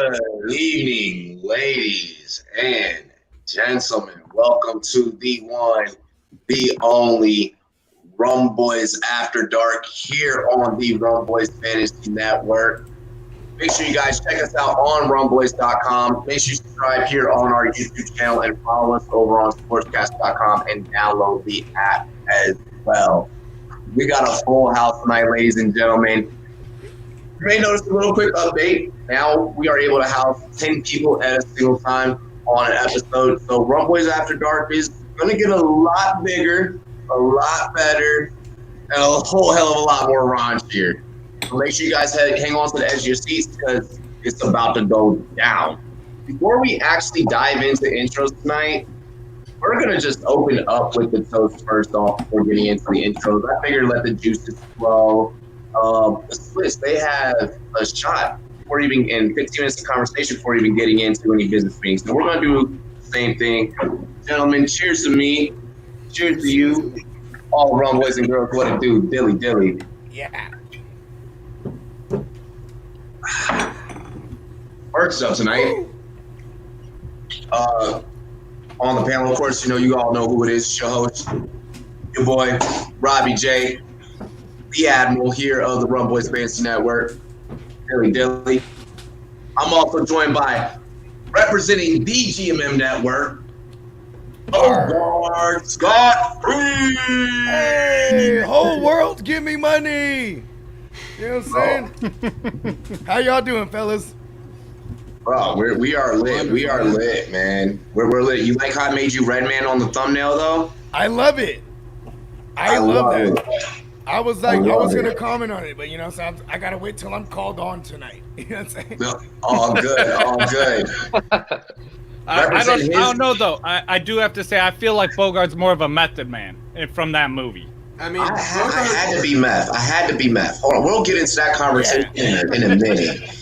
Good evening, ladies and gentlemen. Welcome to the one, the only Rumboyz After Dark here on the Rumboyz Fantasy Network. Make sure you guys check us out on rumboyz.com. Make sure you subscribe here on our YouTube channel and follow us over on sportscast.com and download the app as well. We got a full house tonight, ladies and gentlemen. You may notice a little quick update. Now we are able to house 10 people at a single time on an episode. So Rumboyz After Dark is going to get a lot bigger, a lot better, and a whole hell of a lot more raunchier. So make sure you guys hang on to the edge of your seats because it's about to go down. Before we actually dive into intros tonight, we're going to just open up with the toast first off before getting into the intros. I figured let the juices flow. The Swiss, they have a shot before even in 15 minutes of conversation before even getting into any business meetings. So we're going to do the same thing. Gentlemen, cheers to me. Cheers to you. All around boys and girls, what it do? Dilly, dilly. Yeah. First up tonight, on the panel, of course, you all know who it is. It's your host, your boy, Robbie J, the Admiral here of the Rumboyz Fantasy Network, Dilly Dilly. I'm also joined by, representing the GMM Network, Scott Free. Hey, whole world, give me money. You know what I'm saying? How y'all doing, fellas? Bro, we are lit. We are lit, man. We're lit. You like how I made you Red Man on the thumbnail, though? I love it. I love it. that. I was gonna comment on it, but so I gotta wait till I'm called on tonight. You know what I'm saying? No, all good, all good. I don't know though. I do have to say I feel like Bogart's more of a method man from that movie. I mean, I had to be meth. Hold on, we'll get into that conversation in a minute.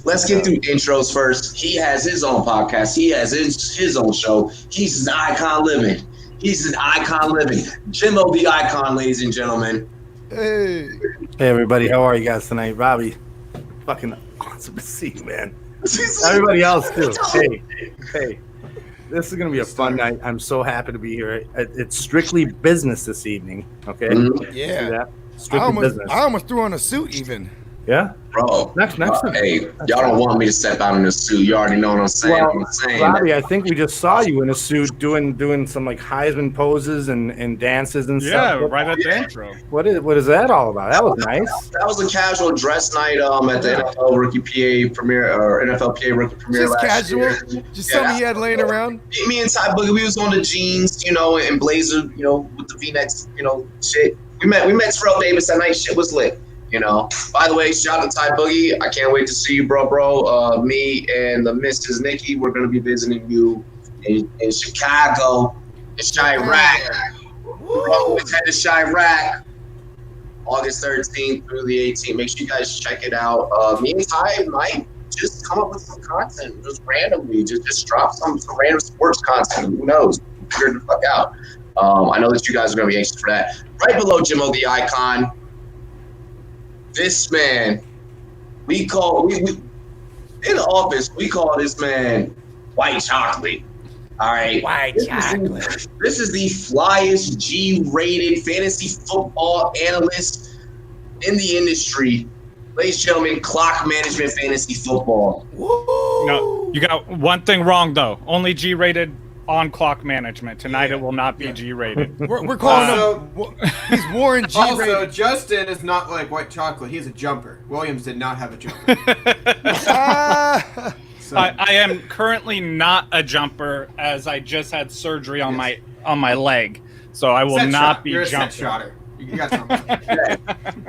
Let's get through intros first. He has his own podcast. He has his own show. He's an icon living. Jimmo the Icon, ladies and gentlemen. Hey everybody, how are you guys tonight? Robbie, fucking awesome to see you, man. Everybody else too. Hey, this is gonna be a fun night. I'm so happy to be here. It's strictly business this evening, okay? Yeah. Strictly business. I almost threw on a suit even. Yeah, bro. Next. Hey, y'all don't want me to step out in a suit. You already know what I'm saying. Well, Robbie, I think we just saw you in a suit doing some like Heisman poses and dances and stuff. Yeah, right at the intro. What is that all about? That was nice. That was a casual dress night at the NFL Rookie PA premiere or NFL PA Rookie premiere. Just last casual. Year. Just something you had laying around. Me and Ty Boogie, we was on the jeans, and blazer, with the V-necks, shit. We met Terrell Davis that night. Shit was lit. By the way, shout out to Ty Boogie. I can't wait to see you, bro. Me and the Mrs. Nikki, we're going to be visiting you in Chicago, in Chirac. We're always head to Chirac, August 13th through the 18th. Make sure you guys check it out. Me and Ty might just come up with some content, just randomly, just drop some random sports content. Who knows? Figure the fuck out. I know that you guys are going to be anxious for that. Right below Jimmo the Icon, this man, we in the office, we call this man White Chocolate. All right. White chocolate. This is the flyest G-rated fantasy football analyst in the industry. Ladies and gentlemen, Clock Management Fantasy Football. Woo! No, you got one thing wrong though. Only G-rated on Clock Management. Tonight it will not be G-rated. We're calling him. He's Warren G-rated. Also, Justin is not like White Chocolate. He's a jumper. Williams did not have a jumper. So. I am currently not a jumper as I just had surgery on my leg, so I will not be You're a jumping. set shotter. You got something.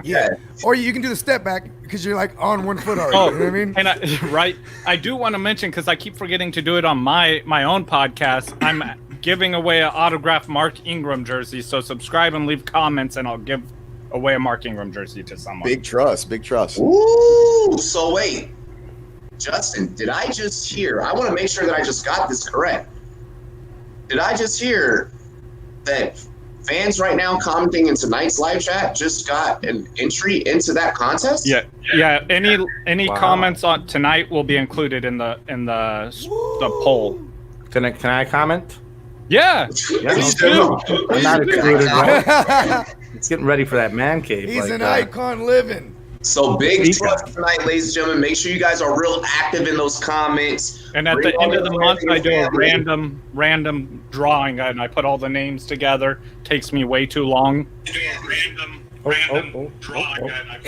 Yeah. Or you can do the step back because you're like on one foot already. You know what I mean? And I do want to mention, because I keep forgetting to do it on my own podcast, I'm giving away an autographed Mark Ingram jersey, so subscribe and leave comments and I'll give away a Mark Ingram jersey to someone. Big trust. Ooh, so wait. Justin, did I just hear, I want to make sure that I just got this correct. Did I just hear that fans right now commenting in tonight's live chat just got an entry into that contest. Yeah. Any comments on tonight will be included in the poll. Can I comment? Yeah. Please do. I'm not excluded, right? It's getting ready for that man cave. He's an icon living. So big trust tonight, ladies and gentlemen. Make sure you guys are real active in those comments. And at the end of the month, I do a random drawing, and I put all the names together. Takes me way too long.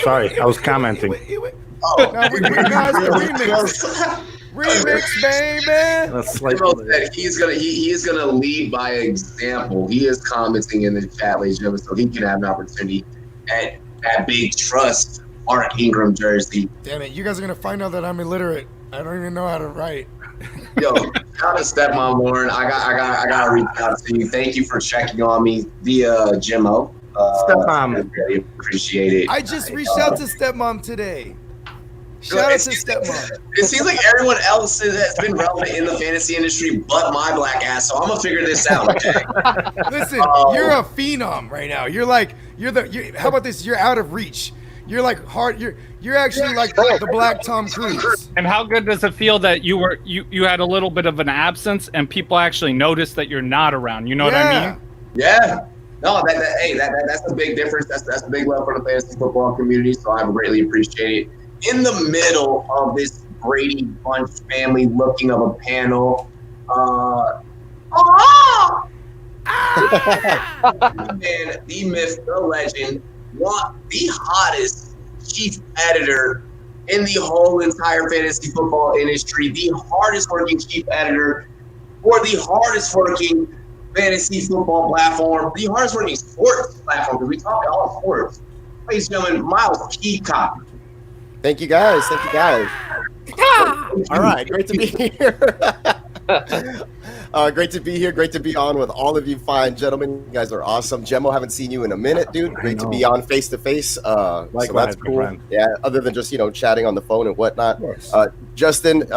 Sorry, I was commenting. Now we guys the remix, baby. He is gonna lead by example. He is commenting in the chat, ladies and gentlemen, so he can have an opportunity at Big Trust Mark Ingram jersey. Damn it! You guys are gonna find out that I'm illiterate. I don't even know how to write. Yo, shout out to Stepmom Lauren. I gotta reach out to you. Thank you for checking on me via Jimmo. Stepmom, I really appreciate it. I just reached out to Stepmom today. Shout out to Stepmom. It seems like everyone else has been relevant in the fantasy industry but my black ass, so I'm gonna figure this out. Okay? Listen, you're a phenom right now. How about this? You're out of reach. You're like hard. You're actually like the Black Tom Cruise. And how good does it feel that you had a little bit of an absence and people actually noticed that you're not around? You know what I mean? Yeah. No, that's a big difference. That's a big love for the fantasy football community. So I greatly appreciate it. In the middle of this Brady Bunch family looking of a panel, and the myth, the legend, the hottest chief editor in the whole entire fantasy football industry, the hardest working chief editor for the hardest working fantasy football platform, the hardest working sports platform, because we talk all sports. Ladies and gentlemen, Miles Peacock. Thank you guys. All right, great to be here. Great to be here. Great to be on with all of you fine gentlemen. You guys are awesome. Gemmo, haven't seen you in a minute, dude. Great to be on face to face. So that's cool. Yeah, other than just chatting on the phone and whatnot. Justin,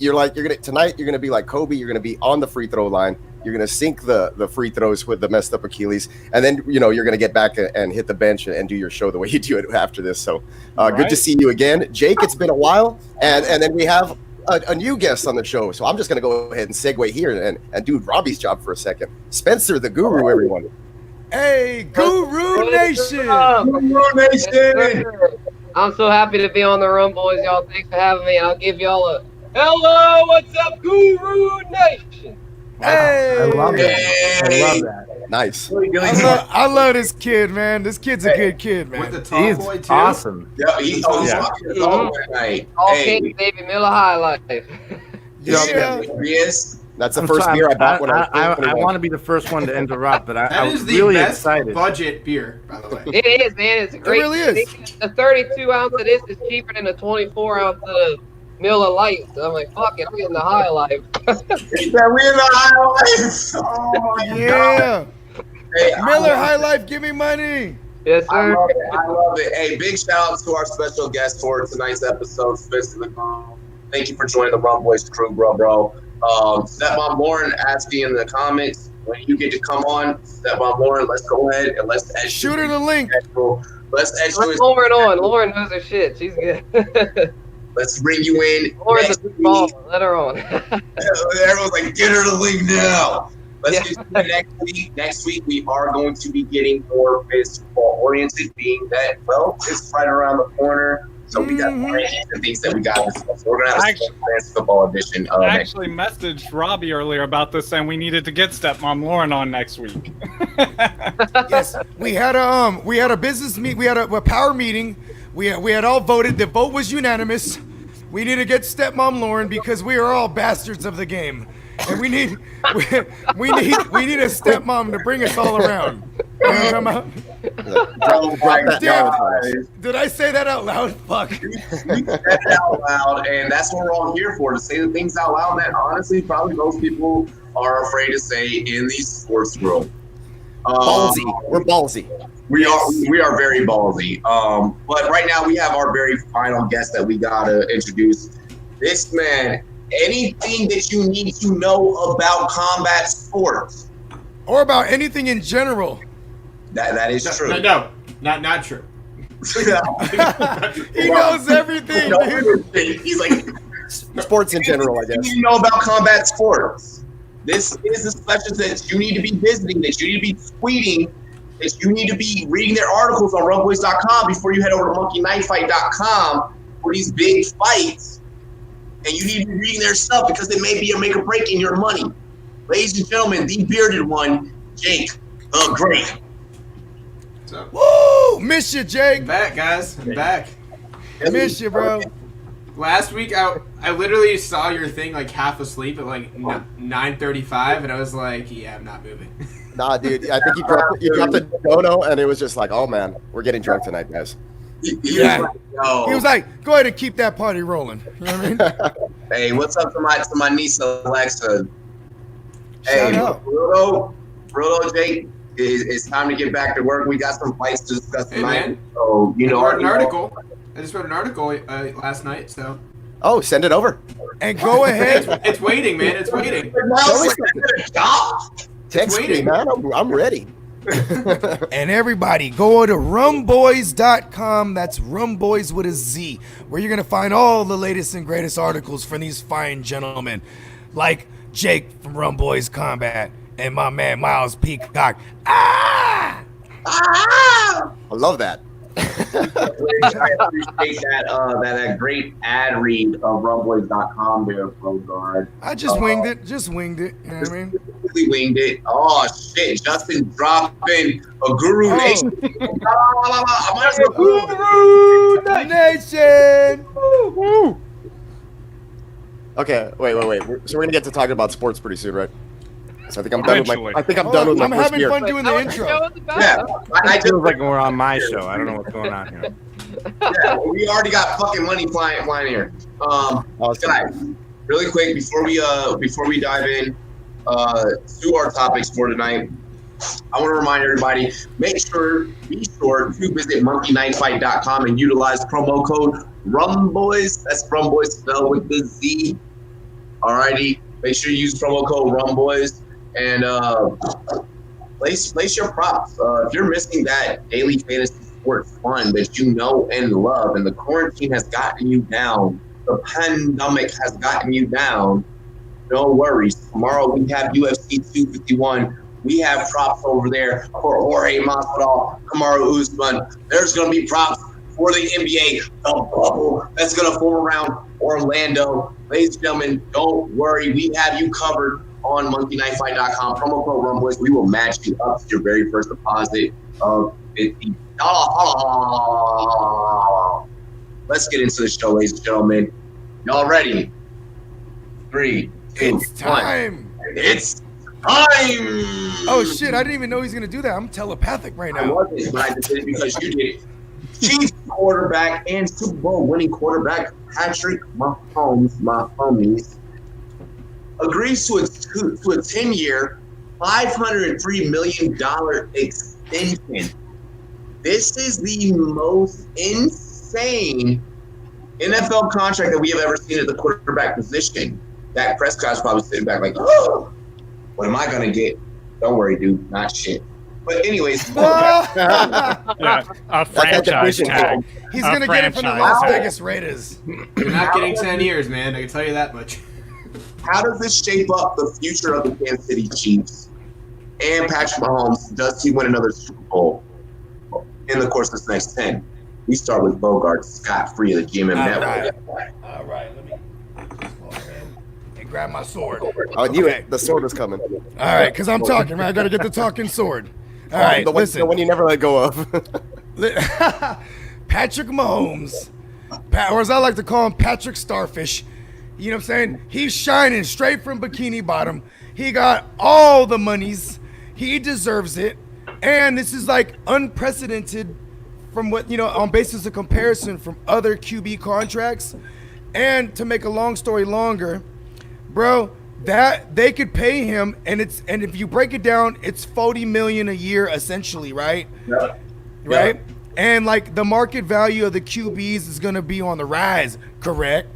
you're gonna be like Kobe. You're gonna be on the free throw line. You're gonna sink the free throws with the messed up Achilles, and then you're gonna get back and hit the bench and do your show the way you do it after this. So good to see you again, Jake. It's been a while, and then we have a new guest on the show. So I'm just gonna go ahead and segue here and do Robbie's job for a second. Spencer, the Guru, everyone. Hey, Guru Nation! Guru Nation! I'm so happy to be on the Rumboyz, y'all. Thanks for having me. I'll give y'all a hello. What's up, Guru Nation? Hey, I love that. Nice. I love this kid, man. This kid's a good kid, man. With the tall boy He's too. awesome. Yeah, he's all tonight. All King, baby, Miller High Life. Yeah. Yes. That's the first beer I bought when I was 21. I want to be the first one to interrupt, but That I is was the really best excited. budget beer, by the way. It is, man. It's a great. really is. The 32 ounce of this is cheaper than the 24 ounce of the Miller Lite. So I'm like, fuck it, I'm getting the High Life. Yeah, we in the highlights. Oh my Yeah. Hey, Miller High Life, give me money. Yes, I sir. love it. Hey, big shout out to our special guest for tonight's episode, Spencer the Guru. Thank you for joining the Rumboyz crew, bro. Stepmom Lauren asked me in the comments when you get to come on. Stepmom Lauren, let's go ahead and let's Shoot her the link. Let's Let Lauren on. Lauren knows her shit. She's good. Let's bring you in. Lauren's a big ball. Let her on. Everyone's like, get her the link now. Let's Yeah. do next week. Next week we are going to be getting more baseball oriented, being that it's right around the corner. So we got rankings and things that we got. So we're gonna have a fantasy football edition. I actually messaged Robbie earlier about this, saying we needed to get Stepmom Lauren on next week. Yes, we had a business meet. We had a power meeting. We had all voted. The vote was unanimous. We need to get Stepmom Lauren because we are all bastards of the game, and we need a stepmom to bring us all around. You know what I'm talking about? Did I say that out loud? Fuck. You said it out loud, and that's what we're all here for, to say the things out loud that honestly probably most people are afraid to say in the sports world. Ballsy. We're ballsy. We are very ballsy. But right now we have our very final guest that we gotta introduce. This man, anything that you need to know about combat sports, Or about anything in general. That is true. No, not true. He knows everything, dude. He's like Sports in general, I guess. You know about combat sports. This is the specials that you need to be visiting, that you need to be tweeting, that you need to be reading their articles on Rumboyz.com before you head over to monkeyknifefight.com for these big fights. And you need to be reading their stuff because it may be a make or break in your money. Ladies and gentlemen, the bearded one, Jake the Great. So, Woo! Miss you, Jake. I'm back, guys. I'm back. Miss you, bro. Last week, I literally saw your thing like half asleep at like 9:35, and I was like, yeah, I'm not moving. Nah, dude. I think you dropped the dono, and it was just like, oh man, we're getting drunk tonight, guys. Yeah. He was like, go ahead and keep that party rolling. You know what I mean? Hey, what's up to my niece Alexa? Shout Hey, out. Bruno, Jake, it's time to get back to work. We got some fights to discuss Hey, tonight. man. So, you know, I just wrote an article last night, so Oh, send it over. And go ahead. it's waiting, man. It's waiting. Text me, waiting. man. I'm ready. And everybody, go to rumboyz.com. That's Rumboyz with a Z, where you're going to find all the latest and greatest articles from these fine gentlemen, like Jake from Rumboyz Combat and my man Miles Peacock. Ah! I love that. I appreciate that great ad read of Rumboyz.com there, Bogard. I just winged it. Just winged it. You know what I mean? Completely winged it. Oh shit! Justin dropping a Guru Nation. I might as well Guru Nation. Okay, wait. So we're gonna get to talking about sports pretty soon, right? So I think I'm done with my. I think I'm done with my I'm first having beer. fun doing the intro. Yeah, I It feels like we're on my show. I don't know what's going on here. yeah, we already got fucking money flying here. Guys, really quick before we dive in to our topics for tonight, I want to remind everybody: be sure to visit monkeyknifefight.com and utilize promo code Rumboyz. That's Rumboyz spelled with the Z. Alrighty, make sure you use promo code Rumboyz and place your props. If you're missing that daily fantasy sports fun that you know and love, and the quarantine has gotten you down, the pandemic has gotten you down, no worries. Tomorrow we have UFC 251. We have props over there for Jorge Masvidal, Kamaru Usman. There's going to be props for the NBA, the bubble that's going to form around Orlando. Ladies and gentlemen, don't worry. We have you covered on monkeyknifefight.com. Promo code Rumboyz. We will match you up to your very first deposit of $50. Let's get into the show, ladies and gentlemen. Y'all ready? 3, 2, It's time. 1. It's time. Oh shit! I didn't even know he's gonna do that. I'm telepathic right I now. wasn't, but I just did it because you did it. Chiefs quarterback and Super Bowl winning quarterback Patrick Mahomes, my homies, agrees to a 10-year, $503 million extension. This is the most insane NFL contract that we have ever seen at the quarterback position. Dak Prescott's probably sitting back like, oh, what am I going to get? Don't worry, dude, not shit. But anyways, Yeah, a franchise tag. He's gonna get it from the franchise Las tag. Vegas Raiders. You're not getting 10 years, man. I can tell you that much. how does this shape up the future of the Kansas City Chiefs and Patrick Mahomes? Does he win another Super Bowl in the course of this next 10? We start with Bogart, scot-free of the GMM Network. All right, let me go ahead and grab my sword. I knew it. The sword was coming. All right, because I'm talking, right? I got to get the talking sword. All right, the listen. one you never let go of. Patrick Mahomes, or as I like to call him, Patrick Starfish. You know what I'm saying? He's shining straight from Bikini Bottom. He got all the monies. He deserves it. And this is like unprecedented from what, you know, on basis of comparison from other QB contracts. And to make a long story longer, bro, that they could pay him, and if you break it down, it's $40 million a year essentially, right? Yeah. Right? And like the market value of the QBs is gonna be on the rise, correct?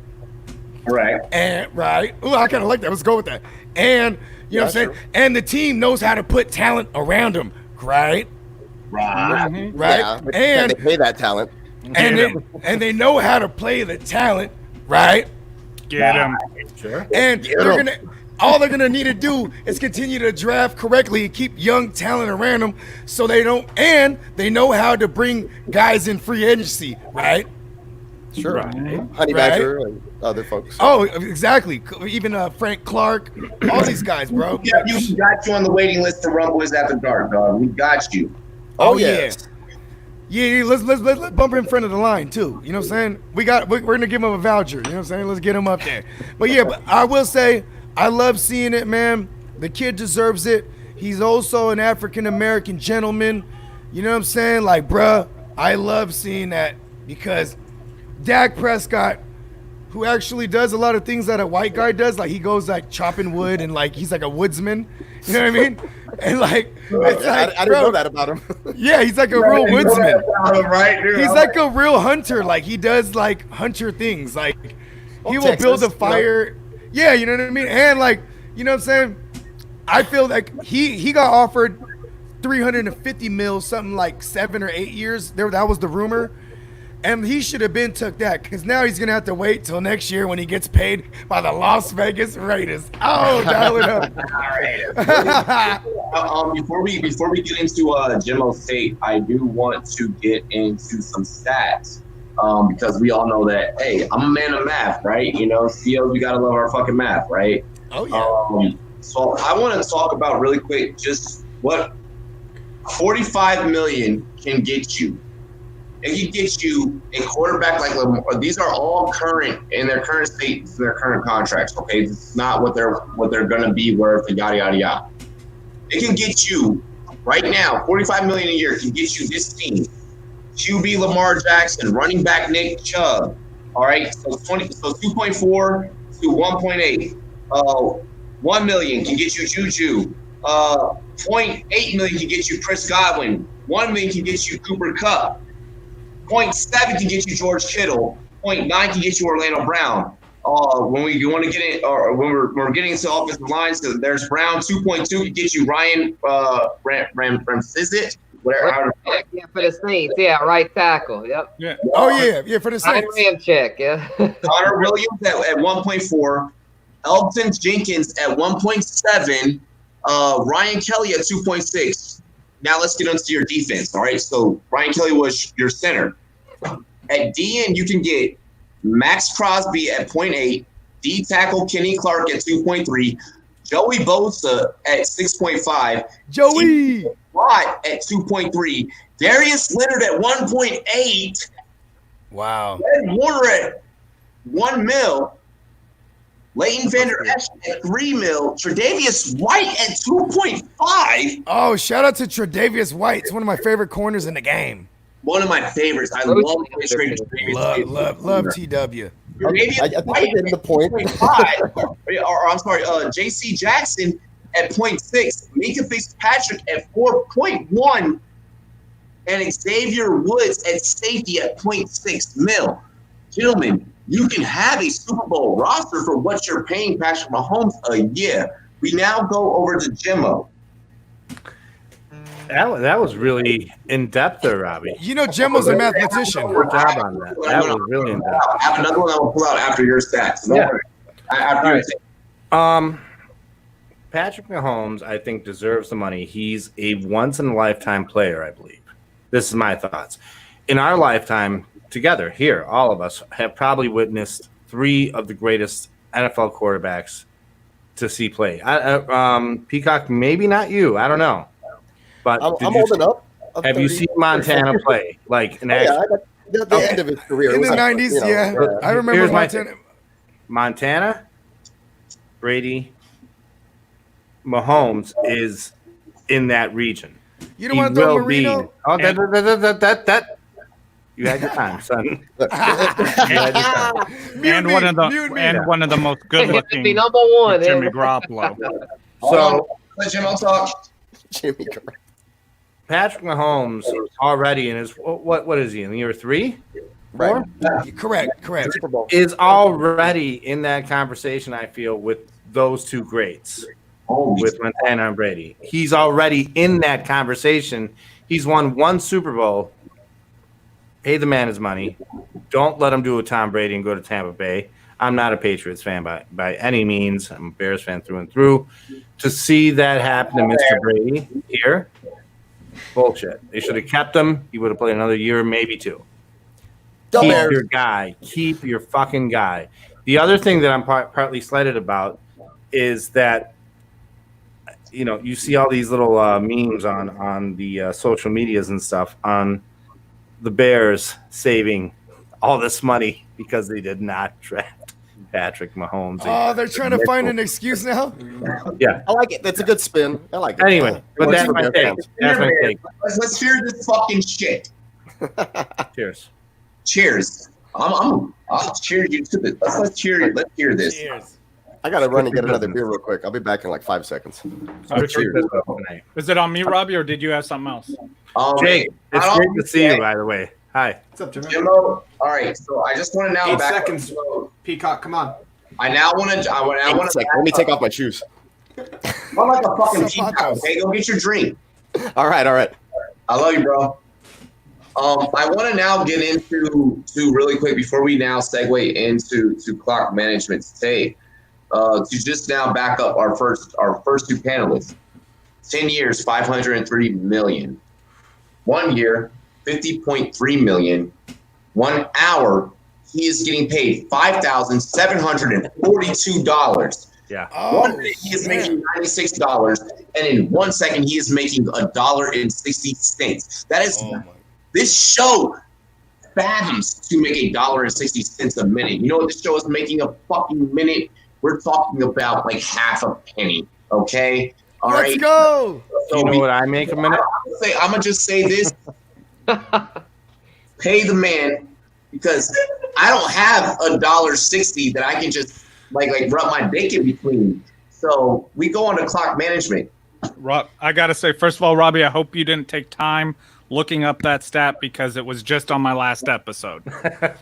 Correct. And right. Oh, I kind of like that. Let's go with that. And you know what I'm saying? True. And the team knows how to put talent around them, right? Right. Right? Yeah, but And they pay that talent. and they know how to play the talent, right? Get him. Sure. And they're gonna need to do is continue to draft correctly and keep young talent around them, so they know how to bring guys in free agency, right? Sure. Right. Honey Badger and other folks. Oh, exactly. Even Frank Clark, all these guys, bro. Yeah, we got you on the waiting list to Rumboyz After Dark, dog. We got you. Oh, yeah. yes. Yeah, let's bump her in front of the line too. You know what I'm saying? We're gonna give him a voucher. You know what I'm saying? Let's get him up there. But yeah, but I will say I love seeing it, man. The kid deserves it. He's also an African American gentleman. You know what I'm saying? Like, bruh, I love seeing that because Dak Prescott, who actually does a lot of things that a white guy does, like he goes like chopping wood and like he's like a woodsman. You know what I mean? And like, it's like I didn't know that about him. Yeah, he's like a real woodsman. Right, dude. He's like a real hunter. Like he does like hunter things. Like he will Texas, build a fire. Yeah, you know what I mean? And like, you know what I'm saying? I feel like he got offered 350 mil, something like 7 or 8 years. That was the rumor. And he should have been took that because now he's going to have to wait till next year when he gets paid by the Las Vegas Raiders. Oh, dial it up. Before we get into Jimmo State, I do want to get into some stats because we all know that, hey, I'm a man of math, right? You know, CEOs, we got to love our fucking math, right? Oh, yeah. So I want to talk about really quick just what 45 million can get you. It can get you a quarterback like Lamar. These are all current in their current state, their current contracts. Okay, it's not what they're going to be worth. Yada yada yada. It can get you right now 45 million a year. Can get you this team: QB Lamar Jackson, running back Nick Chubb. All right, so 2.4 to 1.8. 1 million can get you Juju. 0.8 million can get you Chris Godwin. 1 million can get you Cooper Kupp. 0.7 can get you George Kittle. 0.9 can get you Orlando Brown. When we want to get in, or when we're getting into offensive lines, there's Brown. 2.2 can get you Ryan Ramsizit. Whatever. Yeah, for the Saints. Yeah, right tackle. Yep. Yeah. Oh, yeah, for the Saints. Ramczyk, yeah. Connor Williams at 1.4. Elton Jenkins at 1.7. Ryan Kelly at 2.6. Now let's get into your defense. All right. So Ryan Kelly was your center. At DN, you can get Max Crosby at 0.8, D tackle Kenny Clark at 2.3, Joey Bosa at 6.5, Joey Watt at 2.3, Darius Leonard at 1.8. Wow. Ed Warner at 1 mil. Leighton Vander Esch at 3 mil. Tre'Davious White at 2.5. Oh, shout out to Tre'Davious White. It's one of my favorite corners in the game. One of my favors. I love Love TW. I think they did the point. Or I'm sorry, J.C. Jackson at 0.6. Mika Fitzpatrick at 4.1. And Xavier Woods at safety at 0.6 mil. Gentlemen, you can have a Super Bowl roster for what you're paying Patrick Mahomes a year. We now go over to Jimmo. That was really in depth there, Robbie. You know, Jimmo's a mathematician. Good job on that. That was really in depth. I have another one I will pull out after your stats. Yeah. After your Patrick Mahomes, I think, deserves the money. He's a once-in-a-lifetime player, I believe. This is my thoughts. In our lifetime, together here, all of us have probably witnessed 3 of the greatest NFL quarterbacks to see play. Peacock, maybe not you. I don't know. But I'm old enough. Have you seen Montana play? Like an I got the end of his career. In the 90s, yeah. I remember Montana. Montana, Brady, Mahomes is in that region. You don't want to throw Marino? That. You had your time, son. And one of the most good-looking Be number one. Jimmy Garoppolo. So let Jimmo talk. Jimmy Garoppolo. Patrick Mahomes already in his what is he in year 3? Right. Correct. Super Bowl. Is already in that conversation. I feel with those 2 greats, with Montana and Brady. He's already in that conversation. He's won one Super Bowl. Pay the man his money. Don't let him do a Tom Brady and go to Tampa Bay. I'm not a Patriots fan by any means. I'm a Bears fan through and through. To see that happen to Mr. Brady here, bullshit. They should have kept him. He would have played another year, maybe two. Keep your guy. Keep your fucking guy. The other thing that I'm partly slighted about is that, you know, you see all these little memes on the social medias and stuff on the Bears saving all this money because they did not draft Patrick Mahomes. Oh, they're trying to find an excuse now? Yeah. I like it. That's a good spin. I like it. Anyway, but that's my take. That's my take. Let's hear this fucking shit. Cheers. Cheers. I'll cheer you to this. Let's hear this. Cheers. I gotta run and get another beer real quick. I'll be back in like 5 seconds. Is it on me, Robbie, or did you have something else? Jake, it's great to see you, by the way. Hi. What's up, Jimmy? Jimbo, all right, so I just want to now 8 seconds. Peacock, come on. I now want to. Let me take off my shoes. I'm like a fucking peacock. Okay, go get your drink. All right. I love you, bro. I want to now get into really quick before we now segue into clock management today. To just now back up our first two panelists. 10 years, $503 million. 1 year, $50.3 million. 1 hour, he is getting paid $5,742. Yeah. 1 minute he is making $96, and in 1 second he is making $1.60. That is this show fathoms to make $1.60 a minute. You know what this show is making a fucking minute? We're talking about like half a penny. Okay. All right. Let's go. So you know what I make a minute? I'm gonna just say this: pay the man, because I don't have $1.60 that I can just like rub my dick in between. So we go on to clock management. Rob, I gotta say, first of all, Robbie, I hope you didn't take time looking up that stat because it was just on my last episode. Exact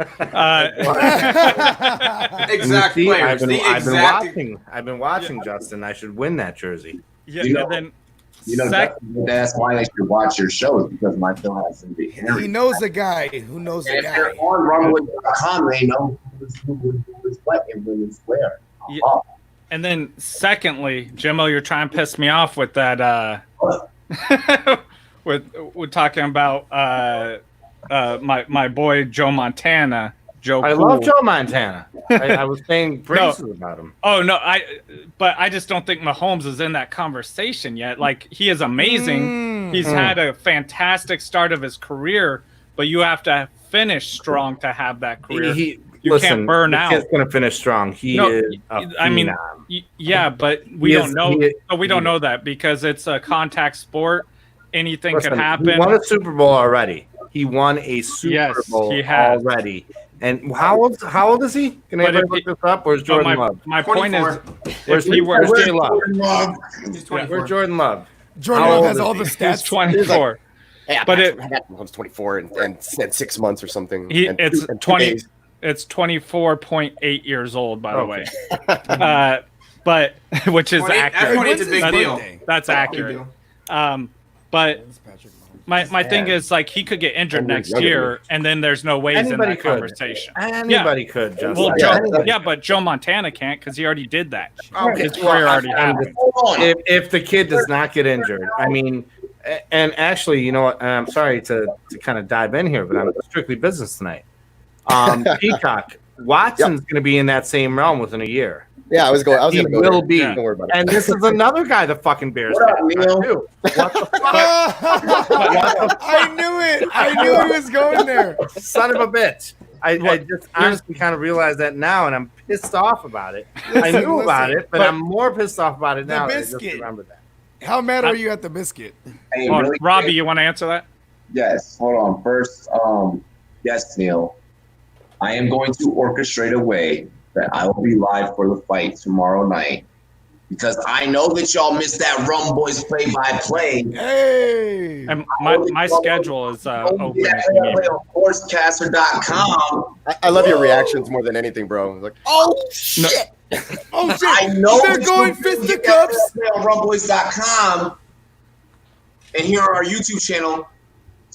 See, players. I've been watching, Justin. I should win that jersey. Yeah, You know- and then That's why they should watch your shows, because my show has some big He Henry. knows the guy who knows the And if guy. they're on Rumboyz.com, they know who is what and when it's where. Yeah. And then secondly, Jimmo, you're trying to piss me off with that with talking about my boy Joe Montana. I love Joe Montana. I was saying praises about him. Oh no, but I just don't think Mahomes is in that conversation yet. Like, he is amazing. He's had a fantastic start of his career, but you have to finish strong to have that career. You can't burn out. He's going to finish strong. He is a phenom. I mean, yeah, but we don't know. We don't know that because it's a contact sport. Anything can happen. He won a Super Bowl already. He won a Super Bowl already. And how old is he? Can anybody look this up? Where's Jordan Love? My point is, where's Jordan Love? He's 24. Where's Jordan Love? Jordan Love has all the stats. He's 24. Yeah, but Mahomes 24 and said 6 months or something. It's 20. It's 24.8 years old, by the way. But which is accurate. That's a big deal. That's accurate. But my thing is, like, he could get injured next year, and then there's no ways in that conversation. Anybody could, Justin. Well, but Joe Montana can't because he already did that. His career already happened. If the kid does not get injured, I mean, and actually, you know what? I'm sorry to kind of dive in here, but I'm strictly business tonight. Peacock, Watson's going to be in that same realm within a year. Yeah, I was going to go. Will be. Don't worry about it. And this is another guy the fucking Bears. What up, Neil? What the fuck? I knew it. I knew he was going there. Son of a bitch. I just honestly kind of realized that now, and I'm pissed off about it. I knew about it, but I'm more pissed off about it now. The I just biscuit. remembered that. How mad are you at the biscuit? Hey, really Robbie, quick. you want to answer that? Yes. Hold on. First, yes, Neil. I am going to orchestrate a way that I will be live for the fight tomorrow night, because I know that y'all missed that Rumboyz play-by-play. Hey. And my schedule is open. If you need it. On horsecaster.com. I love your reactions more than anything, bro. Like, oh shit! Oh shit! I know They're going fisticuffs. on Rumboyz.com, and here on our YouTube channel,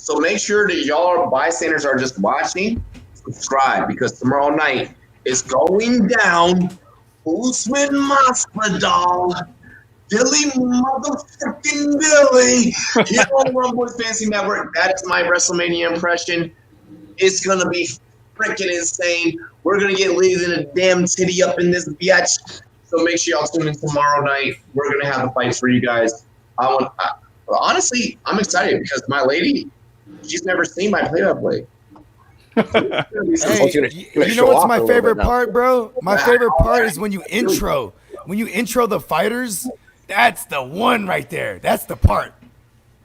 So make sure that y'all bystanders are just watching. Subscribe, because tomorrow night is going down. Usman Masvidal, Billy motherfucking Billy. Here on Rumboyz Fantasy Network. That is my WrestleMania impression. It's gonna be freaking insane. We're gonna get ladies in a damn titty up in this biatch. So make sure y'all tune in tomorrow night. We're gonna have the fights for you guys. Honestly, I'm excited because my lady, she's never seen my play-by-play. Hey, you know what's my favorite part, bro? My favorite part is when you intro. When you intro the fighters, that's the one right there. That's the part.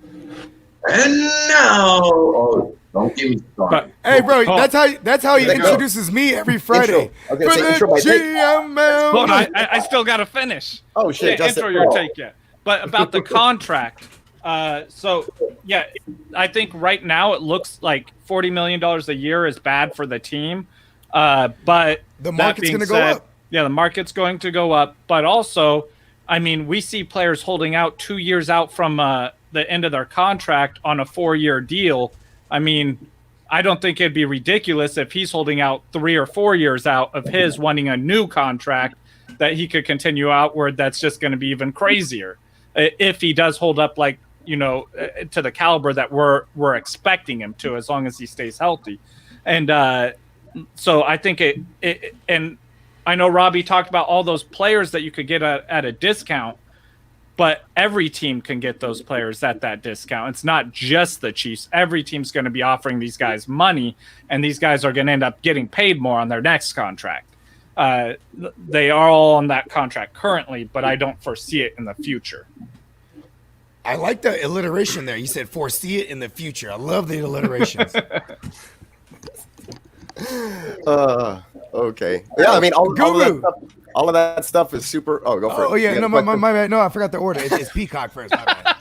And now, don't give me started. Hey, bro, that's how he introduces me every Friday. For the GML. Hold on, I still got to finish. Oh, shit. Intro your take yet. But about the contract. So, yeah, I think right now it looks like $40 million a year is bad for the team. But the market's going to go up. Yeah, the market's going to go up. But also, I mean, we see players holding out 2 years out from the end of their contract on a 4-year deal. I mean, I don't think it'd be ridiculous if he's holding out 3 or 4 years out of his wanting a new contract that he could continue outward. That's just going to be even crazier if he does hold up, like, you know, to the caliber that we're expecting him to, as long as he stays healthy. And so I think it and I know Robbie talked about all those players that you could get at a discount, but every team can get those players at that discount. It's not just the Chiefs. Every team's going to be offering these guys money, and these guys are going to end up getting paid more on their next contract. They are all on that contract currently, but I don't foresee it in the future. I like the alliteration there. You said foresee it in the future. I love the alliterations. Okay. Yeah, I mean, all of that stuff is super. Oh, go for it. Oh, yeah. No, my bad. No, I forgot the order. It's Peacock first. My bad.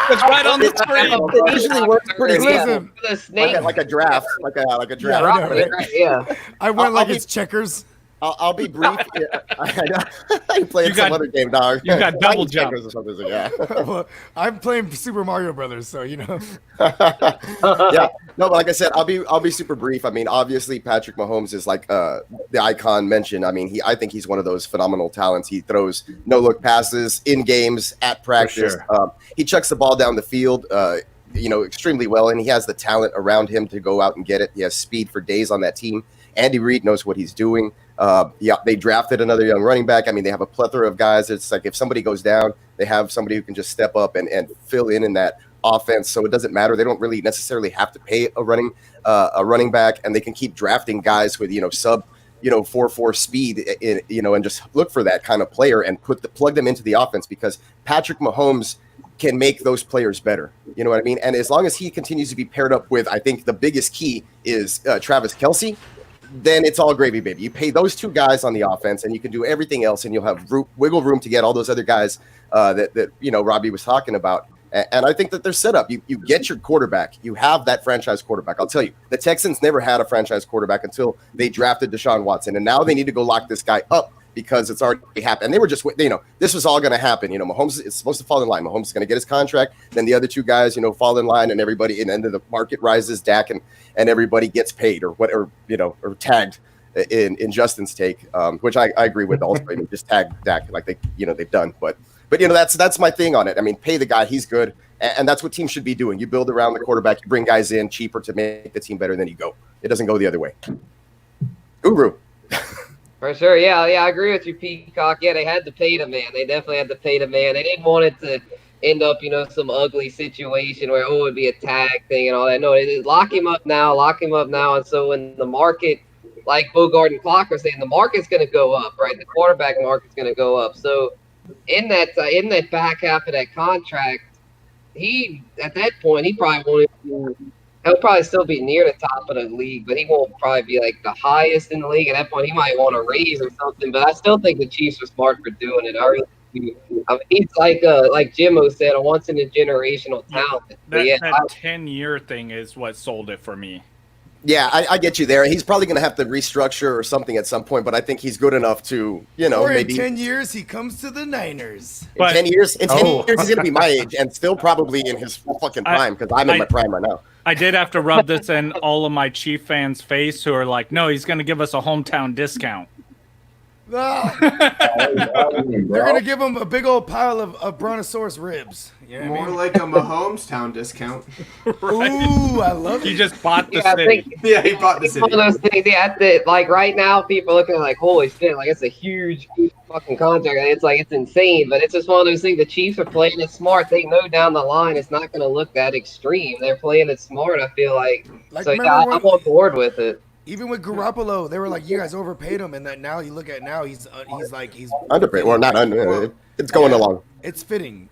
It's right on the screen. It usually works pretty Listen, like a draft. Like a draft. Yeah. I went like it's checkers. I'll be brief. I'm playing some other game, dog. You got double jump. Or something, so yeah. Well, I'm playing Super Mario Brothers, so you know. Yeah. No, but like I said, I'll be super brief. I mean, obviously Patrick Mahomes is like the icon mentioned. I mean, I think he's one of those phenomenal talents. He throws no-look passes in games, at practice. Sure. He chucks the ball down the field, extremely well, and he has the talent around him to go out and get it. He has speed for days on that team. Andy Reid knows what he's doing. They drafted another young running back. I mean, they have a plethora of guys. It's like if somebody goes down, they have somebody who can just step up and fill in that offense. So it doesn't matter. They don't really necessarily have to pay a running back, and they can keep drafting guys with sub 4.4 speed, and just look for that kind of player and plug them into the offense, because Patrick Mahomes can make those players better. You know what I mean? And as long as he continues to be paired up with, I think the biggest key is Travis Kelce, then it's all gravy, baby. You pay those two guys on the offense, and you can do everything else, and you'll have wiggle room to get all those other guys that Robbie was talking about. And I think that they're set up. You get your quarterback. You have that franchise quarterback. I'll tell you, the Texans never had a franchise quarterback until they drafted Deshaun Watson, and now they need to go lock this guy up because it's already happened. And they were just, this was all going to happen. Mahomes is supposed to fall in line. Mahomes is going to get his contract. Then the other two guys, fall in line, and everybody, and then the market rises, Dak and everybody gets paid or tagged in Justin's take, which I agree with also. I mean, just tag Dak like they've done. But that's my thing on it. I mean, pay the guy. He's good. And that's what teams should be doing. You build around the quarterback. You bring guys in cheaper to make the team better, and then you go. It doesn't go the other way. Guru. For sure, yeah, I agree with you, Peacock. Yeah, they had to pay the man. They definitely had to pay the man. They didn't want it to end up, some ugly situation where, it would be a tag thing and all that. No, they lock him up now. And so when the market, like Bogart and Clock are saying, the market's going to go up, right? The quarterback market's going to go up. So in that back half of that contract, at that point, he probably won't even. He'll probably still be near the top of the league, but he won't probably be like the highest in the league. At that point, he might want to raise or something. But I still think the Chiefs are smart for doing it. I really do. I mean, he's like Jimmo said, a once in a generational talent. That 10-year thing is what sold it for me. Yeah, I get you there. He's probably going to have to restructure or something at some point, but I think he's good enough to, Or maybe in 10 years, he comes to the Niners. in 10 years, he's going to be my age and still probably in his fucking prime because I'm in my prime right now. I did have to rub this in all of my Chief fans' face who are like, no, he's going to give us a hometown discount. Ah. They're going to give him a big old pile of brontosaurus ribs. You know More like a Mahomestown discount. Right? Ooh, I love He it. just bought the Yeah, I city. think Yeah, he bought the it's one city. of those things. Yeah, like right now, people are looking at like, holy shit, like it's a huge fucking contract. It's like it's insane, but it's just one of those things. The Chiefs are playing it smart. They know down the line it's not going to look that extreme. They're playing it smart. I feel like. So yeah, I'm on board with it. Even with Garoppolo, they were like, "You guys overpaid him," and that now you look at he's Underpaid. Well, not under. It's going along. It's fitting.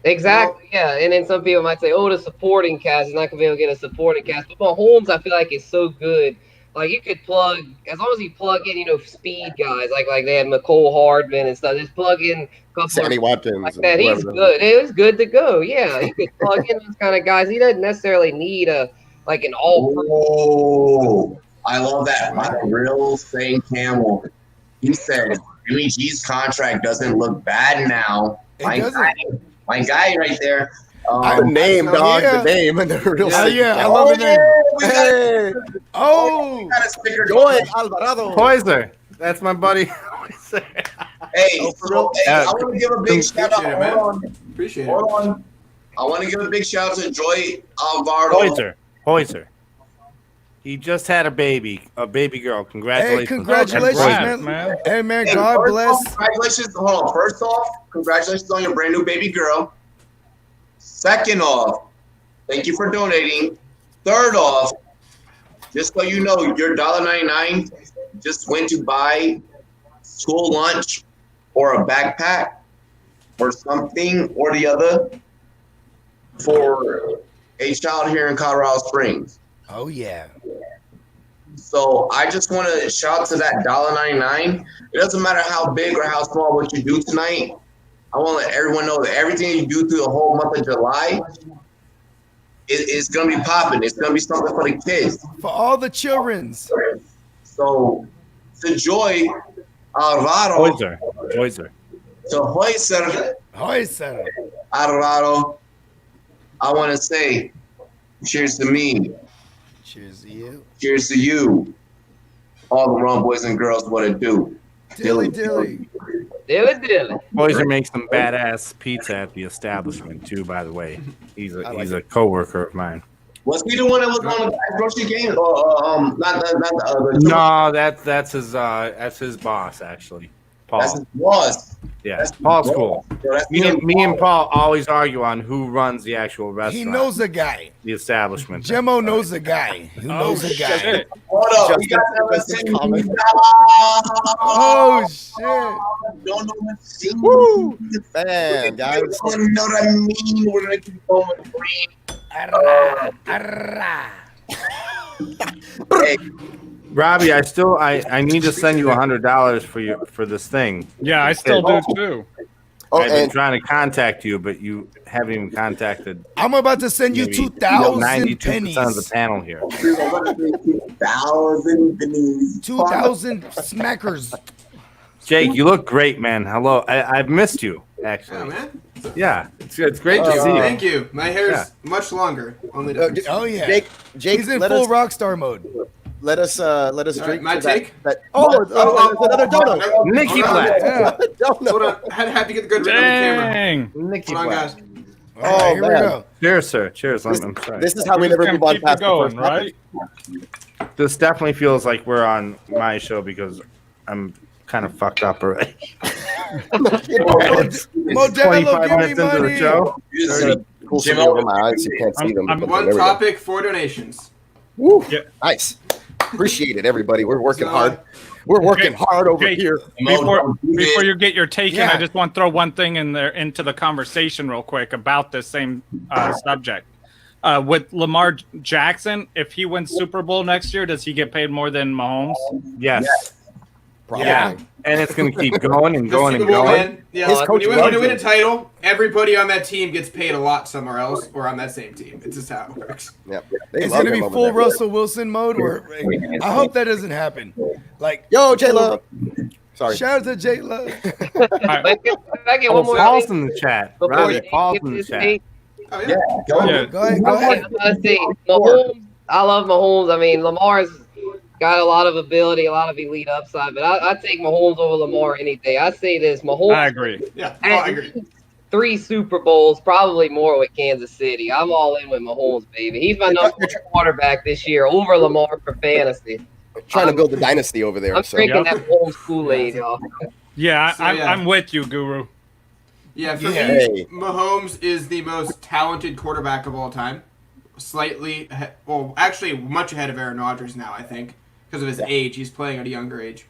Exactly, yeah. And then some people might say, "Oh, the supporting cast is not gonna be able to get a supporting cast." But Mahomes, I feel like is so good. Like you could plug as long as you plug in, speed guys like they had McCole Hardman and stuff. Just plug in a couple Sammy Watkins like that. He's good. It was good to go. Yeah, you could plug in those kind of guys. He doesn't necessarily need an all. Oh, I love that. My real St. Camel. He said Jimmy G's contract doesn't look bad now. My guy right there. The name, dog. Yeah. The name and the real. I love the name. Hey, Oh, Got a sticker. Joy Alvarado. Poiser. That's my buddy. Poiser. Hey, I want to give a big shout out. Appreciate it, man. Hold on. Appreciate it. Hold on. I want to give a big shout out to Joy Alvarado. Poiser. He just had a baby girl. Congratulations. hey, congratulations, Congrats, man. Hey, man, Hey, God first bless. off, congratulations. Hold on. First off, congratulations on your brand new baby girl. Second off, thank you for donating. Third off, just so you know, your $1.99 just went to buy school lunch or a backpack or something or the other for a child here in Colorado Springs. Oh yeah. So I just want to shout to that $1.99. It doesn't matter how big or how small what you do tonight. I want to let everyone know that everything you do through the whole month of July is going to be popping. It's going to be something for the kids. For all the childrens. So to Joy Alvarado, Poiser. to Hoyser Hoyser. Alvarado, I want to say cheers to me. Cheers to you. Cheers to you. All the wrong boys and girls, what it do. Dilly. Dilly. Poiser makes some badass pizza at the establishment too. By the way, he's a coworker of mine. Was he the one that was on the grocery game? No, that's his boss actually. Paul. That's his boss. Yeah, That's Paul's his cool. boss. So that's Me and Paul always argue on who runs the actual restaurant. He knows the guy. the establishment. Gemmo knows the guy. Who knows the guy? Shit. Hold up. We got Justin comment. Oh shit. Don't know what scene. Woo! Man, guys. You know what I mean? We're gonna keep going green. Arrah, arrah. Hey, Robbie, I need to send you $100 for this thing. Yeah, I still do too. Oh, I've been and trying to contact you, but you haven't even contacted I'm about to send you maybe 2,000 92% pennies. of the panel here. 2,000 pennies. 2,000 smackers. Jake, you look great, man. Hello. I've missed you, Yeah, actually. man. Yeah, it's great to see you. Thank you. My hair's Yeah. much longer. Only difference. Oh yeah. Jake, He's in let full us rock star mode. let us drink. my to that- take? That, another donut. Nikki Hold on. Black. Yeah. Hold on. I had to get the good rig on the camera. Dang. Nikki Hold on, Black. guys. All right, here we man. go. Cheers, sir. Cheers. I'm sorry. This is how we We're never just move gonna on keep past it going, the first right? This definitely feels like we're on my show because I'm kind of fucked up already. Modelo, 25 give me minutes into the money. show. Pull something over my eyes so you can't see them. I'm There One we go. topic, 4 donations. Woo. Yeah. Nice. Appreciate it, everybody. We're working So, hard. We're working hard over Jake, here. Before you get your take in, Yeah. I just want to throw one thing in there into the conversation real quick about this same subject. With Lamar Jackson, if he wins Super Bowl next year, does he get paid more than Mahomes? Yes. Probably. Yeah. And it's going to keep going and The going Super and Bowl, going. man. Yeah, His when coach you loves win a him. title, everybody on that team gets paid a lot somewhere else or on that same team. It's just how it works. Yep. They It's love gonna him be over full there. Russell Wilson mode. Or I hope that doesn't happen. Like, Yo, J Love. Sorry. shout out to J Love. If I get Oh, one more Paul's thing in the chat. before Robbie, you Paul's get in the this chat. thing. Oh, yeah. Yeah. Go ahead. Go ahead. I'm gonna say Mahomes. I love Mahomes. I mean, Lamar's got a lot of ability, a lot of elite upside, but I take Mahomes over Lamar any day. I say this: Mahomes. I agree. Yeah, at I agree. 3 Super Bowls, probably more with Kansas City. I'm all in with Mahomes, baby. He's my number 1 quarterback this year over Lamar for fantasy. Trying to build the dynasty over there. I'm So drinking Yep. that Mahomes Kool-Aid, y'all. Yeah, So, I'm with you, Guru. Yeah, for Yeah. me, Hey. Mahomes is the most talented quarterback of all time. Slightly, actually, much ahead of Aaron Rodgers now, I think, because of his age. He's playing at a younger age.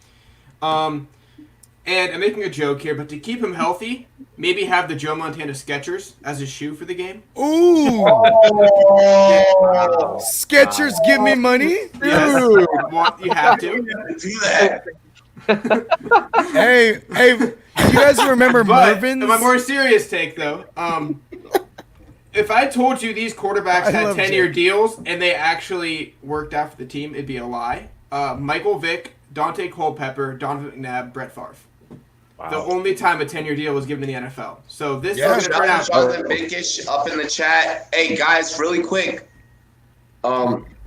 And I'm making a joke here, but to keep him healthy, maybe have the Joe Montana Skechers as his shoe for the game. Ooh. Skechers, give me money. Yes, you have to. Do that. Hey, you guys remember But Mervin's? my more serious take, though, if I told you these quarterbacks I had love 10-year Jake. deals and they actually worked out for the team, it'd be a lie. Michael Vick, Dante Culpepper, Donovan McNabb, Brett Favre. The only time a 10-year deal was given in the NFL. So this is going to turn out. Jonathan Bickish up in the chat. Hey guys, really quick.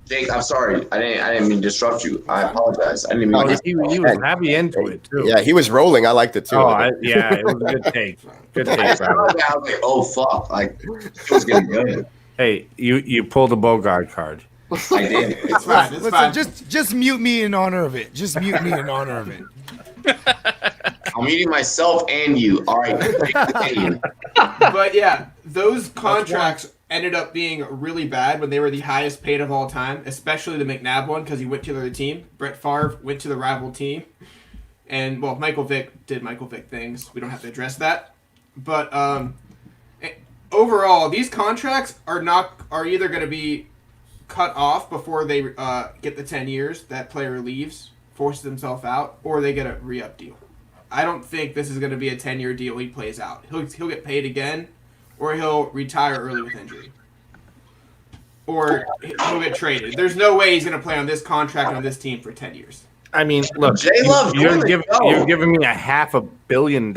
Jake, I'm sorry. I didn't mean to disrupt you. I apologize. I didn't mean to. He was heavy into it, too. yeah, he was rolling. I liked it too. Yeah, it was a good take. Good take, I bro. was like, oh fuck! Like it was getting good. Hey, you pulled a Bogart card. I did. It's fine. It's Listen, fine. just mute me in honor of it. Just mute me in honor of it. I'm muting myself and you. All right. Continue. But yeah, those contracts ended up being really bad when they were the highest paid of all time, especially the McNabb one because he went to the other team. Brett Favre went to the rival team. And, well, Michael Vick did Michael Vick things. We don't have to address that. But overall, these contracts are either going to be cut off before they get the 10 years, that player leaves, forces himself out, or they get a re-up deal. I don't think this is going to be a 10-year deal he plays out. He'll get paid again, or he'll retire early with injury. Or he'll get traded. There's no way he's going to play on this contract on this team for 10 years. I mean, look, J-Love, you're giving me $500 million.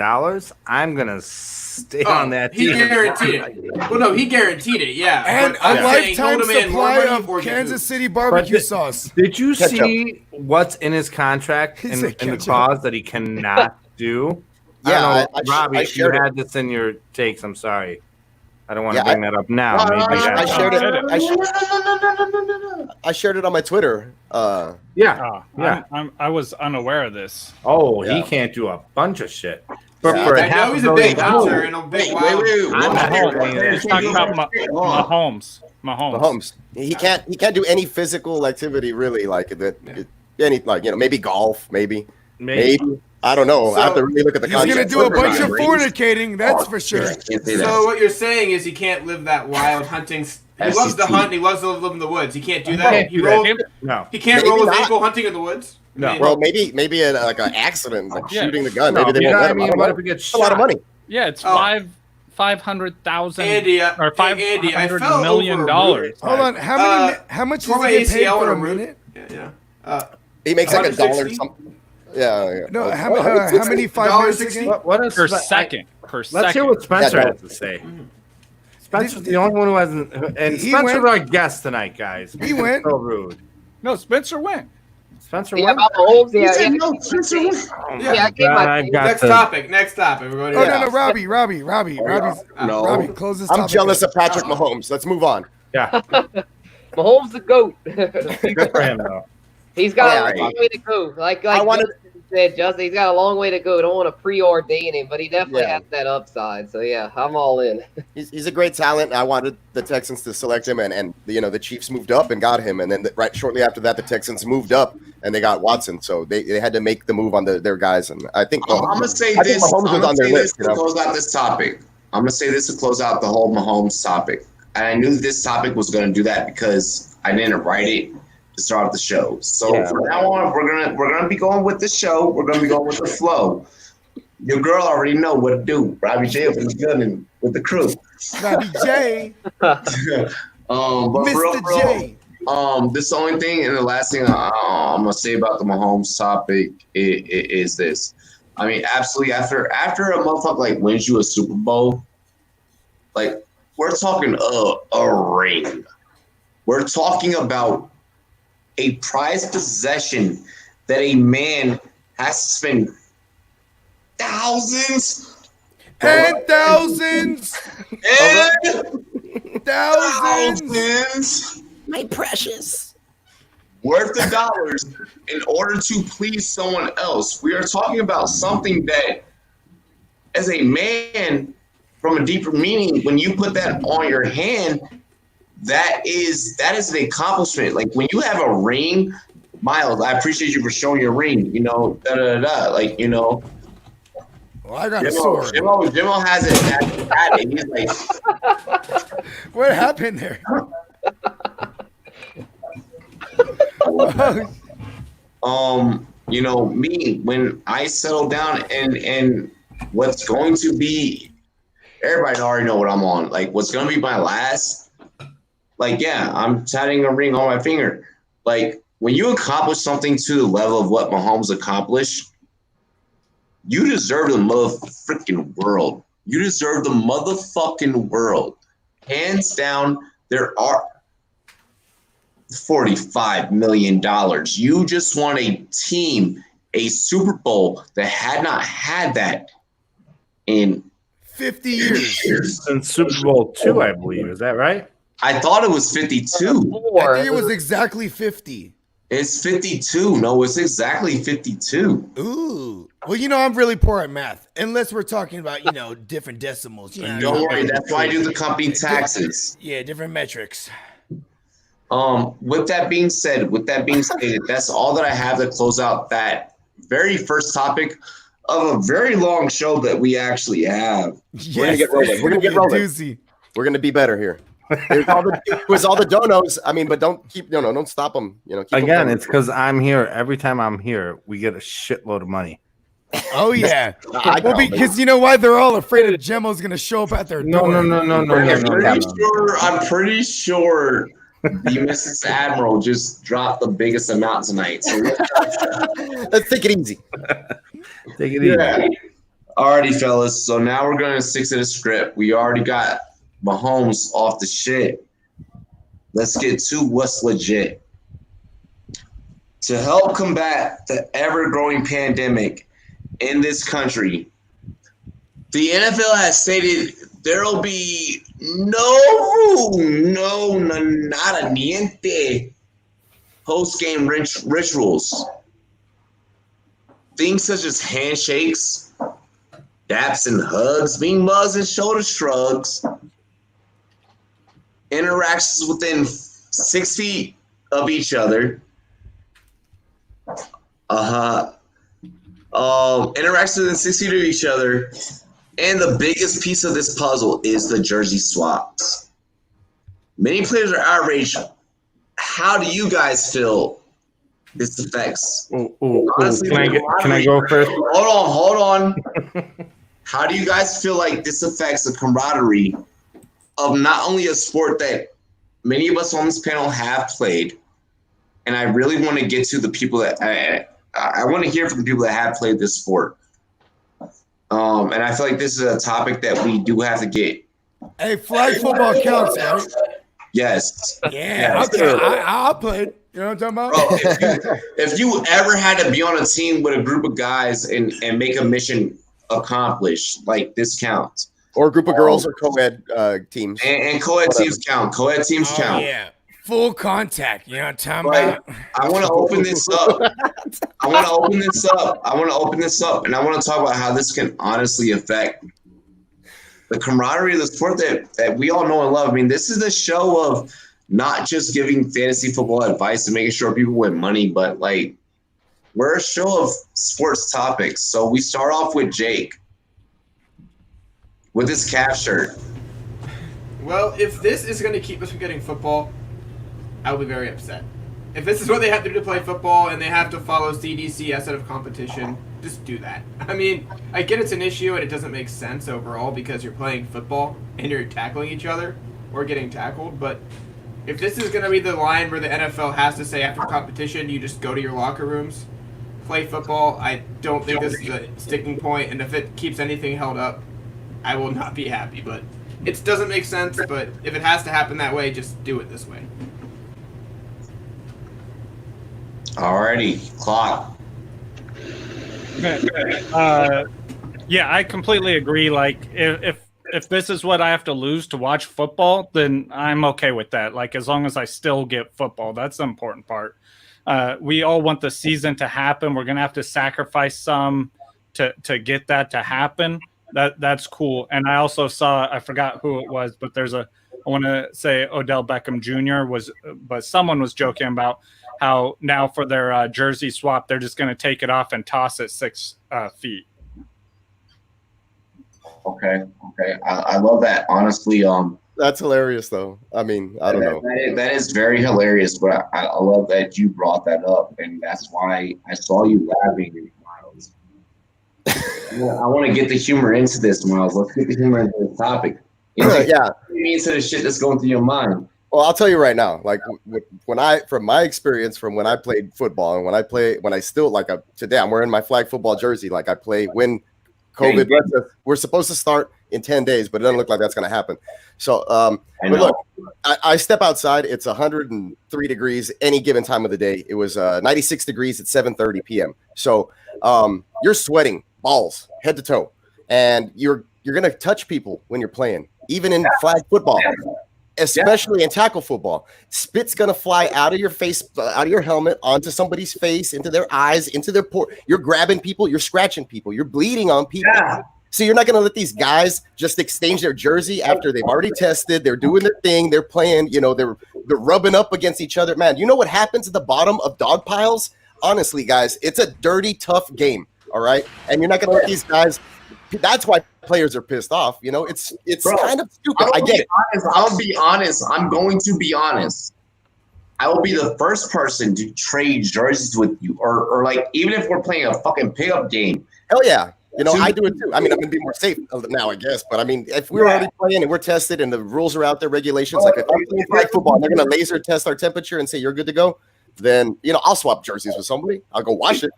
I'm going to stay on that He team. guaranteed it. Well, no, he guaranteed it, yeah. And But a I'm saying lifetime he'll demand more supply money of or get Kansas moved. City barbecue But sauce. Did you Ketchup. see what's in his contract He in said the ketchup. clause that he cannot do? Yeah, I don't know, I Robbie, if you shared it. had this in your takes, I'm sorry. I don't want to Yeah, bring that up now. No, Maybe I shared it. No. I shared it on my Twitter. Yeah. I was unaware of this. Oh, Yeah. he can't do a bunch of shit. But Yeah. for I know he's a big hunter and a big wild. I'm not saying that. He's talking about Mahomes. Mahomes. He can't do any physical activity really like that. Maybe golf, maybe. I don't know. I have to really look at the He's gonna contract. do a bunch of fornicating. That's for sure. Can't say So that. what you're saying is he can't live that wild hunting. He loves to hunt and he loves to live in the woods. He can't do that. Can't He, do that. roll, No. he can't Maybe roll his not. ankle hunting in the woods. No. I mean, Well, maybe an accident, like Yeah. shooting the gun. No, Maybe they you won't know let what I him. mean? I don't What know. if we get It's a lot of shot? money. Yeah, it's Oh. 500,000 Andy, or Andy, I $500 fell million over a dollars. Hold on. How much tore is my he get paid ACL for a in a root. minute? Yeah. He makes like $1 $160? something. Yeah. No, how many 5 minutes $1.60? again? What is Per second. Let's hear what Spencer Yeah, has to say. Spencer's the only one who hasn't. And He Spencer's went. our guest tonight, guys. He went. So rude. No, Spencer went. Spencer Yeah, went. about Mahomes, He yeah. said Yeah, no, Spencer went. I gave God, my I've got Next to- topic. We're going to Oh no, Robbie, Robbie's No. Robbie, close this. I'm topic jealous up. of Patrick Mahomes. Let's move on. Yeah, Mahomes the GOAT. good for him though. He's got Yeah, a long way to go. Like I wanted- Justin said, Justin, he's got a long way to go. Don't want to preordain him, but he definitely Yeah. has that upside. So yeah, I'm all in. He's a great talent. I wanted the Texans to select him, and the Chiefs moved up and got him, and then right shortly after that, the Texans moved up and they got Watson. So they had to make the move on their guys, and I think I'm gonna say I think this. Mahomes I'm was on gonna their say this list. to close out this topic. I'm gonna say this to close out the whole Mahomes topic. And I knew this topic was gonna do that because I didn't write it. to start the show. So from now on, we're gonna be going with the show. We're gonna be going with the flow. Your girl already know what to do. Robbie J was gunning with the crew. Robbie J. But Mr. J. This the only thing, and the last thing I'm gonna say about the Mahomes topic is this. I mean, absolutely. After a motherfucker like wins you a Super Bowl, like we're talking a ring. We're talking about a prized possession that a man has to spend thousands and thousands and thousands. My precious. Worth of dollars in order to please someone else. We are talking about something that, as a man, from a deeper meaning, when you put that on your hand, that is an accomplishment. Like when you have a ring, Miles, I appreciate you for showing your ring. You know, like you know. Well, I got a sword. Jimmo has it. He's like, what happened there? You know, me, when I settle down and what's going to be, everybody already know what I'm on. Like, what's going to be my last, like, yeah, I'm tatting a ring on my finger. Like, when you accomplish something to the level of what Mahomes accomplished, you deserve the motherfucking world. You deserve the motherfucking world. Hands down, there are $45 million. You just won a team, a Super Bowl that had not had that in 50 years. In Super Bowl 2, I believe. Is that right? I thought it was 52. I think it was exactly 50. It's 52. No, it's exactly 52. Ooh. Well, you know, I'm really poor at math. Unless we're talking about, you know, different decimals. You know, don't worry. That's why I do the company taxes. Yeah, different metrics. With that being said, that's all that I have to close out that very first topic of a very long show that we actually have. Yes. We're gonna get rolling. Doozy. We're gonna be better here. Here's all the donos. I mean, but don't stop them. You know, keep again, it's because I'm here. Every time I'm here, we get a shitload of money. Oh yeah. Well, because you know why? They're all afraid of Gemmo's gonna show up at their door. No. I'm pretty sure the Mrs. Admiral just dropped the biggest amount tonight. So let's take it easy. Take it easy. Yeah. Alrighty, fellas. So now we're gonna stick to the script. We already got Mahomes off the shit. Let's get to what's legit. To help combat the ever-growing pandemic in this country, the NFL has stated there will be nada niente post-game rituals. Things such as handshakes, daps and hugs, being buzzed and shoulder shrugs, interactions within 6 feet of each other, interactions within 6 feet of each other, and the biggest piece of this puzzle is the jersey swaps. Many players are outraged. How do you guys feel this affects? Honestly, can I go first? Hold on. How do you guys feel like this affects the camaraderie of not only a sport that many of us on this panel have played, and I really want to get to the people that I want to hear from people that have played this sport. And I feel like this is a topic that we do have to get. Hey, flag football counts, right? Yes. Yeah, okay. I'll play it. You know what I'm talking about? Bro, if you ever had to be on a team with a group of guys and make a mission accomplished, like this counts. Or a group of girls or co-ed teams. And co-ed teams count. Co-ed teams count. Yeah. Full contact. You know what I'm talking about? I want to open this up. I want to open this up. And I want to talk about how this can honestly affect the camaraderie of the sport that we all know and love. I mean, this is a show of not just giving fantasy football advice and making sure people win money, but like we're a show of sports topics. So we start off with Jake with his calf shirt. Well, if this is going to keep us from getting football, I'll be very upset. If this is what they have to do to play football and they have to follow CDC instead of competition, just do that. I mean, I get it's an issue and it doesn't make sense overall because you're playing football and you're tackling each other or getting tackled, but if this is going to be the line where the NFL has to say after competition, you just go to your locker rooms, play football, I don't think this is a sticking point, and if it keeps anything held up, I will not be happy, but it doesn't make sense, but if it has to happen that way, just do it this way. Alrighty, clock. Yeah, I completely agree. Like, if this is what I have to lose to watch football, then I'm okay with that. Like, as long as I still get football, that's the important part. We all want the season to happen. We're gonna have to sacrifice some to get that to happen. That's cool. And I also saw, I forgot who it was, but I want to say Odell Beckham Jr. but someone was joking about how now for their jersey swap, they're just going to take it off and toss it 6 feet. Okay. I love that. Honestly, that's hilarious, though. I mean, I don't know. That is very hilarious, but I love that you brought that up, and that's why I saw you laughing, Miles. I want to get the humor into this, Miles. Let's get the humor into the topic. Yeah. Into the shit that's going through your mind. Well, I'll tell you right now, like from my experience from when I played football and when I still today I'm wearing my flag football jersey. Like I play when COVID lets us, we're supposed to start in 10 days, but it doesn't look like that's going to happen. So, but look, I step outside. It's 103 degrees any given time of the day. It was 96 degrees at 7:30 p.m. So you're sweating balls head to toe, and you're going to touch people when you're playing, even in flag football. Especially in tackle football, spit's gonna fly out of your face, out of your helmet, onto somebody's face, into their eyes, into their port. You're grabbing people, you're scratching people, you're bleeding on people. Yeah. So you're not gonna let these guys just exchange their jersey after they've already tested. They're doing their thing. They're playing. They're rubbing up against each other. Man, you know what happens at the bottom of dog piles? Honestly, guys, it's a dirty, tough game. All right, and you're not gonna let these guys. That's why players are pissed off. It's kind of stupid. I get it. I'll be honest. I'm going to be honest. I will be the first person to trade jerseys with you, or like even if we're playing a fucking pickup game. Hell yeah. I do it too. I mean, I'm gonna be more safe now, I guess. But I mean, if we're already playing and we're tested and the rules are out there, regulations, like if I'm playing flag football and they're gonna laser test our temperature and say you're good to go, then I'll swap jerseys with somebody. I'll go wash it.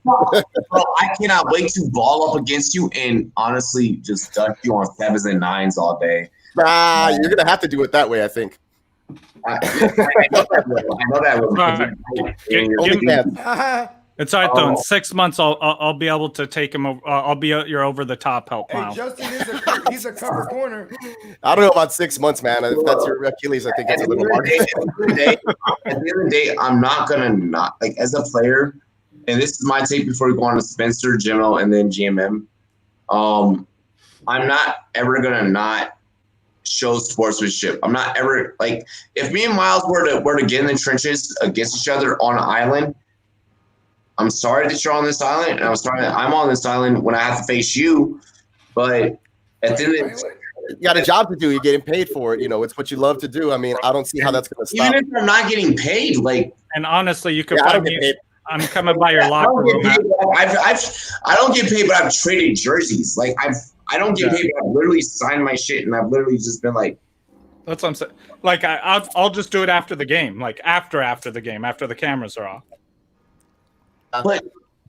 Bro, I cannot wait to ball up against you and honestly just dunk you on 7s and 9s all day. You're gonna have to do it that way, I think. I know that. It's all right though. In 6 months, I'll be able to take him. I'll be your over the top help. Hey, Justin he's a cover corner. I don't know about 6 months, man. If that's your Achilles, I think it's a little hard. At the end of the day, I'm not gonna as a player. And this is my take before we go on to Spencer, Jimmo, and then GMM. I'm not ever gonna not show sportsmanship. I'm not ever if me and Miles were to get in the trenches against each other on an island. I'm sorry that you're on this island, and I'm sorry that I'm on this island when I have to face you. But at the end of the you got a job to do. You're getting paid for it. It's what you love to do. I mean, I don't see how that's gonna stop. Even if I'm not getting paid, and honestly, you could find me. I'm coming by your locker room. I don't get paid, but I've traded jerseys. I don't get paid, but I've literally signed my shit, and I've literally just been like. That's what I'm saying. I'll just do it after the game, after the game, after the cameras are off. But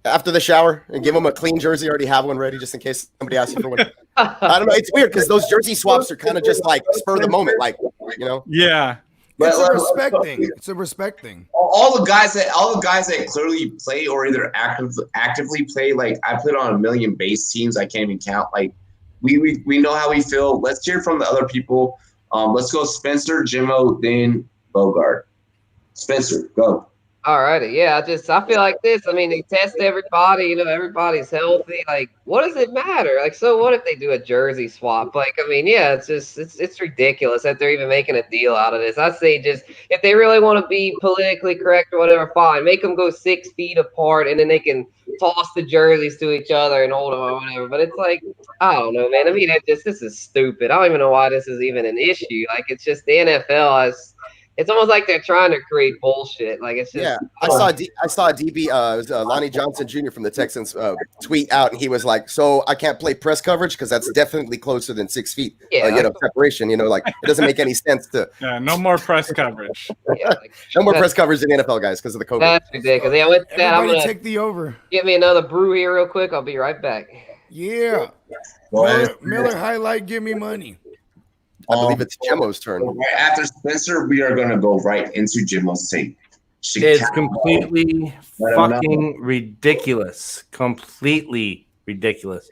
after the shower and give them a clean jersey, already have one ready just in case somebody asks you for one. I don't know. It's weird because those jersey swaps are kind of just spur of the moment, Yeah. It's a respect thing. It's a respect thing. All the guys that clearly play or either actively play, I played on a million base teams. I can't even count. We know how we feel. Let's hear from the other people. Let's go Spencer, Jimmo, then Bogart. Spencer, go. Alrighty, yeah. I feel like this. I mean, they test everybody. Everybody's healthy. What does it matter? So what if they do a jersey swap? It's ridiculous that they're even making a deal out of this. I say just if they really want to be politically correct or whatever, fine. Make them go 6 feet apart, and then they can toss the jerseys to each other and hold them or whatever. But it's I don't know, man. I mean, this is stupid. I don't even know why this is even an issue. It's just the NFL has. it's almost like they're trying to create bullshit. Like it's just. Yeah, I saw a DB, it was, Lonnie Johnson Jr. from the Texans tweet out, and he was like, "So I can't play press coverage because that's definitely closer than 6 feet, separation. Like it doesn't make any sense to." Yeah, no more press coverage. No more press coverage in the NFL, guys, because of the COVID. That's ridiculous. Yeah, with that, I'm gonna take the over. Get me another brew here real quick. I'll be right back. Yeah, Miller highlight. Give me money. I believe it's Jimmo's turn. Right after Spencer, we are going to go right into Jimmo's take. It's completely fucking ridiculous. Completely ridiculous.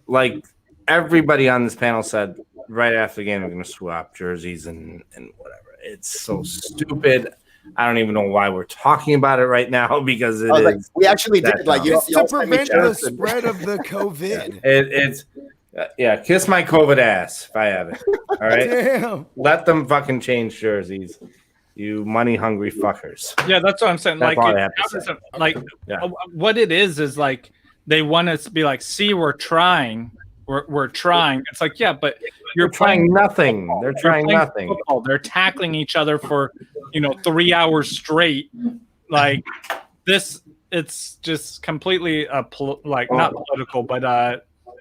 Like everybody on this panel said, right after the game, we're going to swap jerseys and whatever. It's so stupid. I don't even know why we're talking about it right now because it is. Like, we actually did like it's to prevent the spread of the COVID. It's. Yeah, kiss my COVID ass if I have it. All right. Damn. Let them fucking change jerseys. You money hungry fuckers. Yeah, that's what I'm saying. That's what it is like they want us to be like, see, we're trying. We're trying. It's like, yeah, but you're trying nothing. They're trying nothing. Football. They're tackling each other for 3 hours straight. Like this, it's just completely not political, but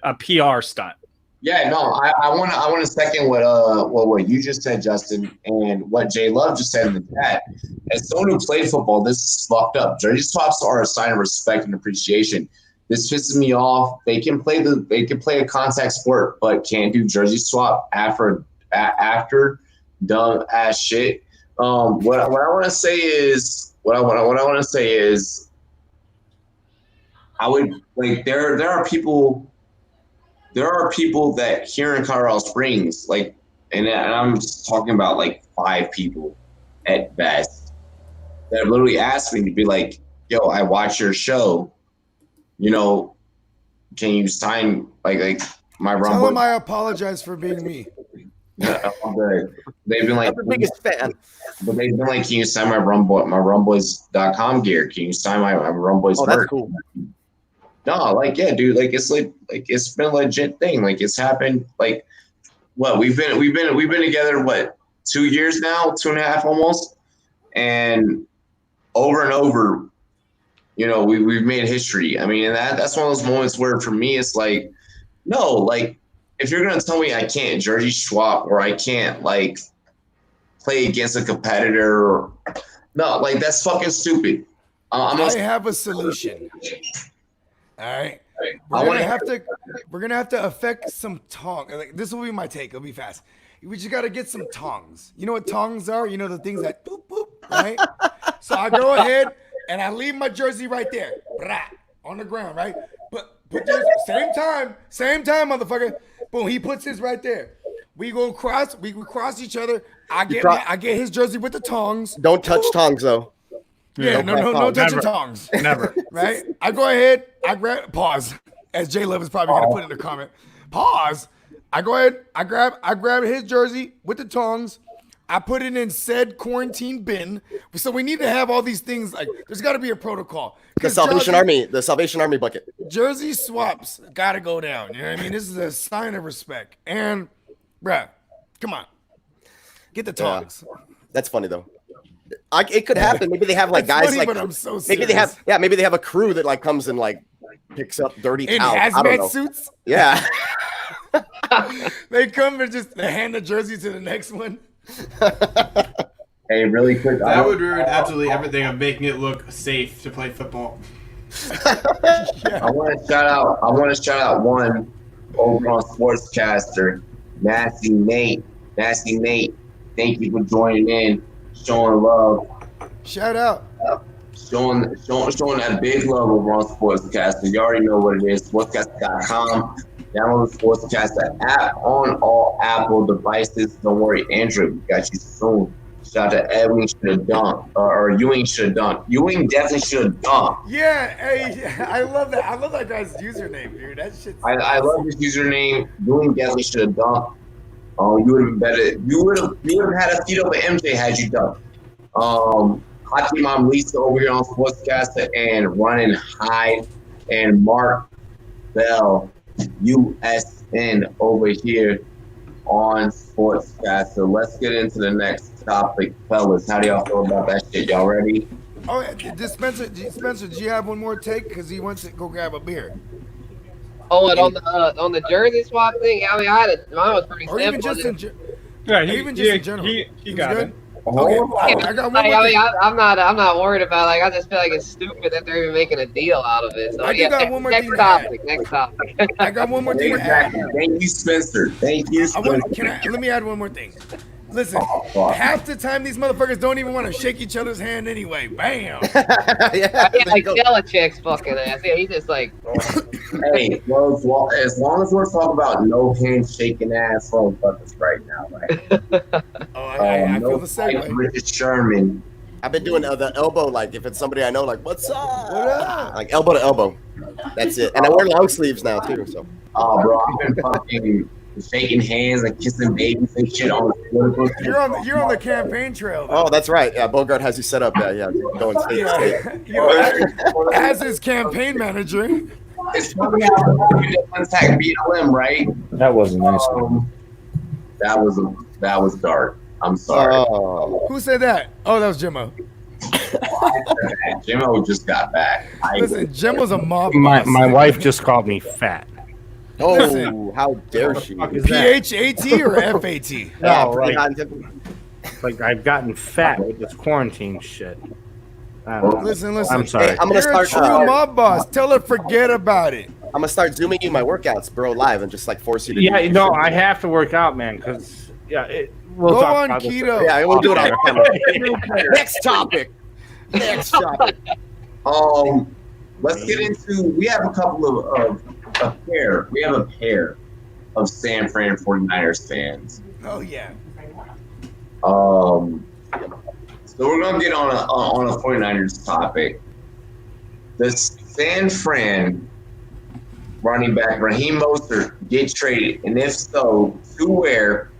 a PR stunt. Yeah, no, I want to second what you just said, Justin, and what Jay Love just said in the chat. As someone who played football, this is fucked up. Jersey swaps are a sign of respect and appreciation. This pisses me off. They can play a contact sport, but can't do jersey swap after dumb ass shit. What I want to say is I would like there are people that here in Colorado Springs, like, and I'm just talking about like 5 people at best that literally asked me to be like, yo, I watch your show, can you sign like my Rumboyz? Tell them I apologize for being me. They've been like, I'm the biggest fan. But they've been like, can you sign my Rumboyz.com gear? Can you sign my Rumboyz? Oh, that's cool. No, like, yeah, dude, like it's been a legit thing. Like it's happened. Like, what we've been together 2 years now, 2.5 almost, and over, we've made history. I mean, and that's one of those moments where for me it's like, no, like if you're gonna tell me I can't jersey swap or I can't like play against a competitor, no, like that's fucking stupid. I have a solution. All right, we're gonna have to affect some tongs. Like, this will be my take. It'll be fast. We just gotta get some tongs. You know what tongs are? You know the things that boop boop, right? So I go ahead and I leave my jersey right there, on the ground, right? But put this same time, motherfucker. Boom, he puts his right there. We cross each other. I get his jersey with the tongs. Don't touch tongs though. Yeah, no touching tongs. Never. Right? I go ahead, I grab pause. As J Love is probably gonna put in the comment. Pause. I go ahead, I grab his jersey with the tongs. I put it in said quarantine bin. So we need to have all these things. Like, there's got to be a protocol. The Salvation Army bucket. Jersey swaps got to go down. You know what I mean? This is a sign of respect. And, bruh, come on, get the tongs. Yeah. That's funny though. It could happen. Maybe they have like guys funny, like. But I'm so serious. Maybe they have a crew that like comes and like picks up dirty in towels. hazmat suits. Yeah. They come and just hand the jersey to the next one. Hey, really quick. That would ruin absolutely everything of making it look safe to play football. I want to shout out one overall sportscaster, Nasty Nate. Nasty Nate, thank you for joining in, showing love. Shout out. Showing that big love over on Sportscaster. You already know what it is. Sportscaster.com. Download the Sportscaster app on all Apple devices. Don't worry, Android, we got you soon. Shout out to Edwin should have dunked, or Ewing should have dunked. Ewing definitely should have dunked. Yeah, hey, I love that. I love that guy's username, dude. That shit's I love his username. Ewing definitely should have dunked. You would have been better. You would have had a feet over MJ had you dunked. Hockey Mom Lisa over here on Sportscaster and Running Hide and Mark Bell USN over here on Sportscaster. Let's get into the next topic, fellas. How do y'all feel about that shit? Y'all ready? Oh, yeah, Spencer, do you have one more take? Because he wants to go grab a beer. Oh, and on the jersey swap thing, I mean, mine was pretty Or simple. even just in Yeah, general. he got it. Okay, I got one more thing. I'm not worried about it. Like, I just feel like it's stupid that they're even making a deal out of it. So I yeah, got one more next thing to topic. Next topic. I got one more thing to add. Thank you, Spencer. Thank you, Spencer. Let me add one more thing. Listen, half the time these motherfuckers don't even want to shake each other's hand anyway. Bam. Yeah, like Belichick's fucking ass. Yeah, he's just like. Hey, well, as long as we're talking about no handshaking ass motherfuckers right now, right? I feel the same way. Richard Sherman. I've been doing the elbow, like if it's somebody I know, like what's up? What up? Like elbow to elbow. That's it. And I wear long sleeves now too. So. Oh, bro, I've been fucking shaking hands and kissing babies and shit on the You're on the campaign trail. Though. Oh, that's right. Yeah, Bogart has you set up. Yeah, going state to state. As his campaign manager. It's funny how the contact BLM, right? That wasn't nice. That was dark. I'm sorry. Who said that? Oh, that was Jimmo. Jimmo just got back. Listen, Jimmo's a mob. My wife just called me fat. Oh, listen, how dare she? PHAT or FAT? No, like I've gotten fat with this quarantine shit. Listen. I'm sorry. Hey, I'm gonna You're start. a true mob boss. Tell her forget about it. I'm gonna start zooming you my workouts, bro, live, and just like force you to. Yeah, no, I have to work out, man, because we'll go talk on about keto. Yeah, we'll do it on camera. Next topic. Next topic. Let's get into. We have a couple of a pair. We have a pair of San Fran 49ers fans. Oh yeah. So we're gonna get on a 49ers topic. Does San Fran running back Raheem Mostert get traded, and if so, to where?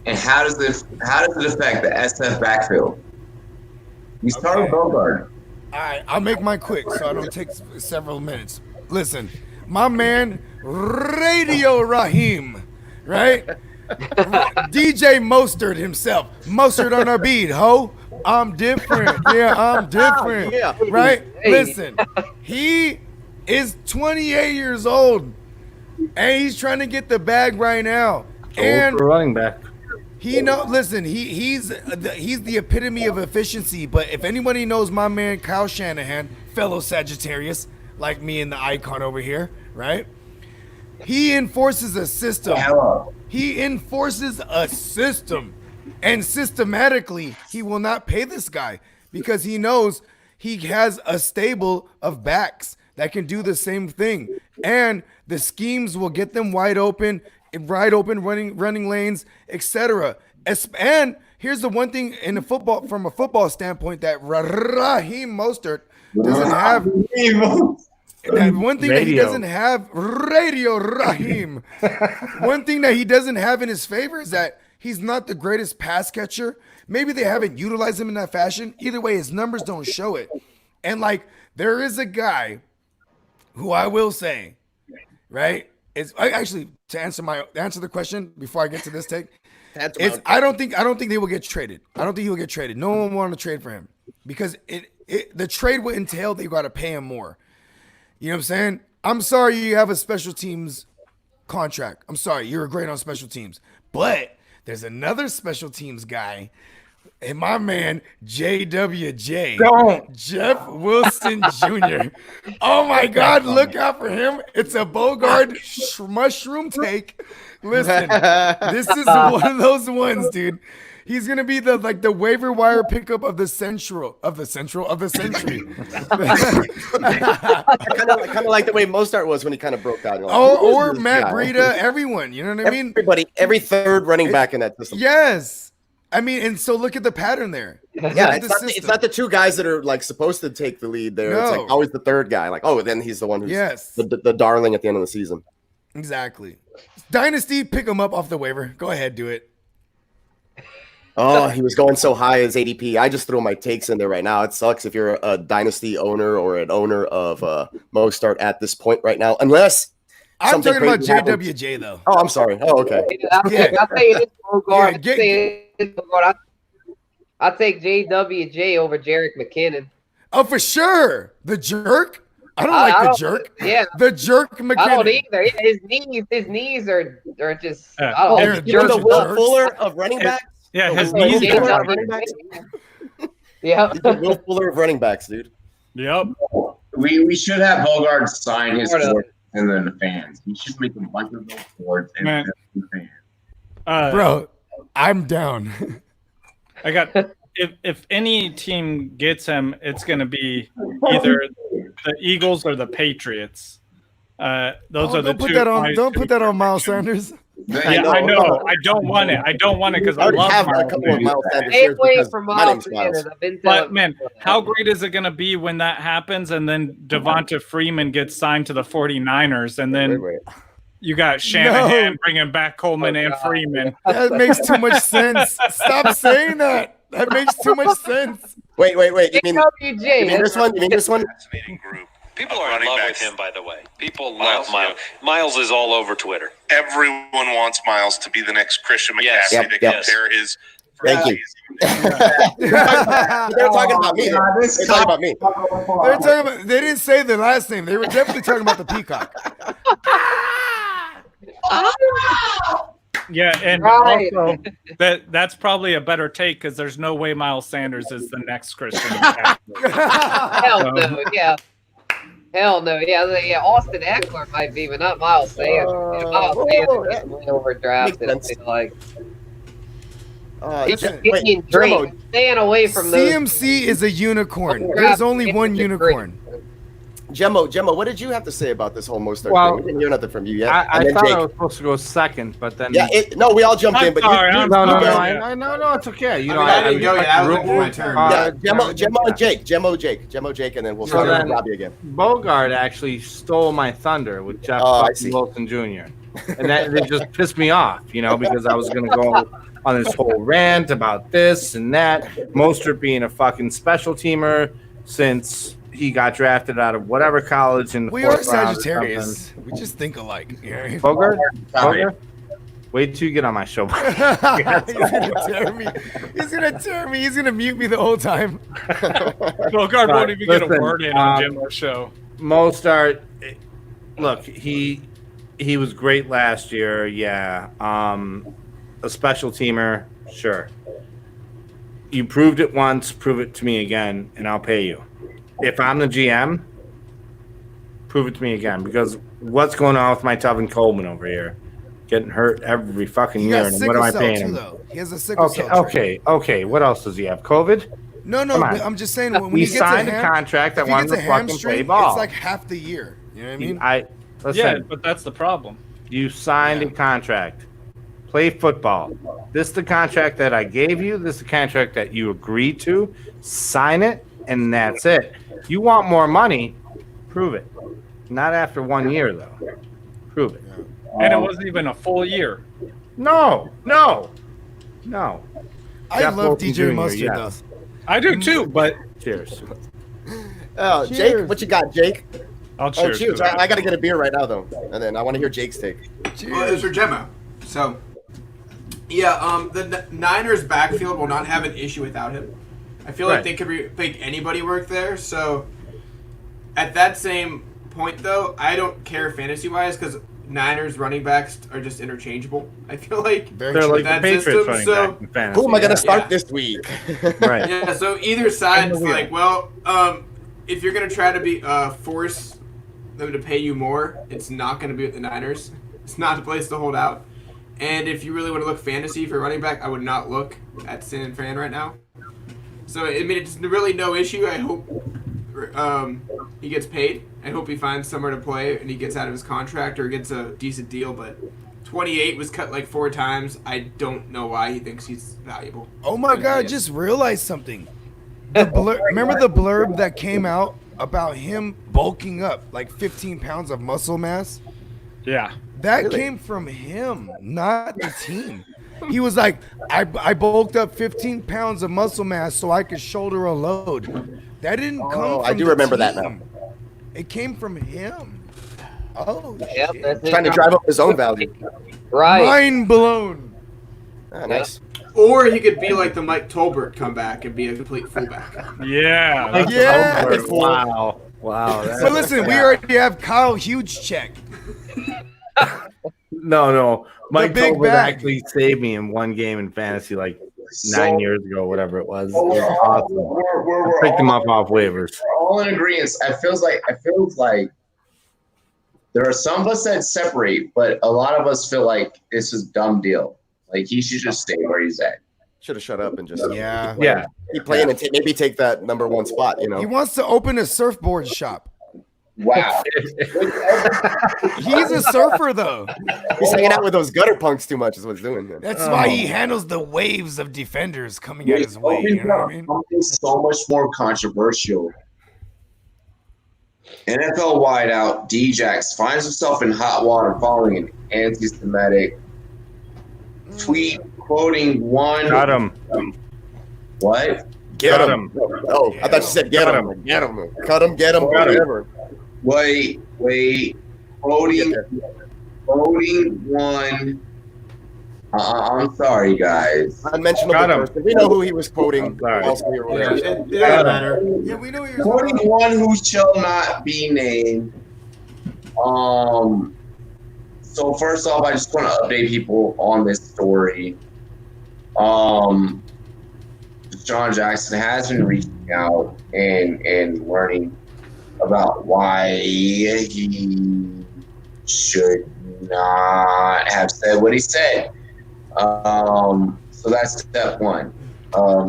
And how does it affect the SF backfield? We start with Bogart. All right, I'll make mine quick so I don't take several minutes. Listen, my man Radio Raheem, right? DJ Mostert himself. Mostert on our beat, ho. I'm different. Yeah, I'm different. Yeah. Right? Hey. Listen, he is 28 years old, and he's trying to get the bag right now. And running back. Listen, he's the epitome of efficiency. But if anybody knows my man Kyle Shanahan, fellow Sagittarius, like me and the icon over here, right? He enforces a system. He enforces a system. And systematically, he will not pay this guy because he knows he has a stable of backs that can do the same thing. And the schemes will get them wide open, running lanes, etc. And here's the one thing from a football standpoint that Raheem Mostert doesn't have. That one thing that he doesn't have, Radio Raheem. One thing that he doesn't have in his favor is that he's not the greatest pass catcher. Maybe they haven't utilized him in that fashion. Either way, his numbers don't show it. And there is a guy who I will say, right? Actually, to answer the question before I get to this take, I don't think they will get traded. I don't think he will get traded. No one will want to trade for him because the trade would entail they got to pay him more. You know what I'm saying? I'm sorry you have a special teams contract. I'm sorry, you're great on special teams. But there's another special teams guy, and my man, JWJ. Jeff Wilson Jr. Oh my God, look out for him. It's a Bogart mushroom take. Listen, this is one of those ones, dude. He's gonna be the waiver wire pickup of the century. Kind of like the way Mostert was when he kind of broke out. Or Matt Breida, everyone. You know what I mean? Everybody, every third running back in that system. Yes. I mean, and so look at the pattern there. Yeah, it's not the two guys that are supposed to take the lead there. No. It's always the third guy. Then he's the one who's the darling at the end of the season. Exactly. Dynasty, pick him up off the waiver. Go ahead, do it. Oh, he was going so high as ADP. I just threw my takes in there right now. It sucks if you're a dynasty owner or an owner of Mostert at this point right now, unless I'm talking about JWJ though. Oh, I'm sorry. Oh, okay. I'll say this, Bogart. I'll take JWJ over Jerick McKinnon. Oh, for sure. The jerk? I don't like the jerk. Yeah. The jerk McKinnon. I don't either. His knees are just I don't know. You're the Will Fuller of running backs? Yeah, his Will knees Fuller are of running backs? Yeah. He's the Will Fuller of running backs, dude. Yep. We should have Bogart sign his board and then the fans. We should make a bunch of those boards and then the fans. Bro, I'm down. I got if any team gets him, it's gonna be either the Eagles or the Patriots. Those are the two. Don't put that on Miles Sanders. Yeah, I know. I don't want it. I don't want it because I love a couple of Miles Sanders. Stay away from Miles Sanders. But man, how great is it going to be when that happens and then Devonta Freeman gets signed to the 49ers and then you got Shanahan bringing back Coleman and Freeman. That makes too much sense. Stop saying that. That makes too much sense. Wait. You mean this one? You mean this one? Fascinating group. People are in love with him, by the way. People love Miles. Miles is all over Twitter. Everyone wants Miles to be the next Christian McCaffrey to compare his. Thank you. They're talking about me. They're talking about me. They didn't say the last name. They were definitely talking about the peacock. Yeah, and also that's probably a better take because there's no way Miles Sanders is the next Christian McCaffrey. Hell no, yeah. Hell no, yeah. Austin Eckler might be, but not Miles Sanders. Miles Sanders is way overdrafted. I feel like. Staying away from those. CMC is a unicorn. There's only one unicorn. Gemmo, what did you have to say about this whole Mostert thing? We didn't hear nothing from you yet. I thought I was supposed to go second, but then we all jumped in. But no, it's okay. You know, I didn't go yet. I was my turn. Gemmo, Jake, and then we'll start with Robbie again. Bogart actually stole my thunder with Jeff Wilson Jr. And that just pissed me off, because I was going to go on this whole rant about this and that. Mostert being a fucking special teamer since he got drafted out of whatever college in the We are Sagittarius. We just think alike. Bogart? Wait till you get on my show. He's gonna tear me. He's gonna mute me the whole time. Bogart won't even get a word in on Jim's show. Mostert, look, he was great last year. Yeah. A special teamer, sure. You proved it once, prove it to me again, and I'll pay you. If I'm the GM, prove it to me again. Because what's going on with my Tevin Coleman over here? Getting hurt every fucking year. And what am I paying him? He has a sickle cell. Okay. What else does he have? COVID? No. I'm just saying when he signed a contract that wanted to fucking play ball. It's like half the year. You know what I mean? Listen, but that's the problem. You signed a contract. Play football. This is the contract that I gave you. This is the contract that you agreed to. Sign it, and that's it. You want more money, prove it. Not after 1 year, though. Prove it. And it wasn't even a full year. No. I Jeff love Wilson DJ Jr., Mustard, yes. though. I do too, but Cheers. Cheers. Jake, what you got, Jake? I'll cheers. Cheers. I got to get a beer right now, though. And then I want to hear Jake's take. Well, it was for Gemma. So, the Niners backfield will not have an issue without him. I feel like they could make anybody work there. So, at that same point, though, I don't care fantasy-wise because Niners running backs are just interchangeable. I feel like they're like the Patriots running back in fantasy. Who am I going to start this week? Right. Yeah, so either side is like, well, if you're going to try to force them to pay you more, it's not going to be with the Niners. It's not the place to hold out. And if you really want to look fantasy for running back, I would not look at San Fran right now. So, I mean, it's really no issue. I hope he gets paid. I hope he finds somewhere to play and he gets out of his contract or gets a decent deal. But 28 was cut like 4 times. I don't know why he thinks he's valuable. Oh, my God. Just realized something. Remember the blurb that came out about him bulking up like 15 pounds of muscle mass? Yeah. That came from him, not the team. He was like, I bulked up 15 pounds of muscle mass so I could shoulder a load. That didn't come from I do remember that now. It came from him. Oh, shit. Trying to drive up his own value. Right. Mind blown. Oh, nice. Or he could be like the Mike Tolbert comeback and be a complete fullback. Yeah. Yeah. Wow. But listen, we already have Kyle Hugecheck. No. Mike big Tolbert bag. actually saved me in one game in fantasy like 9 years ago, whatever it was. It was awesome. I picked him up off waivers. We're all in agreement. I feels like there are some of us that separate, but a lot of us feel like this is a dumb deal. Like he should just stay where he's at. Should have shut up and just keep playing and maybe take that number one spot. You know, he wants to open a surfboard shop. Wow. He's a surfer though. He's hanging out with those gutter punks too much is what's doing him. That's why he handles the waves of defenders coming at his way. You know what I mean? Something so much more controversial. NFL wideout Djax finds himself in hot water following an anti-Semitic tweet quoting one. Got him. What? Get him. Oh, I thought you said get him. Get him. Cut him. Get him. Whatever. Wait. Quoting one. I'm sorry, guys. Unmentionable person. We know who he was quoting. It doesn't matter. Yeah, we know you're Quoting one who shall not be named. So first off, I just want to update people on this story. John Jackson has been reaching out and learning about why he should not have said what he said. So that's step one.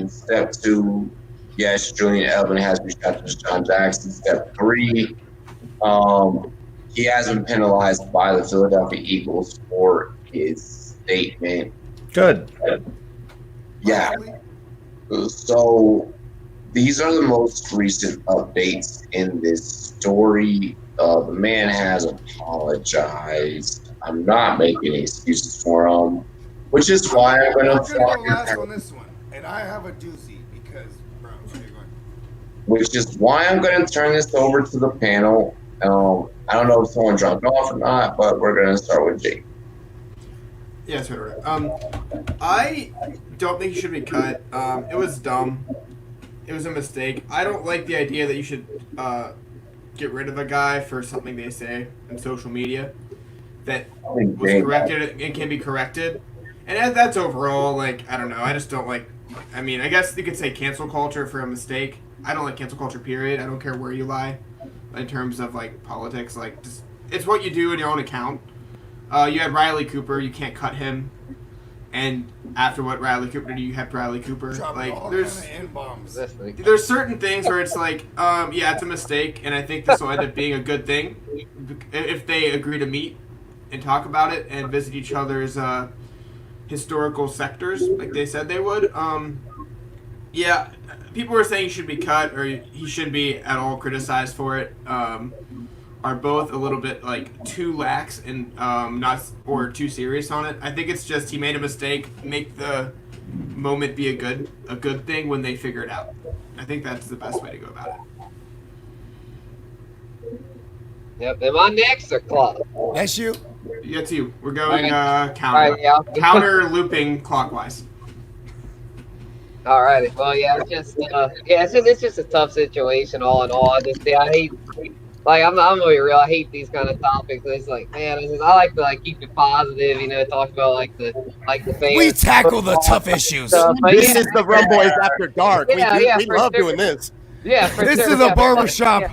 Step two, yes, Julian Edelman has reached out to John Jackson. Step three, he has been penalized by the Philadelphia Eagles for his statement. Good. Yeah. So these are the most recent updates in this story. The man has apologized. I'm not making excuses for him, which is why I'm going to go last on this one, and I have a doozy because, bro, which is why I'm going to turn this over to the panel. I don't know if someone dropped off or not, but we're going to start with Jake. Yes, right. I don't think he should be cut. It was dumb. It was a mistake. I don't like the idea that you should get rid of a guy for something they say in social media that was corrected and can be corrected. And that's overall, like, I don't know. I just don't like, I mean, I guess you could say cancel culture for a mistake. I don't like cancel culture, period. I don't care where you lie in terms of, like, politics. Like, just, it's what you do in your own account. You had Riley Cooper. You can't cut him. And after what Riley Cooper did, you have Riley Cooper. Like, there's certain things where it's like, yeah, it's a mistake, and I think this will end up being a good thing if they agree to meet and talk about it and visit each other's historical sectors like they said they would. Yeah, people were saying he should be cut or he shouldn't be at all criticized for it. Are both a little bit like too lax and not or too serious on it. I think it's just he made a mistake. Make the moment be a good thing when they figure it out. I think that's the best way to go about it. Yep. Am I next or Claw? That's you. Yeah, it's you. We're going counter. All right, yeah. Counter looping clockwise. All right. Well, yeah, it's just a tough situation all in all. I hate. Like, I'm gonna be real. I hate these kind of topics. It's like, man, I like to keep it positive. You know, talk about the fans. We tackle the tough issues. This is the Rumboyz After Dark. We love doing this. Yeah, for this sure. is a barbershop.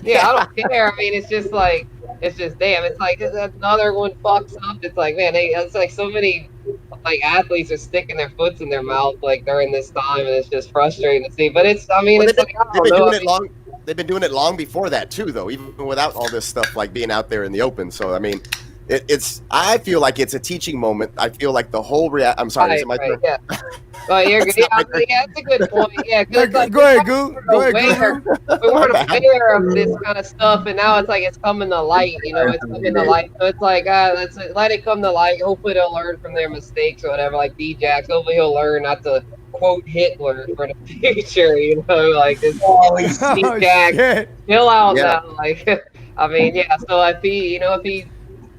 Yeah, I don't care. I mean, it's just damn. It's like another one fucks up. It's like, man, it's like so many athletes are sticking their foots in their mouth during this time, and it's just frustrating to see. But it's, I mean, it's like, I don't know. They've been doing it long before that too, though, even without all this stuff being out there in the open. So I mean, I feel like it's a teaching moment. I feel like the whole I'm sorry, is it my turn? Yeah. Well, you're good. Yeah, that's a good point. Yeah, go ahead, Goo. Go ahead, Goo. We weren't aware of this kind of stuff, and now it's coming to light. You know, it's coming to light. So it's like, let's let it come to light. Hopefully, they'll learn from their mistakes or whatever. Like Djax, hopefully he'll learn not to quote Hitler for the future. You know, like this Djax, chill out now. Like, I mean, yeah. So if he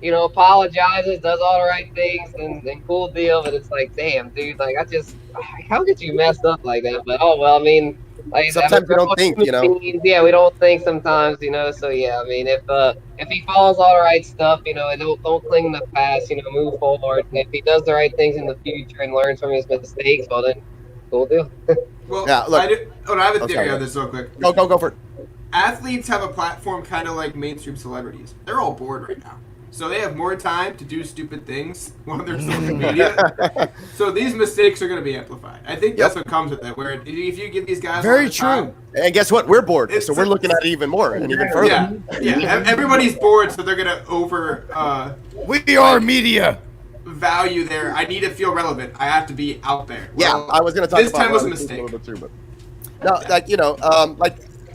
apologizes, does all the right things, and cool deal. But it's like, damn, dude, like how could you mess up like that? But oh well, I mean, like sometimes we don't think, Yeah, we don't think sometimes, So yeah, I mean, if he follows all the right stuff, don't cling to the past, move forward. And if he does the right things in the future and learns from his mistakes, well then, cool deal. Well, yeah, look, I have a theory on this real quick. Go for it. Athletes have a platform kind of like mainstream celebrities. They're all bored right now. So they have more time to do stupid things on their social media. So these mistakes are going to be amplified. I think that's what comes with it. Where if you give these guys very true, time, and guess what? We're bored, so we're looking at it even more and even further. Yeah. Everybody's bored, so they're going to We are media. Value there. I need to feel relevant. I have to be out there. Yeah, I was going to talk this about time was a mistake. A little bit too, but no,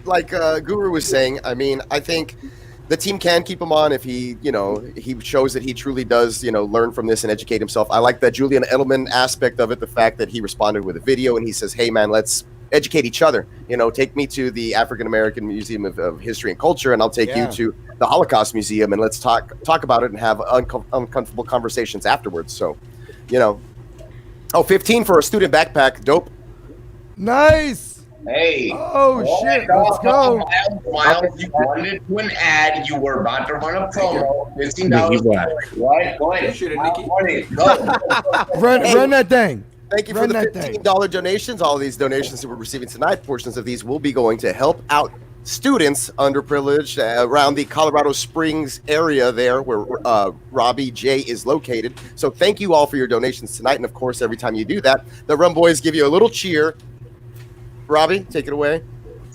like Guru was saying. I mean, I think the team can keep him on if he shows that he truly does, learn from this and educate himself. I like that Julian Edelman aspect of it, the fact that he responded with a video and he says, hey, man, let's educate each other. Take me to the African American Museum of History and Culture, and I'll take you to the Holocaust Museum, and let's talk about it and have uncomfortable conversations afterwards. So, 15 for a student backpack. Dope. Nice. Hey. Oh, shit. Let's go. Miles, you wanted to an ad. You were about to run a promo. $15. What? Go ahead. Shoot it, Nikki. Run that thing. Thank you for the $15 donations. All of these donations that we're receiving tonight, portions of these will be going to help out students underprivileged around the Colorado Springs area there where Robbie J is located. So thank you all for your donations tonight. And of course, every time you do that, the Rumboyz give you a little cheer. Robbie, take it away.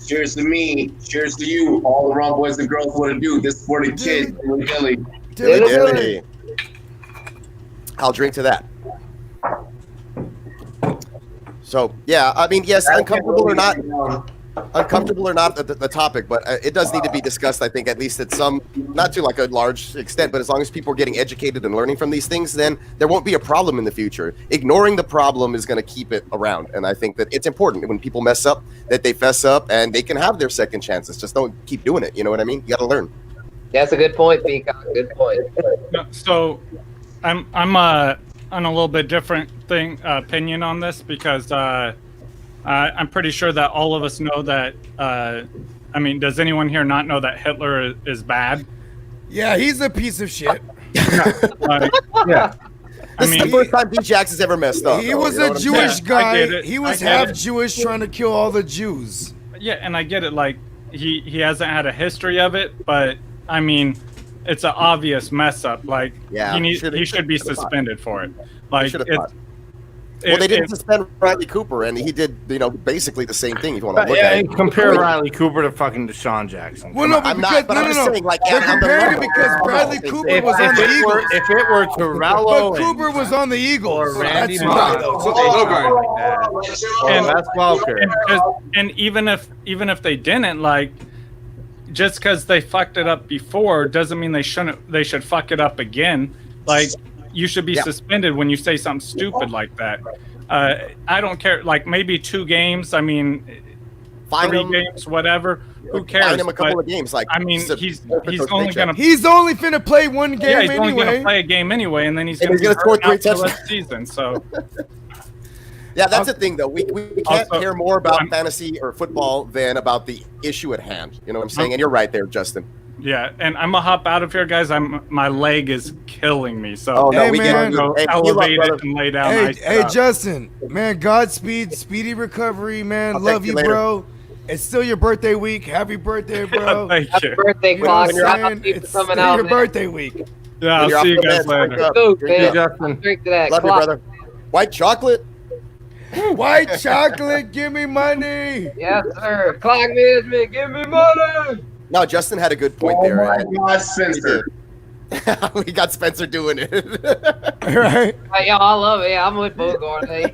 Cheers to me. Cheers to you. All the Rumboyz and girls want to do. This for the kids. Dilly. I'll drink to that. So, yeah, I mean, yes, uncomfortable or not the topic, but it does need to be discussed, I think, at least at some, not to like a large extent, but as long as people are getting educated and learning from these things, then there won't be a problem in the future. Ignoring the problem is going to keep it around, and I think that it's important when people mess up, that they fess up, and they can have their second chances. Just don't keep doing it, you know what I mean? You got to learn. That's a good point, Peacock. Good point. So, I'm on a little bit different opinion on this because I'm pretty sure that all of us know that. I mean, does anyone here not know that Hitler is bad? Yeah, he's a piece of shit. Yeah. This is the first time D. Jax has ever messed up. He was a Jewish guy. He was half Jewish trying to kill all the Jews. Yeah, and I get it. Like, he hasn't had a history of it, but, I mean, it's an obvious mess up. Like, he should be suspended for it. Like, well, they didn't suspend Riley Cooper, and he did, basically the same thing. If you want to look at it, compare Riley Cooper to fucking Deshaun Jackson. Well, no, but I'm saying, like, they're comparing it because Bradley Cooper was on the Eagles. If it were Torello, but Cooper was on the Eagles. Or Randy Moss. And that's Walker. And even if they didn't, like, just because they fucked it up before doesn't mean they should fuck it up again. Like, you should be suspended when you say something stupid like that. I don't care. Like, maybe 2 games. I mean, 3 games, whatever. Who cares? Fine him a couple of games. Like, I mean, he's only finna play one game anyway. He's only gonna play a game anyway, and then he's gonna score 3 touchdowns the season. So. Yeah, that's the thing, though. We can't care more about fantasy or football than about the issue at hand. You know what I'm saying? And you're right there, Justin. Yeah, and I'm gonna hop out of here, guys. My leg is killing me. So elevate it and lay down. Hey, Justin, man, Godspeed, speedy recovery, man. Love you, bro. It's still your birthday week. Happy birthday, bro. Thank you. Happy birthday, Clock. It's still your birthday week. Yeah, I'll see you guys later. Drink to that. Love you, brother. White chocolate. White chocolate, give me money. Yes, sir. Clock management, give me money. No, Justin had a good point there. Oh my God, Spencer. We got Spencer doing it. Right? Yeah, I love it. Yeah, I'm with Bogart. I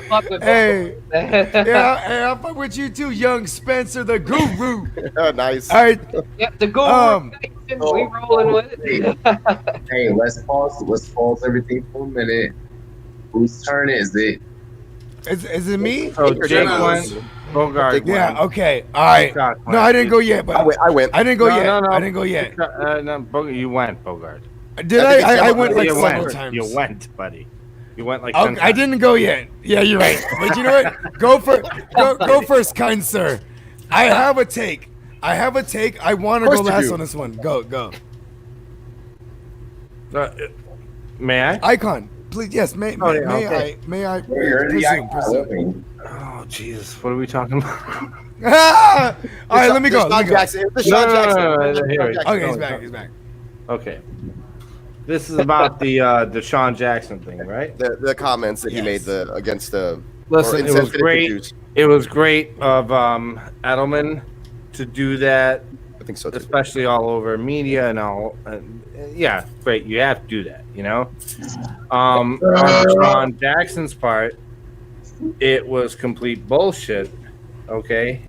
fuck with I fuck with you too, young Spencer, the guru. Nice. All right. Yep, the guru. We rolling with it. Hey, let's pause everything for a minute. Whose turn is it? Is it me? So Jake went. Bogart. Yeah. Okay. All right. No, I didn't go yet. But I went. I didn't go yet. No. I didn't go yet. No, you went, Bogart. Did I went like several times. You went, buddy. You went like. Okay, I didn't go yet. Yeah, you're right. But you know what? Go first, kind sir. I have a take. I want to go last on this one. Go. May I? Icon, please. Yes. May I? Presume. Oh Jesus! What are we talking about? All right, let me go. Sean Jackson. Okay, he's back. Okay. This is about the Sean Jackson thing, right? The comments that he made against the. Listen, it was great. It was great of Edelman to do that. I think so too. Especially all over media and all. Yeah, great. You have to do that, you know. On Sean Jackson's part, it was complete bullshit. Okay.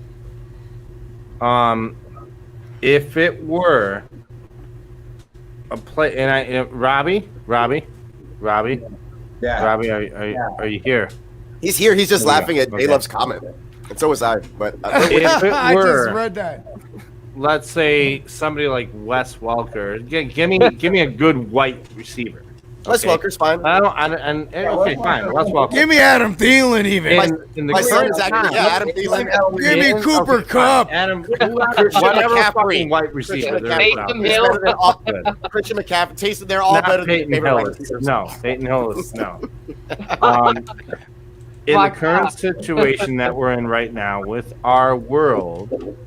If it were a play, and Robbie, Yeah. Robbie, are you here? He's here. He's just laughing at Daylove's comment, and so was I. But if it I were, just read that. let's say somebody like Wes Welker, give me a good white receiver. Wes Welker's fine. Okay, fine. Wes Welker. Give me Adam Thielen even. My son is actually Adam Thielen. Give me Cooper Kupp. Adam, whatever fucking white receiver. Peyton Hill. Christian McCaffrey. They're all better than Peyton Hillis. No, Peyton Hillis. No. In the current situation that we're in right now with our world,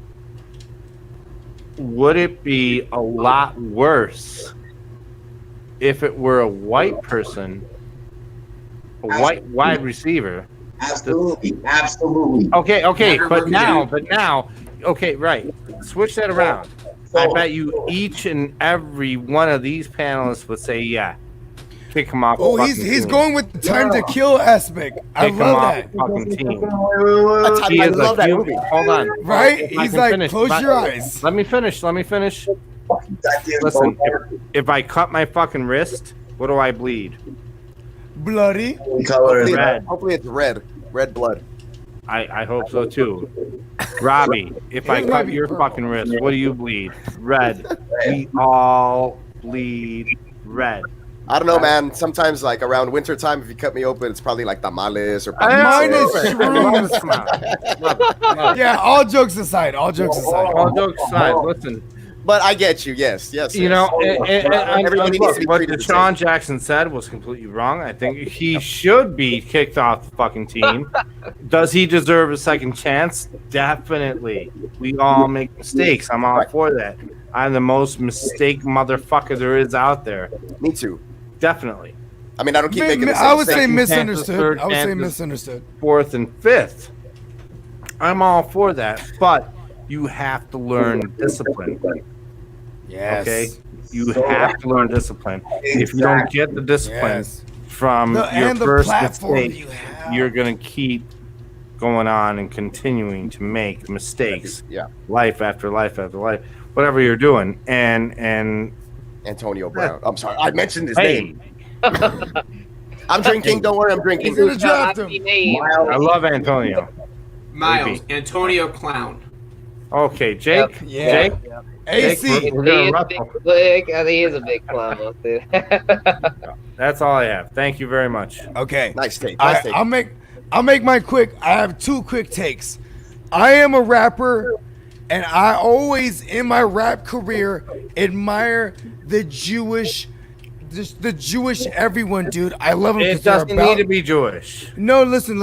would it be a lot worse if it were a white person, a white wide receiver? Absolutely. Okay, but now, okay, right. Switch that around. I bet you each and every one of these panelists would say, yeah. Kick him off. Oh, he's going with the time to kill aspect. I love that. Fucking team. I love that movie. Hold on. Right? He's like, close your eyes. Let me finish. Listen, if I cut my fucking wrist, what do I bleed? Bloody. Red. Hopefully it's red. Red blood. I hope so too. Robbie, if I cut your fucking wrist, what do you bleed? Red. We all bleed red. I don't know, man. Sometimes, like around winter time, if you cut me open, it's probably like tamales or. Mine is shrooms. Yeah, all jokes aside. Listen. But I get you. Yes. You know, everybody needs to be what treated the Sean same. Jackson said was completely wrong. I think he should be kicked off the fucking team. Does he deserve a second chance? Definitely. We all make mistakes. I'm all for that. I'm the most mistake motherfucker there is out there. Me too. Definitely. I mean, I don't keep making the same I would say mistake. misunderstood. I would say misunderstood. Fourth and fifth. I'm all for that, but you have to learn discipline. Yes. Okay? You have to learn discipline. If you don't get the discipline from your first mistake, you're going to keep going on and continuing to make mistakes. Yeah. Life after life after life. Whatever you're doing. And Antonio Brown. I'm sorry. I mentioned his name. I'm drinking. Don't worry. I'm drinking. He's going to draft him. I love Antonio. Miles. Antonio Clown. Okay, Jake. Yeah. Jake. AC. We're gonna ruffle. I think he is a big clown. That's all I have. Thank you very much. Okay. Nice take. I'll make mine quick. I have two quick takes. I am a rapper, and I always, in my rap career, admire the Jewish everyone, dude. I love them. It doesn't need to be Jewish. No, listen.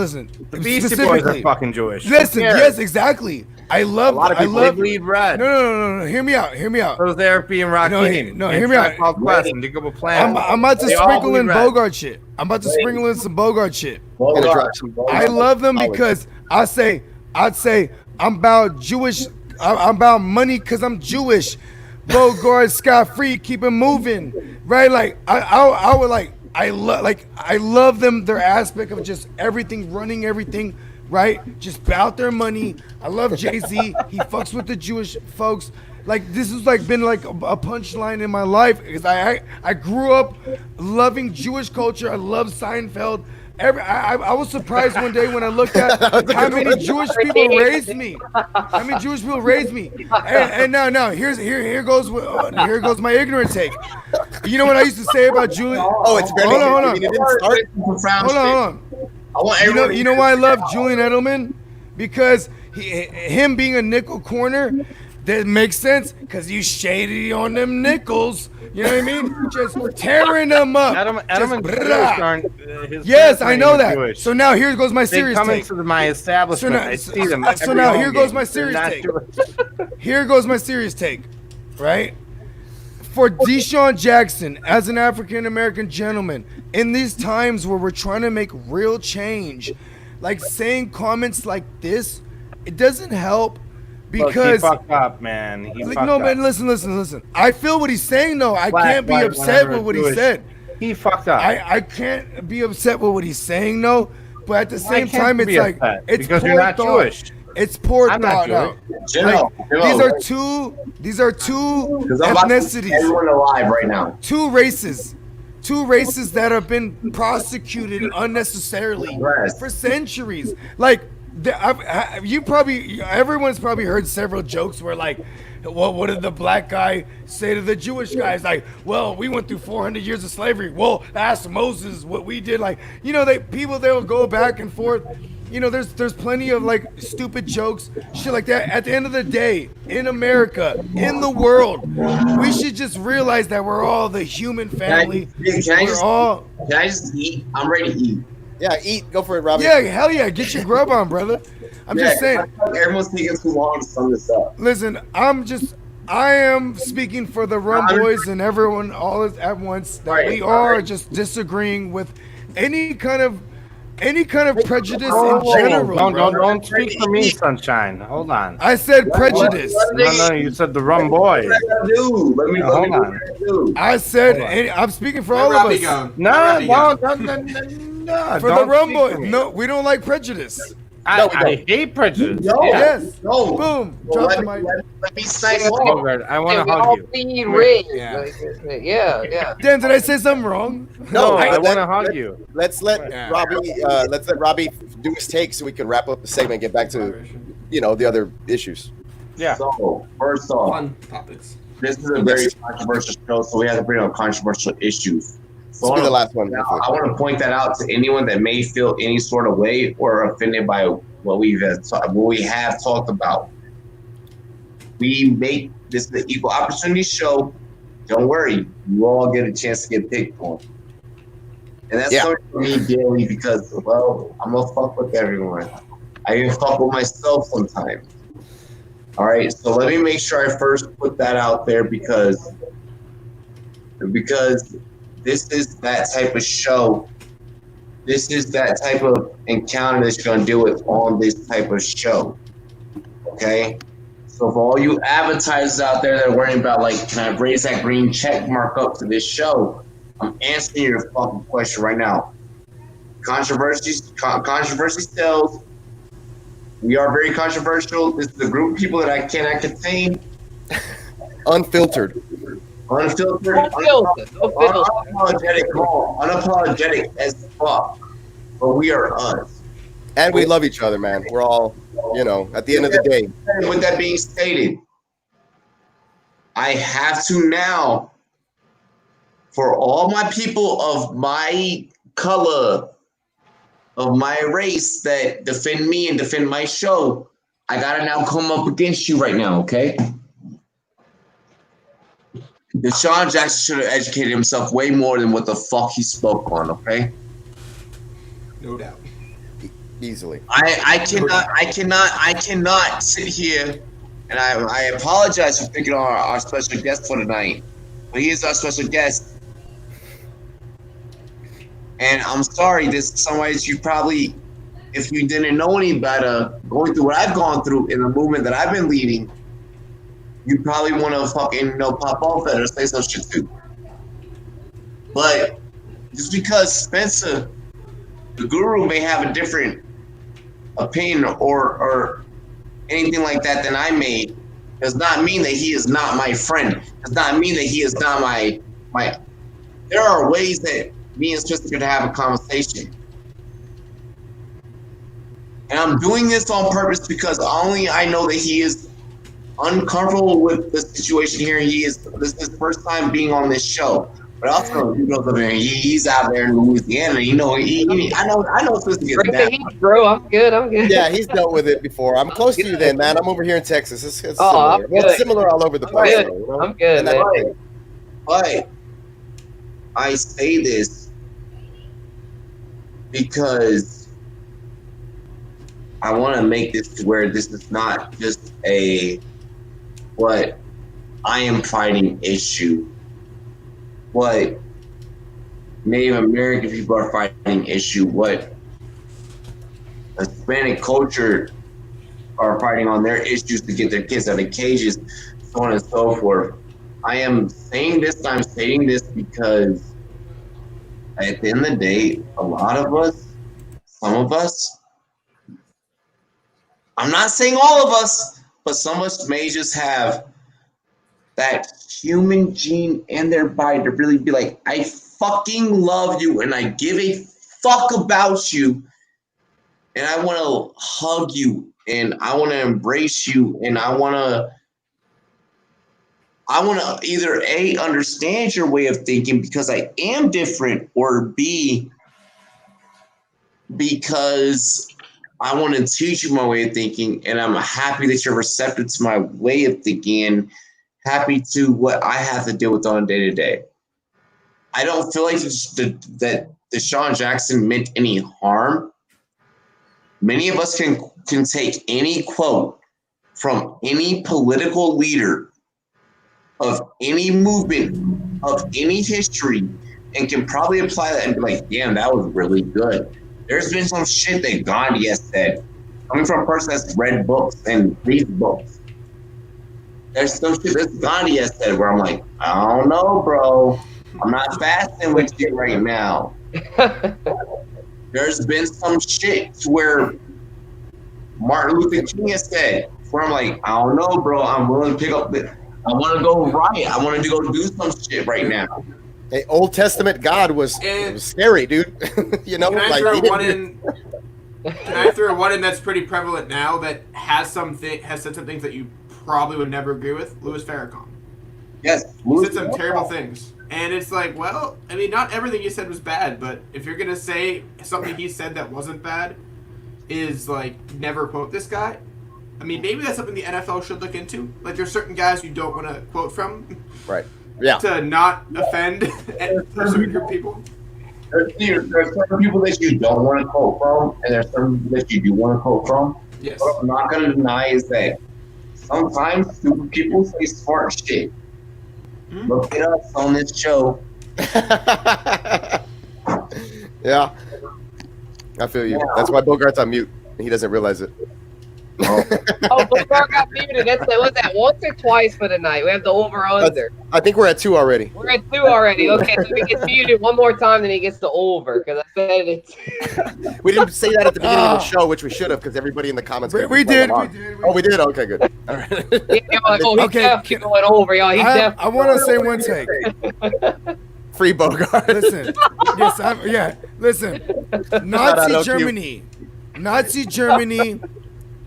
The Beastie Boys are fucking Jewish. Listen, yes, exactly. I love. A lot of people bleed red. No. Hear me out. So there being Rakim. No, hear me out. I'm about to sprinkle in Bogart shit. I'm about to sprinkle in some Bogart shit. I love them because I'd say I'm about Jewish. I'm about money because I'm Jewish. Bogart, scot free, keep it moving, right? Like I would like I love them. Their aspect of just everything, running everything, right? Just about their money. I love Jay-Z. He fucks with the Jewish folks. Like this has like been like a punchline in my life because I grew up loving Jewish culture. I love Seinfeld. I was surprised one day when I looked at how many Jewish people raised me. How many Jewish people raised me? And now here goes my ignorant take. You know what I used to say about Julian? Oh, it's very. Hold on. Hold on. I want you know why I love Julian Edelman? Because him being a nickel corner, that makes sense. Because you shady on them nickels. You know what I mean? Just tearing them up. Yes, I know that. Jewish. So now here goes my serious take. They come into my establishment. I see them. So now here goes my serious take. Here goes my serious take. Right? For Deshaun Jackson, as an African American gentleman, in these times where we're trying to make real change, like saying comments like this, it doesn't help. Because he fucked up, man. Man, listen. I feel what he's saying, though. I can't be upset with what he said. He fucked up. I can't be upset with what he's saying, though. But at the same time, it's like it's because you're not Jewish. It's poor thought out. These are two ethnicities. Everyone alive right now. Two races that have been prosecuted unnecessarily for centuries. Like. Everyone's probably heard several jokes where like, well, what did the black guy say to the Jewish guy? It's like, well, we went through 400 years of slavery. Well, ask Moses what we did. Like, you know, they will go back and forth. You know, there's plenty of like stupid jokes, shit like that. At the end of the day, in America, in the world, we should just realize that we're all the human family. Can I just eat? I'm ready to eat. Yeah, eat. Go for it, Robbie. Yeah, hell yeah. Get your grub on, brother. I'm just saying. Everyone's taking too long to sum this up. Listen, I am speaking for the Rumboyz and everyone all at once that we are just disagreeing with any kind of prejudice in general. Don't speak for me, Sunshine. Hold on. I said prejudice. No, you said the Rumboyz. Hold on. I said, I'm speaking for all of us. No. For the Rumboyz. No, we don't like prejudice. I hate prejudice. No. Yes. No. Boom. Drop the mic. Let me say I want to hug you. Yeah. Dan, did I say something wrong? No, I want to hug you. Let's let Robbie do his take so we can wrap up the segment and get back to the other issues. Yeah. So first off, fun topics. This is a very controversial show, so we have to bring up controversial issues. So Let's be the last one. I want to point that out to anyone that may feel any sort of way or offended by what we have talked about. We make this the equal opportunity show. Don't worry, you all get a chance to get picked on. And that's coming from me daily because, well, I'm gonna fuck with everyone. I even fuck with myself sometimes. All right, so let me make sure I first put that out there because this is that type of show. This is that type of encounter that you're gonna deal with on this type of show. Okay? So for all you advertisers out there that are worrying about like, can I raise that green check mark up to this show? I'm answering your fucking question right now. Controversy sells. We are very controversial. This is a group of people that I cannot contain. Unfiltered, unapologetic as fuck. But we are us. And we love each other, man. We're all, at the end of the day. With that being stated, I have to now, for all my people of my color, of my race that defend me and defend my show, I gotta now come up against you right now, okay? Deshaun Jackson should have educated himself way more than what the fuck he spoke on, okay? No doubt. Easily. I cannot sit here, and I apologize for picking on our special guest for tonight, but he is our special guest. And I'm sorry, there's some ways you probably, if you didn't know any better, going through what I've gone through in the movement that I've been leading, you probably want to fucking pop off at or say some shit too. But just because Spencer, the guru, may have a different opinion or anything like that than I may, does not mean that he is not my friend. Does not mean that he is not my. There are ways that me and Spencer could have a conversation. And I'm doing this on purpose because only I know that he is uncomfortable with the situation here. This is his first time being on this show. But also, he's out there in Louisiana. I know it's supposed to get bad. Bro, I'm good. Yeah, he's dealt with it before. I'm close to you then, man. I'm over here in Texas. It's similar. I'm good. It's similar all over the place. Good. You know? I'm good, man. But I say this because I want to make this to where this is not just what I am fighting issue. What Native American people are fighting issue, what Hispanic culture are fighting on their issues to get their kids out of cages, so on and so forth. I am saying this, I'm saying this because at the end of the day, a lot of us, some of us, I'm not saying all of us, but some of us may just have that human gene in their body to really be like, I fucking love you and I give a fuck about you and I want to hug you and I want to embrace you and I want to either A, understand your way of thinking because I am different, or B, because I want to teach you my way of thinking and I'm happy that you're receptive to my way of thinking and happy to what I have to deal with on a day-to-day. I don't feel like that Deshaun Jackson meant any harm. Many of us can take any quote from any political leader of any movement, of any history, and can probably apply that and be like, damn, that was really good. There's been some shit that Gandhi has said, coming from a person that's read books and reads books. There's some shit that Gandhi has said where I'm like, I don't know, bro. I'm not fasting with you right now. There's been some shit where Martin Luther King has said, where I'm like, I don't know, bro. I'm willing to pick up I want to go riot. I want to go do some shit right now. Hey, Old Testament God was scary, dude. You know, can I throw one in that's pretty prevalent now that has said some things that you probably would never agree with? Louis Farrakhan. Yes. He said some terrible things. And it's like, well, I mean, not everything you said was bad, but if you're going to say something he said that wasn't bad is, like, never quote this guy, I mean, maybe that's something the NFL should look into. Like, there's certain guys you don't want to quote from. Right. Yeah. To not offend a certain group of people. There's certain people that you don't want to quote from, and there's certain people that you do want to quote from. Yes. What I'm not going to deny is that sometimes stupid people say smart shit. Mm-hmm. Look at us on this show. Yeah. I feel you. Yeah. That's why Bogart's on mute. He doesn't realize it. Bogart got muted. Was that once or twice for the night? We have the over-under. I think we're at 2 already. We're at 2 already. Okay, so he gets muted one more time, then he gets the over, because I said it. We didn't say that at the beginning of the show, which we should have, because everybody in the comments. We did. Oh, we did? Okay, good. All right. He's definitely going over, y'all. I want to say one take. Free Bogart. Listen. Yes, listen. Nazi Germany.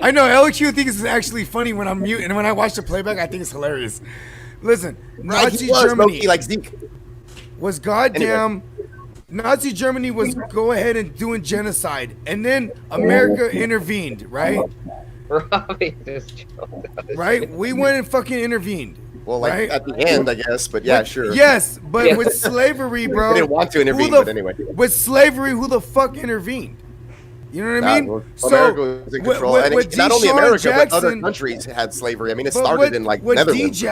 I know LQ thinks it's actually funny when I'm mute, and when I watch the playback, I think it's hilarious. Listen, Nazi Germany like Zeke. was goddamn. Nazi Germany was go ahead and doing genocide, and then America intervened, right? Right? We went and fucking intervened. Well, like right? at the end, I guess, but yeah, sure. Yes, but with slavery, bro. We didn't want to intervene, but anyway. With slavery, who the fuck intervened? You know what I mean? Well, America was in control. And not only America, but other countries had slavery. I mean, it started in like Netherlands.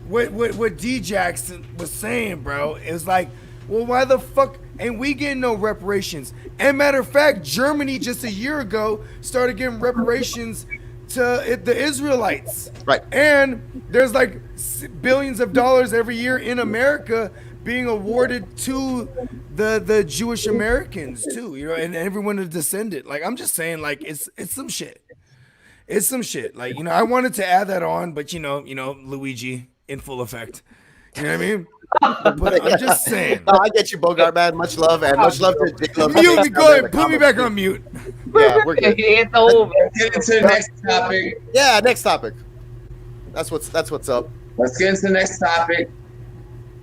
What D Jackson was saying, bro, is like, well, why the fuck ain't we getting no reparations? And matter of fact, Germany just a year ago started getting reparations to the Israelites. Right. And there's like billions of dollars every year in America being awarded to the Jewish Americans too, you know, and everyone who descended. Like, I'm just saying, like, it's some shit. It's some shit. Like, you know, I wanted to add that on, but you know, Luigi in full effect. You know what I mean? But I'm just saying. No, I get you, Bogart, man. Much love, and much love to Jake Love. Mute me, go ahead. Put me back on mute. Yeah, we're good. It's over. Get into the next topic. Yeah, next topic. That's what's up. Let's get into the next topic.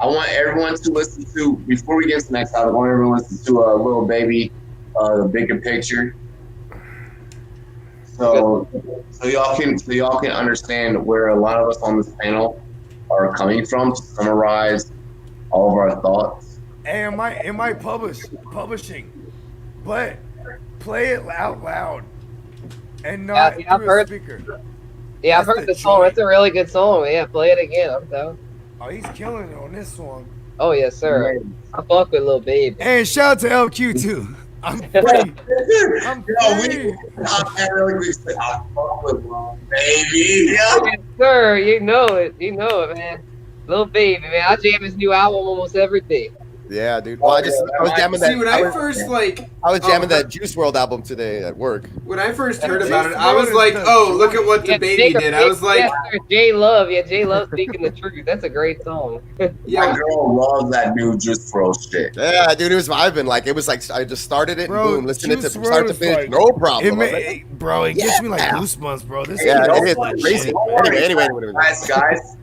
I want everyone to listen to, before we get into the next topic, I want everyone to listen to Little Baby, The Bigger Picture. So y'all can understand where a lot of us on this panel are coming from, to summarize all of our thoughts. Hey, am I publishing? But play it out loud and not through a speaker. Yeah, I've heard the song. It's a really good song. Yeah, play it again. I'm down. Oh, he's killing it on this one. Oh yes, sir. I fuck with Lil Baby. And shout out to LQ too. I'm free. I'm free. I fuck with Lil Baby. Yes, sir. You know it, man. Lil Baby, man. I jam his new album almost every day. Yeah, dude. Well, I was jamming that. See, when I was jamming that Juice WRLD album today at work. When I first heard about it, I was like, "Oh, look at what the baby did." I was like, J Love, J Love speaking the truth. That's a great song. My girl loves that new Juice WRLD shit. Yeah, dude, it was vibing. Like it was like I just started it, bro, and boom, listened to it from Juice start to WRLD finish, like, no problem. It gives me like goosebumps, bro. This is crazy. Anyway. Guys.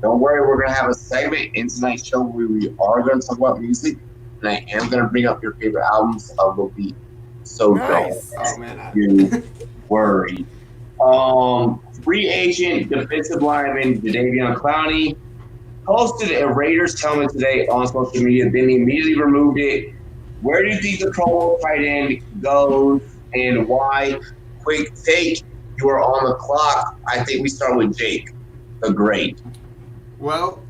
Don't worry, we're going to have a segment in tonight's show where we are going to talk about music, and I am going to bring up your favorite albums of the week. So nice. Don't you worry. Free agent defensive lineman Jadeveon Clowney posted a Raiders helmet today on social media, then he immediately removed it. Where do you think the Pro Bowl tight end goes, and why? Quick take. You are on the clock. I think we start with Jake, the great. Well,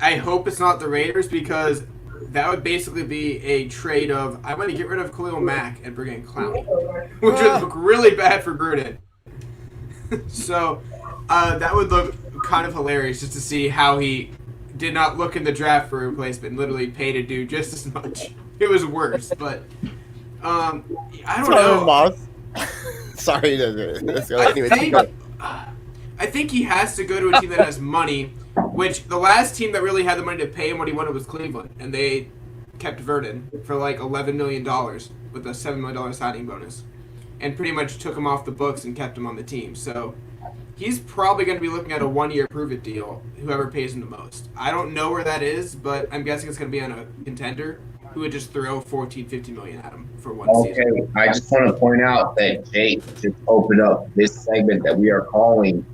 I hope it's not the Raiders, because that would basically be a trade of, I'm going to get rid of Khalil Mack and bring in Clowney, which would look really bad for Gruden. So that would look kind of hilarious, just to see how he did not look in the draft for a replacement, literally paid a dude just as much. It was worse, but I don't know. Sorry. I think he has to go to a team that has money, which the last team that really had the money to pay him what he wanted was Cleveland, and they kept Verdon for like $11 million with a $7 million signing bonus, and pretty much took him off the books and kept him on the team. So he's probably going to be looking at a 1-year prove-it deal, whoever pays him the most. I don't know where that is, but I'm guessing it's going to be on a contender who would just throw $14-15 million at him for one season. Okay, I just want to point out that Jake just opened up this segment that we are calling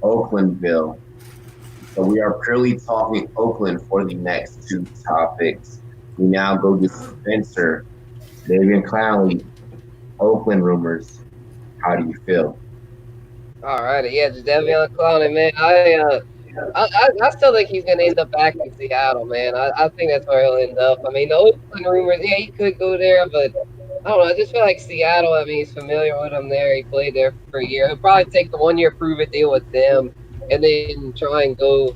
Oaklandville. So we are purely talking Oakland for the next two topics. We now go to Spencer, Jadeveon Clowney, Oakland rumors. How do you feel? Alrighty, yeah, Jadeveon Clowney, man. I still think he's gonna end up back in Seattle, man. I think that's where he'll end up. I mean, the Oakland rumors, yeah, he could go there, but I don't know. I just feel like Seattle. I mean, he's familiar with them there. He played there for a year. He'll probably take the 1-year prove-it deal with them, and then try and go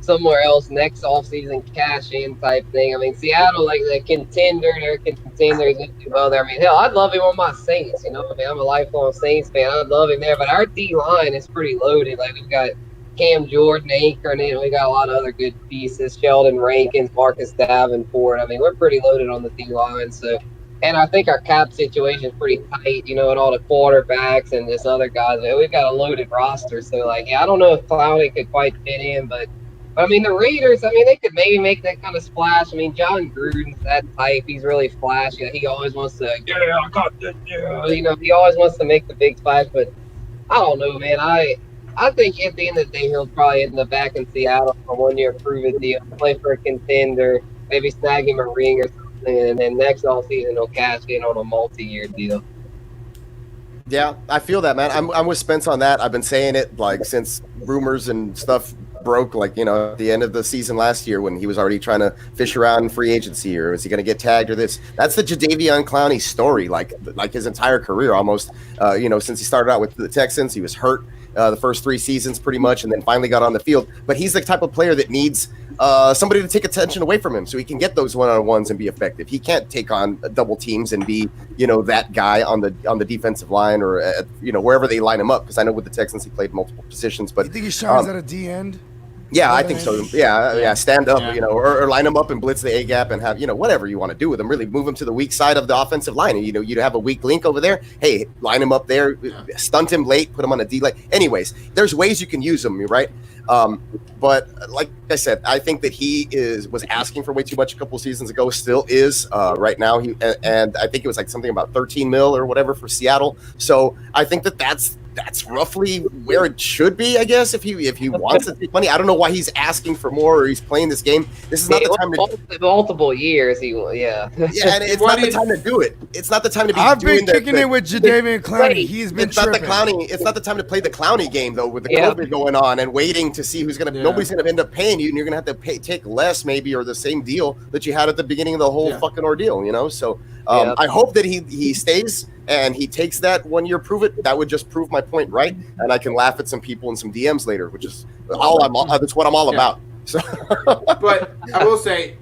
somewhere else next offseason, cash in type thing. I mean, Seattle, like the contender, they're contenders. They do well there. I mean, hell, I'd love him on my Saints. You know, I mean, I'm a lifelong Saints fan. I'd love him there, but our D line is pretty loaded. Like we've got Cam Jordan, Anchor, and we got a lot of other good pieces. Sheldon Rankins, Marcus Davenport. I mean, we're pretty loaded on the D line. So, and I think our cap situation is pretty tight. You know, and all the quarterbacks and this other guys. We've got a loaded roster. So, like, yeah, I don't know if Clowney could quite fit in, but I mean, the Raiders, I mean, they could maybe make that kind of splash. I mean, John Gruden's that type. He's really flashy. He always wants to, I got this, you know, he always wants to make the big splash. But I don't know, man. I think at the end of the day, he'll probably end up back in Seattle for 1-year prove-it deal, play for a contender, maybe snag him a ring or something, and then next offseason he'll cash in on a multi-year deal. Yeah, I feel that, man. I'm with Spence on that. I've been saying it like since rumors and stuff broke, like, you know, at the end of the season last year when he was already trying to fish around in free agency, or is he going to get tagged or this. That's the Jadeveon Clowney story, like his entire career almost. You know, since he started out with the Texans, he was hurt the first 3 seasons pretty much, and then finally got on the field. But he's the type of player that needs somebody to take attention away from him so he can get those one-on-ones and be effective. He can't take on double teams and be, you know, that guy on the defensive line or you know, wherever they line him up, because I know with the Texans he played multiple positions. But you think he shines at a D end? Yeah, I think so. Yeah. Stand up, Yeah. or line them up and blitz the A gap and have, whatever you want to do with them. Really move them to the weak side of the offensive line. You have a weak link over there. Hey, line him up there, stunt him late, put him on a D late. Anyways, there's ways you can use them, right? But like I said, I think that he was asking for way too much a couple seasons ago. Still is right now. And I think it was like something about 13 mil or whatever for Seattle. So I think that's roughly where it should be, I guess, if he wants to take money. I don't know why he's asking for more or he's playing this game. This is not the time to multiple years. And it's not the time to do it. It's not the time to be. I've been kicking it with Jadeveon Clowney. He's been tripping. It's not the time to play the Clowney game though, with the COVID going on and waiting to see who's gonna. Yeah. Nobody's gonna end up paying you, and you're gonna have to take less maybe or the same deal that you had at the beginning of the whole fucking ordeal. So I hope that he stays. And he takes that 1 year, prove it. That would just prove my point, right? And I can laugh at some people in some DMs later, which is that's what I'm all about. So, but I will say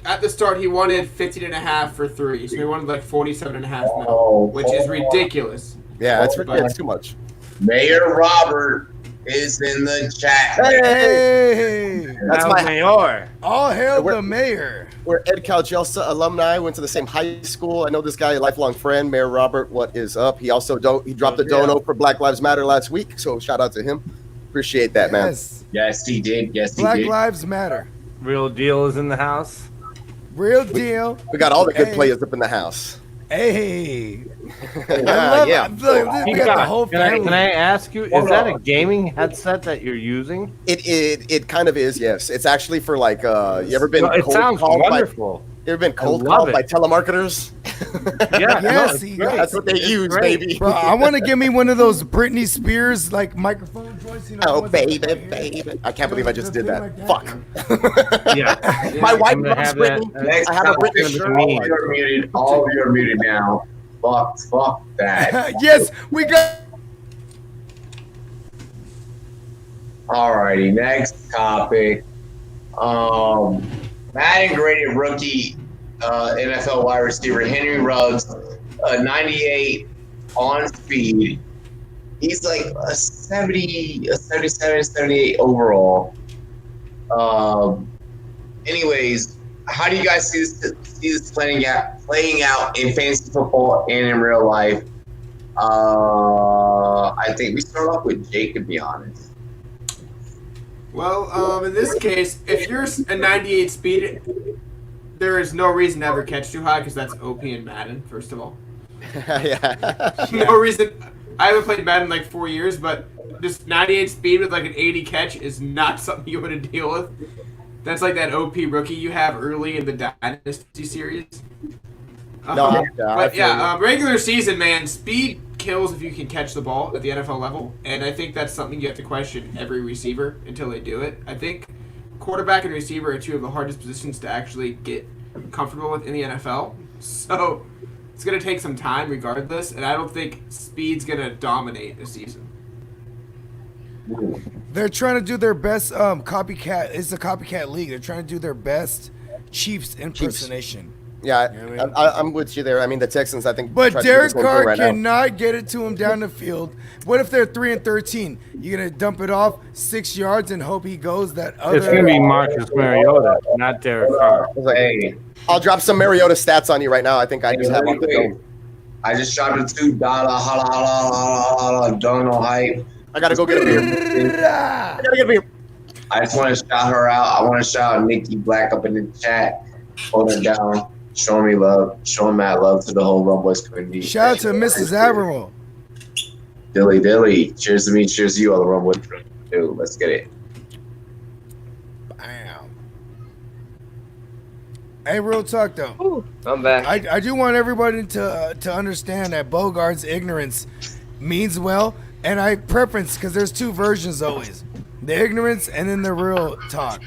at the start he wanted 15.5 for 3, so he wanted like 47.5 mil, which is ridiculous. Yeah, it's too much. Mayor Robert is in the chat. Hey, that's my mayor. All hail the mayor. We're Ed Calgelsa alumni. Went to the same high school. I know this guy, a lifelong friend, Mayor Robert. What is up? He also dropped a dono for Black Lives Matter last week. So shout out to him. Appreciate that, man. Yes, he did. Black Lives Matter. Real deal is in the house. Real deal. We got all the good players up in the house. Hey. We got the whole family. Can I ask you, is that a gaming headset that you're using? It kind of is, yes. It's actually for like you ever been it sounds wonderful. You ever been cold called by telemarketers? Yeah, that's what they use, baby. Bro, I want to give me one of those Britney Spears like microphone joints. Baby. I can't believe I just did that. Fuck. Yeah. My wife loves Britney. I have a Britney. All of you are muted now. Fuck that. Yes, we got. Alrighty, next topic. Madden graded rookie NFL wide receiver Henry Ruggs, 98 on speed. He's like a 77, 78 overall. Anyways, how do you guys see this playing out in fantasy football and in real life? I think we start off with Jake, to be honest. Well, in this case, if you're a 98 speed, there is no reason to ever catch too high because that's OP in Madden, first of all. No reason. I haven't played Madden in like 4 years, but just 98 speed with like an 80 catch is not something you want to deal with. That's like that OP rookie you have early in the Dynasty series. Regular season, man, speed kills if you can catch the ball at the NFL level, and I think that's something you have to question every receiver until they do it. I think quarterback and receiver are two of the hardest positions to actually get comfortable with in the NFL, so it's going to take some time regardless, and I don't think speed's going to dominate the season. They're trying to do their best copycat. It's a copycat league. They're trying to do their best Chiefs impersonation. Yeah, you know I'm with you there. I mean, the Texans, I think. But Derek Carr cannot get it to him down the field. What if they're 3-13? You're gonna dump it off 6 yards and hope he goes that other. It's gonna be Marcus Mariota, not Derek Carr. Hey, I'll drop some Mariota stats on you right now. I think I just have on the go. I just shot a $2 dono hype. I gotta go get a beer. I just want to shout her out. I want to shout Nikki Black up in the chat. Hold her down. Showing me love. Showing mad love to the whole Rumboyz community. Shout out to Mrs. Admiral. Dilly. Cheers to me. Cheers to you, all the Rumboyz. Dude, let's get it. Bam. Hey, real talk though. Ooh, I'm back. I do want everybody to understand that Bogart's ignorance means well, and I preference because there's two versions always: the ignorance and then the real talk.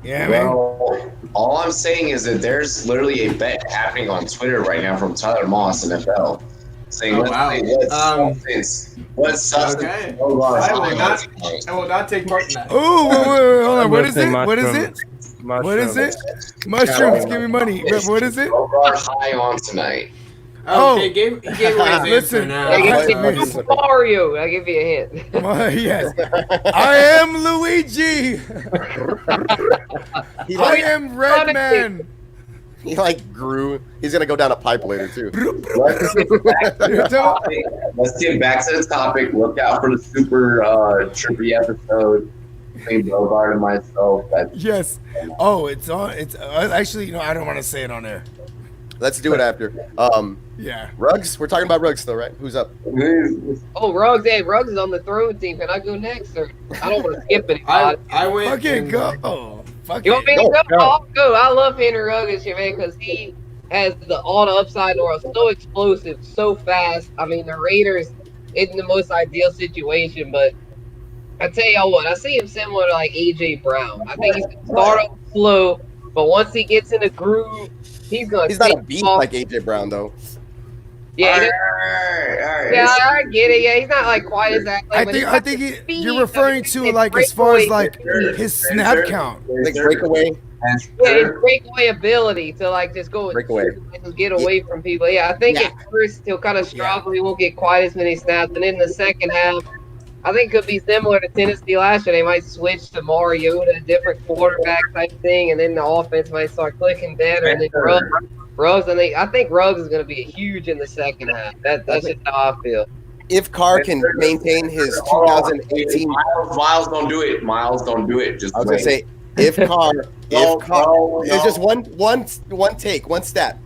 Yeah, well, all I'm saying is that there's literally a bet happening on Twitter right now from Tyler Moss, NFL, saying what substance. Okay. I will not take part in that. Ooh, wait, hold on. What is it? What is it? What is it? Mushrooms. Give me money. What is it? Bogart high on tonight. Oh, he gave away his listen. answer now. Mario. I'll give you a hint. Yes. I am Luigi. I am Red Man. He like grew. He's gonna go down a pipe later too. Let's get back to the topic. Look out for the super trippy episode between Bogart and myself. Yes. Oh, it's on. It's actually, I don't want to say it on air. Let's do it after. Yeah. Ruggs. We're talking about Ruggs still, right? Who's up? Oh, Ruggs. Hey, Ruggs is on the throne team. Can I go next, or I don't want to skip anybody? I went. Fucking go. You want me to go? I'll go. I love Henry Ruggs this year, man, because he has all the upside in the world. So explosive, so fast. I mean, the Raiders isn't the most ideal situation, but I tell y'all what, I see him similar to like AJ Brown. I think he's gonna start off slow, but once he gets in the groove, he's not a beast like AJ Brown though. Yeah, all right. Yeah, I get it. Yeah, he's not like quite as athletic. I think you're referring to like as far as like his snap count, like breakaway. Yeah, his breakaway ability to like just go and get away from people. Yeah, I think at first he'll kind of struggle. He won't get quite as many snaps, and in the second half, I think it could be similar to Tennessee last year. They might switch to Mariota, a different quarterback type thing, and then the offense might start clicking better. And then Ruggs, I think Ruggs is going to be huge in the second half. That's just how I feel. If Carr can maintain his 2018, Miles don't do it. Just I was going to say, if Carr, it's just one take, one stat.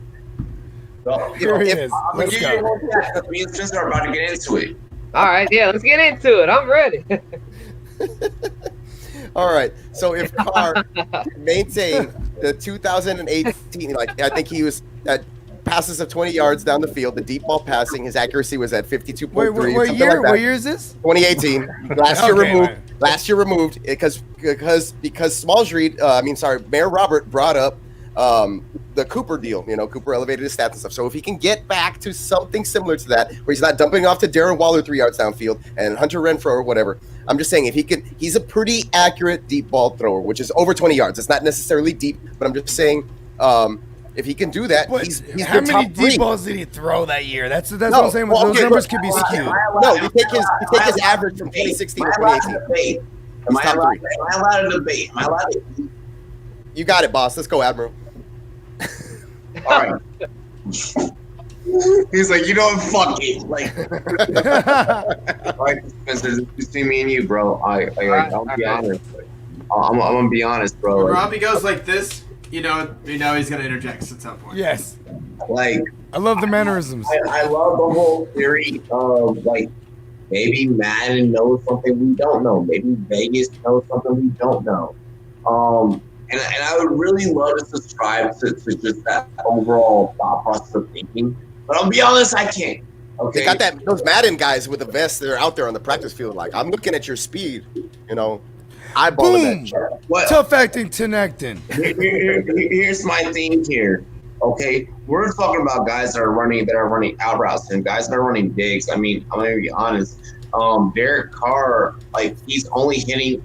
Here it is. Let's go. Me and Spencer are about to get into it. All right, yeah, let's get into it. I'm ready. All right. So if Carr maintained the 2018, like I think he was at passes of 20 yards down the field, the deep ball passing, his accuracy was at 52.3. What year is this? 2018. Last year removed because Mayor Robert brought up the Cooper deal. Cooper elevated his stats and stuff. So if he can get back to something similar to that, where he's not dumping off to Darren Waller 3 yards downfield and Hunter Renfrow or whatever, I'm just saying he's a pretty accurate deep ball thrower, which is over 20 yards. It's not necessarily deep, but I'm just saying if he can do that, he's how many deep balls did he throw that year? That's what I'm saying. Those numbers could be skewed. No, you take his average from 2016 to 2018. Am I allowed to debate? You got it, boss. Let's go, Admiral. All right. He's like, fuck it. Like, all right, Spencer, just between me and you, bro. I'll be honest. I'm gonna be honest, bro. When Robbie goes like this, you know he's gonna interject at some point. Yes. Like, I love the mannerisms. I love the whole theory of like maybe Madden knows something we don't know. Maybe Vegas knows something we don't know. And I would really love to subscribe to just that overall thought process of thinking. But I'll be honest, I can't. Okay. They got those Madden guys with the vests that are out there on the practice field. Like, I'm looking at your speed, eyeballing that shit. Tough acting, connecting. Here's my thing here. Okay, we're talking about guys that are running out routes and guys that are running digs. I mean, I'm gonna be honest. Derek Carr, like, he's only hitting,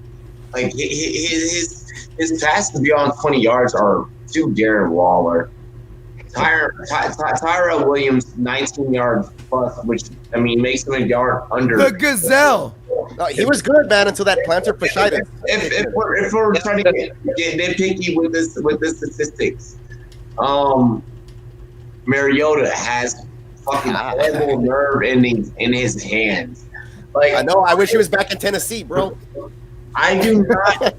like, his passes beyond 20 yards are to Darren Waller. Tyra Williams, 19 yards plus, which, I mean, makes him a yard under. The Gazelle. No, he was good, man, until that plantar fasciitis. If we're trying to get nitpicky with the statistics, Mariota has fucking horrible nerve endings in his hands. Like, I know. I wish he was back in Tennessee, bro. I do not.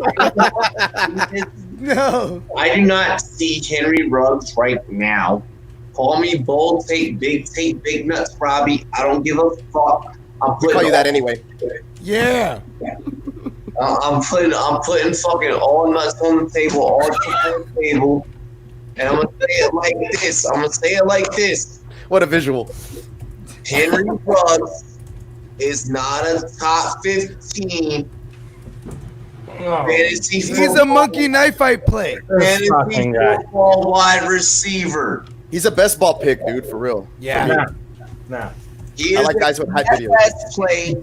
No. I do not see Henry Ruggs right now. Call me bold tape, big nuts, Robbie. I don't give a fuck. I'll call you that anyway. Yeah. I'm putting fucking all nuts on the table, all chips on the table, and I'm gonna say it like this. What a visual. Henry Ruggs is not a top 15. He's a monkey knife fight play. Fantasy football wide receiver. He's a best ball pick, dude, for real. Yeah. Nah. I like guys with high videos. Best play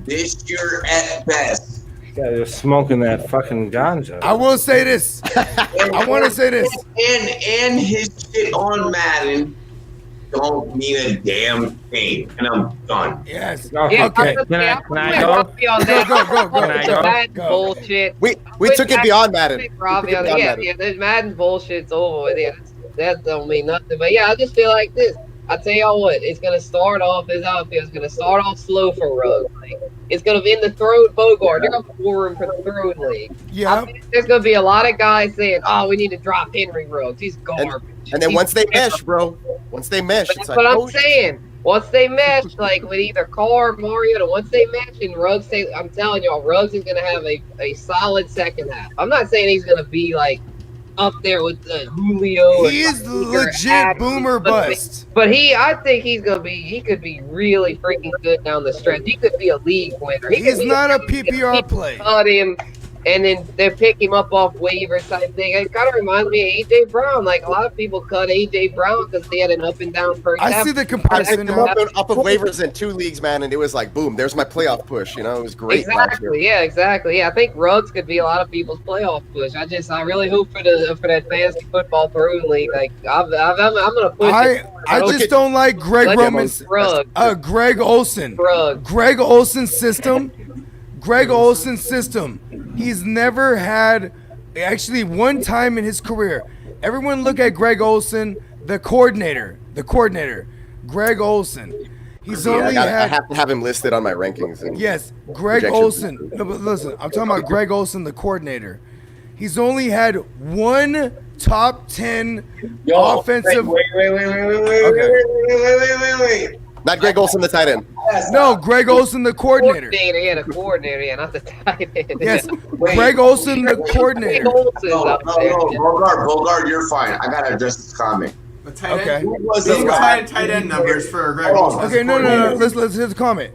this year at best. Yeah, you're smoking that fucking ganja. I will say this. I want to say this. And his shit on Madden don't mean a damn thing, and I'm done. Yes. Yeah, Okay. Can I go? Go. Bullshit. We took it beyond Madden. This Madden bullshit's over with. Yeah, that don't mean nothing. But yeah, I just feel like this. I tell y'all what, it's gonna start off as outfield. It's gonna start off slow for Ruggs. Like, it's gonna be in the throwing Bogart. They're gonna pour him for the throwing league. Yeah. There's gonna be a lot of guys saying, "Oh, we need to drop Henry Ruggs. He's garbage." And then once they mesh, bro, once they mesh, But it's that's like, what I'm saying. Once they mesh, like with either Carr or Mariota, once they mesh and Ruggs, I'm telling y'all, Ruggs is gonna have a solid second half. I'm not saying he's gonna be like up there with Julio. He is legit boomer bust. But I think he could be really freaking good down the stretch. He could be a league winner. He's not a PPR play. Cut him, and then they pick him up off waivers type thing. It kind of reminds me of AJ Brown. Like a lot of people cut AJ Brown because he had an up and down first half. I see the comparison now. Up of waivers in 2 leagues, man, and it was like, boom, there's my playoff push. You know, it was great. Exactly. Yeah, exactly. Yeah, I think Ruggs could be a lot of people's playoff push. I really hope for that fantasy football throwing league. Like I'm gonna push it. I just don't like Greg Roman's Greg Olsen. Greg Olsen's system. Greg Olsen's system. He's never had, actually, one time in his career. Everyone look at Greg Olsen, the coordinator. Greg Olsen. He's only I have to have him listed on my rankings. Yes, Greg Olsen. No, but listen, I'm talking about Greg Olsen, the coordinator. He's only had one top 10 offensive. Wait. Not Greg Olsen, the tight end. No, Greg Olsen, the coordinator. The coordinator, not the tight end. Yes, Greg Olsen, the coordinator. Bogart, you're fine. I gotta address this comment. The tight end. Who was the tight end numbers for Greg Olsen? Okay, no. Let's hear the comment.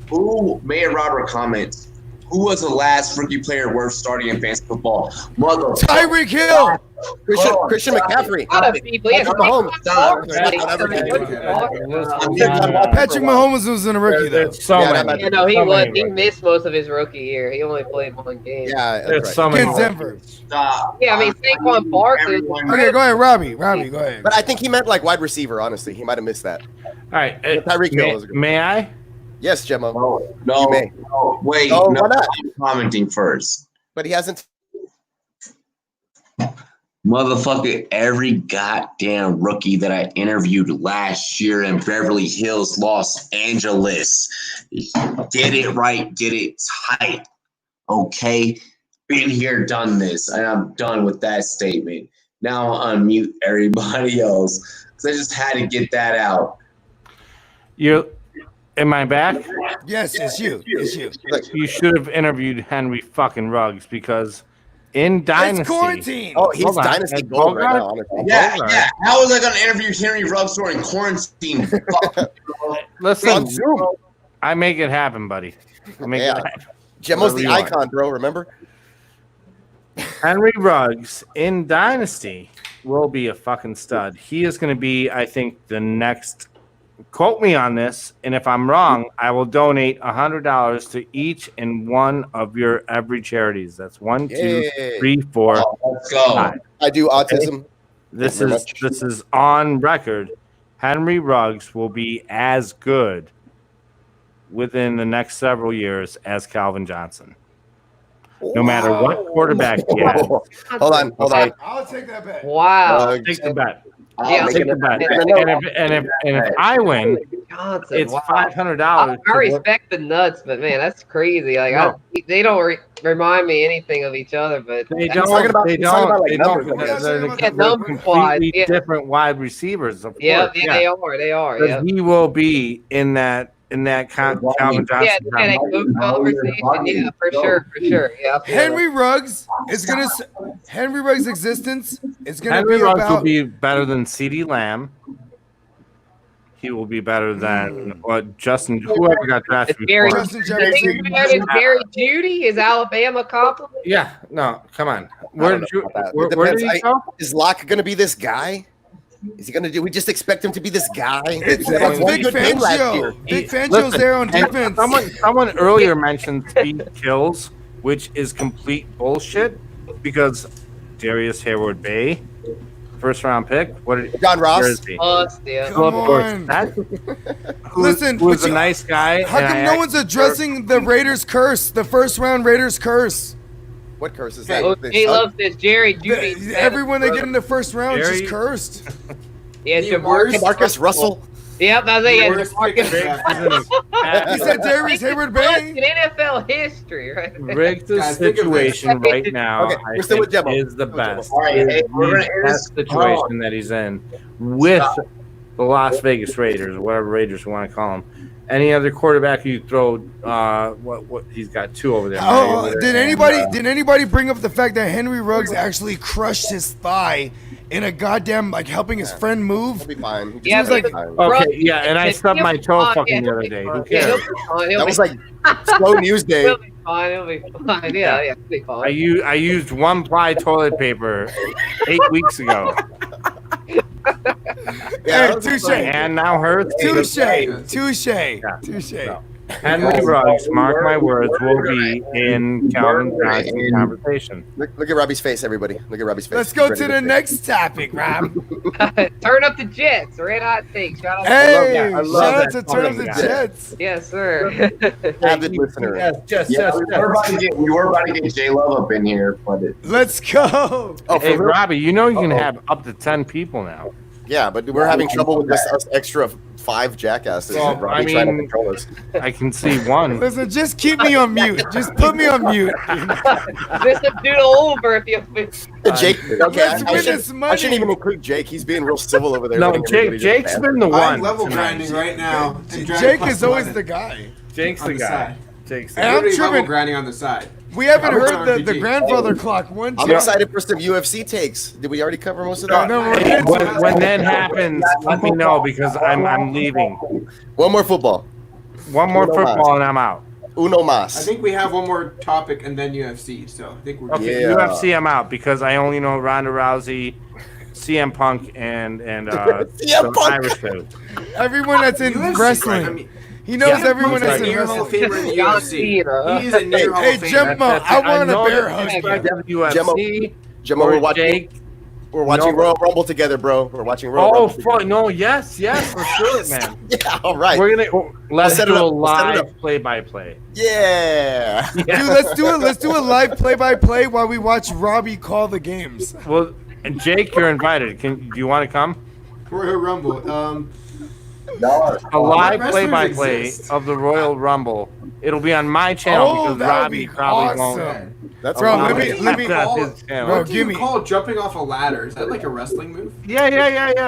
Who, Mayor Robert comments, who was the last rookie player worth starting in fantasy football? Tyreek Hill. Christian McCaffrey. Patrick Mahomes was in a rookie though. He was. He missed most of his rookie year. He only played one game. Yeah, that's right. Against Denver. Yeah, I mean Saquon Barkley. Okay, go ahead, Robbie, go ahead. But I think he meant like wide receiver. Honestly, he might have missed that. All right, Tyreek Hill was a good one. May I? Yes, Gemma. No, wait. Why not? I'm commenting first. But he hasn't. Motherfucker, every goddamn rookie that I interviewed last year in Beverly Hills, Los Angeles, did it right, did it tight. Okay? Been here, done this, and I'm done with that statement. Now I'll unmute everybody else because I just had to get that out. Am I back? Yes, it's you. You should have interviewed Henry fucking Ruggs because in Dynasty. It's quarantine. Oh, he's Dynasty gold right now, honestly. Yeah. How was I going to interview Henry Ruggs during quarantine? Listen, I make it happen, buddy. I make it happen. Gemmo's the icon, bro. Remember? Henry Ruggs in Dynasty will be a fucking stud. He is going to be, I think, the next. Quote me on this, and if I'm wrong, I will donate $100 to each and one of your every charities. That's 1, 2, 3, 4. Let's go. 5. I do autism. This is on record. Henry Ruggs will be as good within the next several years as Calvin Johnson. No matter what quarterback he has. Hold on. I'll take that bet. Wow. Take the bet. Yeah, take the bet. And if I win, it's $500. I respect the nuts, but man, that's crazy. Like they don't remind me anything of each other, but they don't. They're completely different wide receivers. Of course. They are. Yeah, he will be in that Calvin Johnson. Yeah, good conversation. Yeah, for sure. Yeah. Henry Ruggs' existence is going to be Henry Ruggs about. will be better than CeeDee Lamb. He will be better than Justin. Whoever got drafted before. Justin Jefferson. Jerry Jeudy is Alabama compliment. Yeah. No. Come on. Where did he go? Is Locke going to be this guy? Is he going to do? We just expect him to be this guy. It's Big Fangio. Big Fangio's there on defense. Someone earlier mentioned speed kills, which is complete bullshit because Darius Hayward-Bay first round pick? John Ross. Jersey? Yeah. Come on. Listen, who's a nice guy. How come no one's addressing the Raiders curse, the first round Raiders curse? What curse is that? Oh, he loves this Jerry Judy. Everyone they get in the first round is just cursed. Yeah, Marcus Russell. Yep, that's it. He said Darius Hayward Bay. In NFL history, right? Riggs' situation right now, okay, I think, is the best. All right, hey, we're gonna end this situation that he's in with the Las Vegas Raiders, or whatever Raiders you want to call them. Any other quarterback you throw? What he's got 2 over there. Oh, did anybody bring up the fact that Henry Ruggs actually crushed his thigh in a goddamn helping his friend move? He'll be fine. Yeah, was like, okay, yeah, and I stubbed my toe fucking the other day. Who cares? That was like slow news day. He'll be fine. He'll be fine. Yeah, he'll be fine. I used 1-ply toilet paper 8 weeks ago. Hey, touche. And now hurts. Touche. Henry Ruggs, mark my words, will be in Calvin Johnson's conversation. Look at Robbie's face, everybody. Look at Robbie's face. Let's go to the next topic, Rob. Turn up the Jets. Red hot take. Shout out Hey, I love shout out that to Turn Up the fucking guy. Jets. Yes, sir. Avid listener. We were about to get J Love up in here, but Let's go. Oh, Hey, Robbie, you know you can have up to 10 people now. yeah, but we're having trouble with this us extra 5 jackasses. Well, Robbie I trying to mean- control us. I can see one. Listen, just keep me on mute. Just put me on mute. Just a doodle over if you. Jake, okay, Let's win I this money. shouldn't even include Jake. He's being real civil over there. No, letting everybody just Jake's ban. been the I'm one. level tonight. grinding right now. and drag Jake plus is always 11 the guy. Jake's on the the guy. side. Jake's And the I'm Literally level tripping. grinding on the side. We haven't Robert heard the RPG. grandfather clock. One, I'm two. excited for some UFC takes. Did we already cover most of that? No, we're Hey, getting to it. when that happens, let me know because I'm leaving. One more football. One more Uno football and I'm out. Uno I mas. think we have one more topic and then UFC. So I think we're Okay, Yeah. UFC I'm out because I only know Ronda Rousey, CM Punk, and some Punk. Irish food. Everyone that's in UFC, wrestling. I mean, He knows Yeah, everyone he's that's a in near Hall of wrestling. Famer in the John UFC. Cena. He is a near Hall Hey, of Famer. Jumbo, I want a know bear that hug. he's like UFC. Gemma, or we're watching. Jake. We're watching No. Royal Rumble together, bro. We're watching Royal Oh, Rumble. fuck, together. no, yes, let's do it, man. Yeah, all right. We're gonna let's set do it a up. We'll set it live up. play-by-play. Yeah. Dude, let's do it. Let's do a live play-by-play while we watch Robbie call the games. Well, and Jake, you're invited. Do you want to come? Royal Rumble. A live wrestlers play-by-play exist. of the Royal Rumble. It'll be on my channel Oh, because that would Robbie be probably awesome. won't. That's Bro, what let me. That's his channel. Bro, What do you give me. call jumping off a ladder? Is that like a wrestling move? Yeah.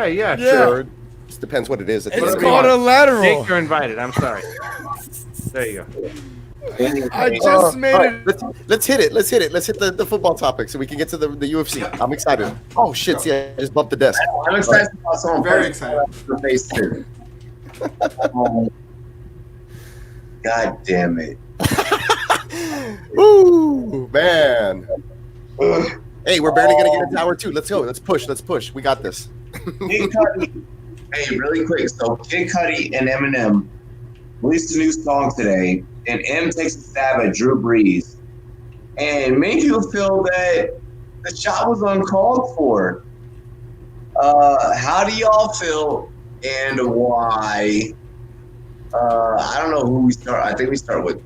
Yeah. Sure. Just depends what it is. At the It's end of the called day. a lateral. Jake, you're invited. I'm sorry. There you go. I just made All it. right, let's hit it. Let's hit the football topic so we can get to the UFC. I'm excited. Oh shit! See, I just bumped the desk. I'm excited about someone Very excited. for phase 2. God damn it. Ooh, man. Hey, we're barely gonna get into hour 2. Let's go. Let's push. We got this. Kid Cudi. Hey, really quick. So Kid Cudi and Eminem released a new song today, and M takes a stab at Drew Brees, and made you feel that the shot was uncalled for. How do y'all feel, and why? I don't know who we start. I think we start with.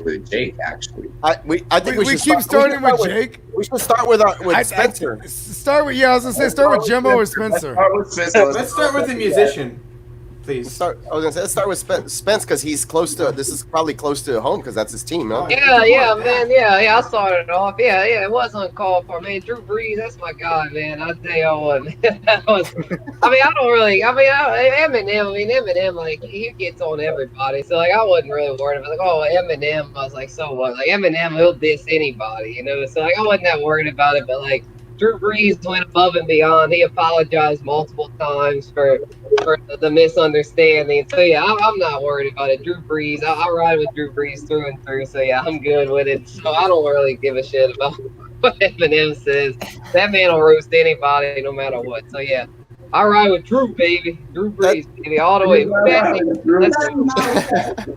With Jake actually. I think We keep starting with Jake. We should start with Spencer. Start with I was gonna say start with Jimbo or Spencer. Start with Spencer. Let's start with the musician, please. I was gonna say let's start with Spence because he's close to. This is probably close to home because that's his team, no? Yeah, man. Yeah. I started off. Yeah. It was uncalled for, man. Drew Brees, that's my guy, man. I tell you what, that was. Eminem, like he gets on everybody. So like, I wasn't really worried about like, oh, Eminem. I was like, so what? Like Eminem, he'll diss anybody, you know. So like, I wasn't that worried about it. But like, Drew Brees went above and beyond. He apologized multiple times for the misunderstanding. So yeah, I'm not worried about it. Drew Brees, I ride with Drew Brees through and through. So yeah, I'm good with it. So I don't really give a shit about what Eminem says. That man will roast anybody no matter what. So yeah, I ride with Drew, baby. Drew Brees, baby, all the way. Let's go.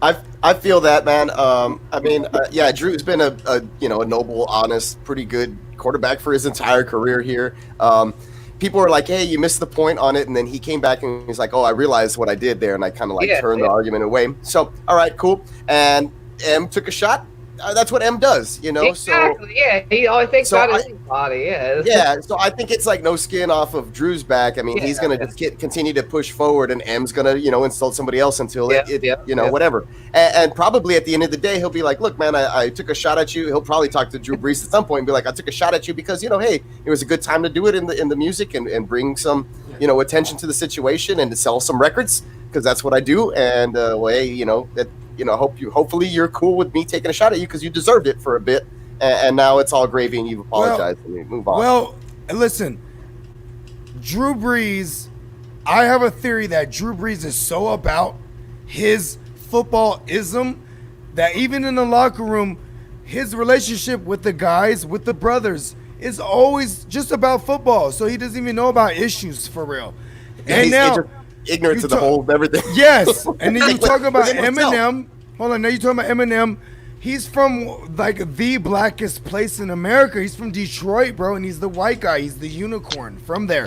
I feel that, man. I mean, yeah, Drew's been a noble, honest, pretty good quarterback for his entire career here. People are like, hey, you missed the point on it. And then he came back and he's like, oh, I realized what I did there. And I kind of turned the argument away. So, all right, cool. And M took a shot. That's what M does, Exactly, yeah. He always thinks about his body, yeah. Yeah, so I think it's like no skin off of Drew's back. I mean, he's going to just continue to push forward, and M's going to, insult somebody else until whatever. And probably at the end of the day, he'll be like, look, man, I took a shot at you. He'll probably talk to Drew Brees at some point and be like, I took a shot at you because, hey, it was a good time to do it in the music and bring some, attention to the situation and to sell some records, because that's what I do. And, hopefully you're cool with me taking a shot at you because you deserved it for a bit, and now it's all gravy and you've apologized and we move on. Well, listen, Drew Brees, I have a theory that Drew Brees is so about his footballism that even in the locker room, his relationship with the guys, with the brothers, is always just about football. So he doesn't even know about issues for real. Yeah, and now ignorant to the whole everything. Yes, and then you talk about Eminem. Hold on, now you talking about Eminem. He's from like the blackest place in America. He's from Detroit, bro, and he's the white guy. He's the unicorn from there.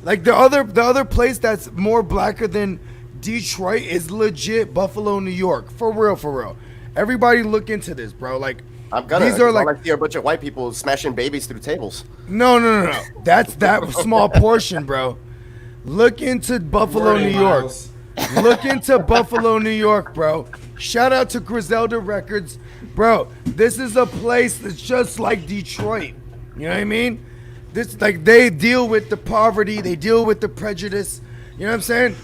Like the other place that's more blacker than Detroit is legit Buffalo, New York. For real. Everybody look into this, bro. Like I'm gonna. These are like a bunch of white people smashing babies through tables. No. That's that small portion, bro. Look into Buffalo, New York. Look into Buffalo, New York, bro. Shout out to Griselda Records. Bro, this is a place that's just like Detroit. You know what I mean? This, like, they deal with the poverty. They deal with the prejudice. You know what I'm saying?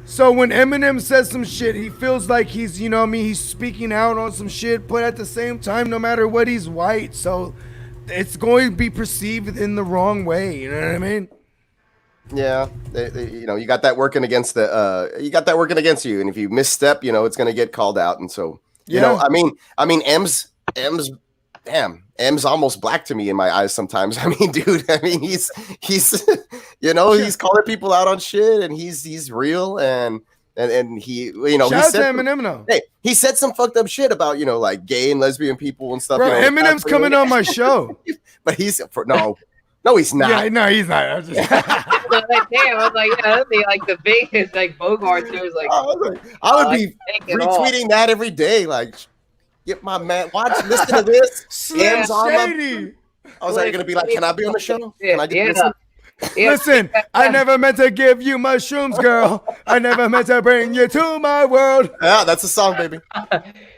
So when Eminem says some shit, he feels like he's, he's speaking out on some shit. But at the same time, no matter what, he's white. So it's going to be perceived in the wrong way. You know what I mean? Yeah, you got that working against you, and if you misstep, it's going to get called out, and so I mean, M's almost black to me in my eyes sometimes. I mean, dude, he's he's calling people out on shit, and he's real, and he shout out to Eminem though. Hey, he said some fucked up shit about like gay and lesbian people and stuff. Bro, Eminem's coming on my show, but he's no, he's not. Yeah, no, he's not. I was just... I was like, that'd be like the biggest Bogart too. I would be retweeting that every day. Like, get my man, listen to this. M's on my... I was gonna be like, can I be on the show? Can I get listen? Listen, I never meant to give you mushrooms, girl. I never meant to bring you to my world. Yeah, that's a song, baby.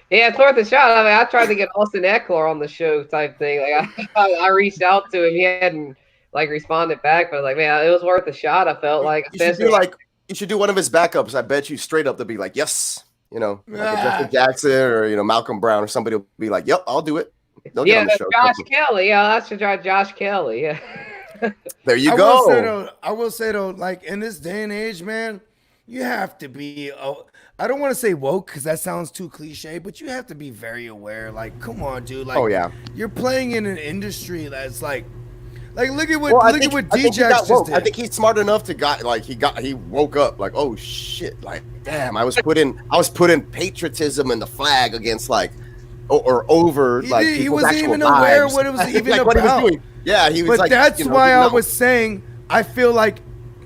Yeah, it's worth a shot. I mean, I tried to get Austin Eckler on the show type thing. Like, I reached out to him. He hadn't responded back, but I was like, man, it was worth a shot. I felt like you should do one of his backups. I bet you straight up they'll be like, yes, like Jeffrey Jackson or Malcolm Brown or somebody will be like, yep, I'll do it. They'll get on the show. Josh Kelly. Yeah, I should try Josh Kelly. Yeah. There you go. I will say though, like in this day and age, man, you have to be. I don't want to say woke because that sounds too cliche, but you have to be very aware. Like, come on, dude. Like, oh yeah, you're playing in an industry that's like look at what DJ just did. I think he's smart enough to he woke up like, oh shit, like damn, I was putting patriotism and the flag against he wasn't even aware what it was even about. What he was doing. Yeah, he was. But that's why I was saying I feel like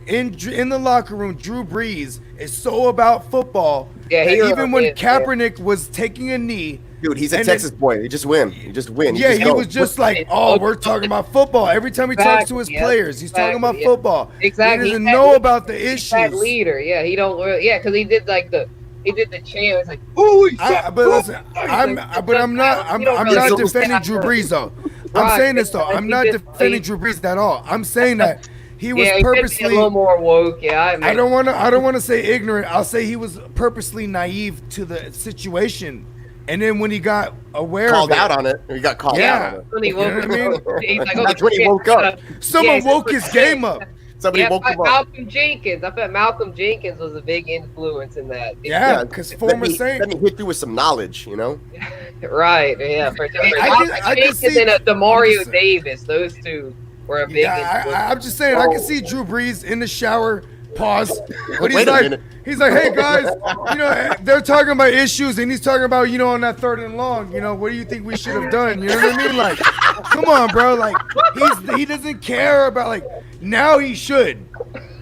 in the locker room, Drew Brees is so about football. Yeah, even when Kaepernick was taking a knee. Dude, he's a Texas boy. He just win. He was just like, oh, we're talking about football. Every time he talks to his players, he's talking about football. Exactly. He doesn't know about the issues. That leader, yeah, he don't. Yeah, because he did the chant. It's like, ooh, but listen, I'm not defending Drew Brees though. I'm saying this though. I'm not defending Drew Brees at all. I'm saying that he was purposely a little more woke. Yeah, I don't want to say ignorant. I'll say he was purposely naive to the situation. And then when he got aware called of it, out on it, he got called out on it. When he woke That's when he woke up. Someone woke his game up. Somebody woke him up. Malcolm Jenkins. I thought Malcolm Jenkins was a big influence in that. Yeah, because former Saint. Let me hit you with some knowledge, Right. Yeah. For sure. I can see Demario Davis. Those two were a big influence. I'm just saying, I can see Drew Brees in the shower Pause. But Wait a minute. he's like, hey guys, you know, they're talking about issues, and he's talking about, you know, on that 3rd and long, you know, what do you think we should have done? You know what I mean? Like, come on, bro. Like, he doesn't care about, like, now he should,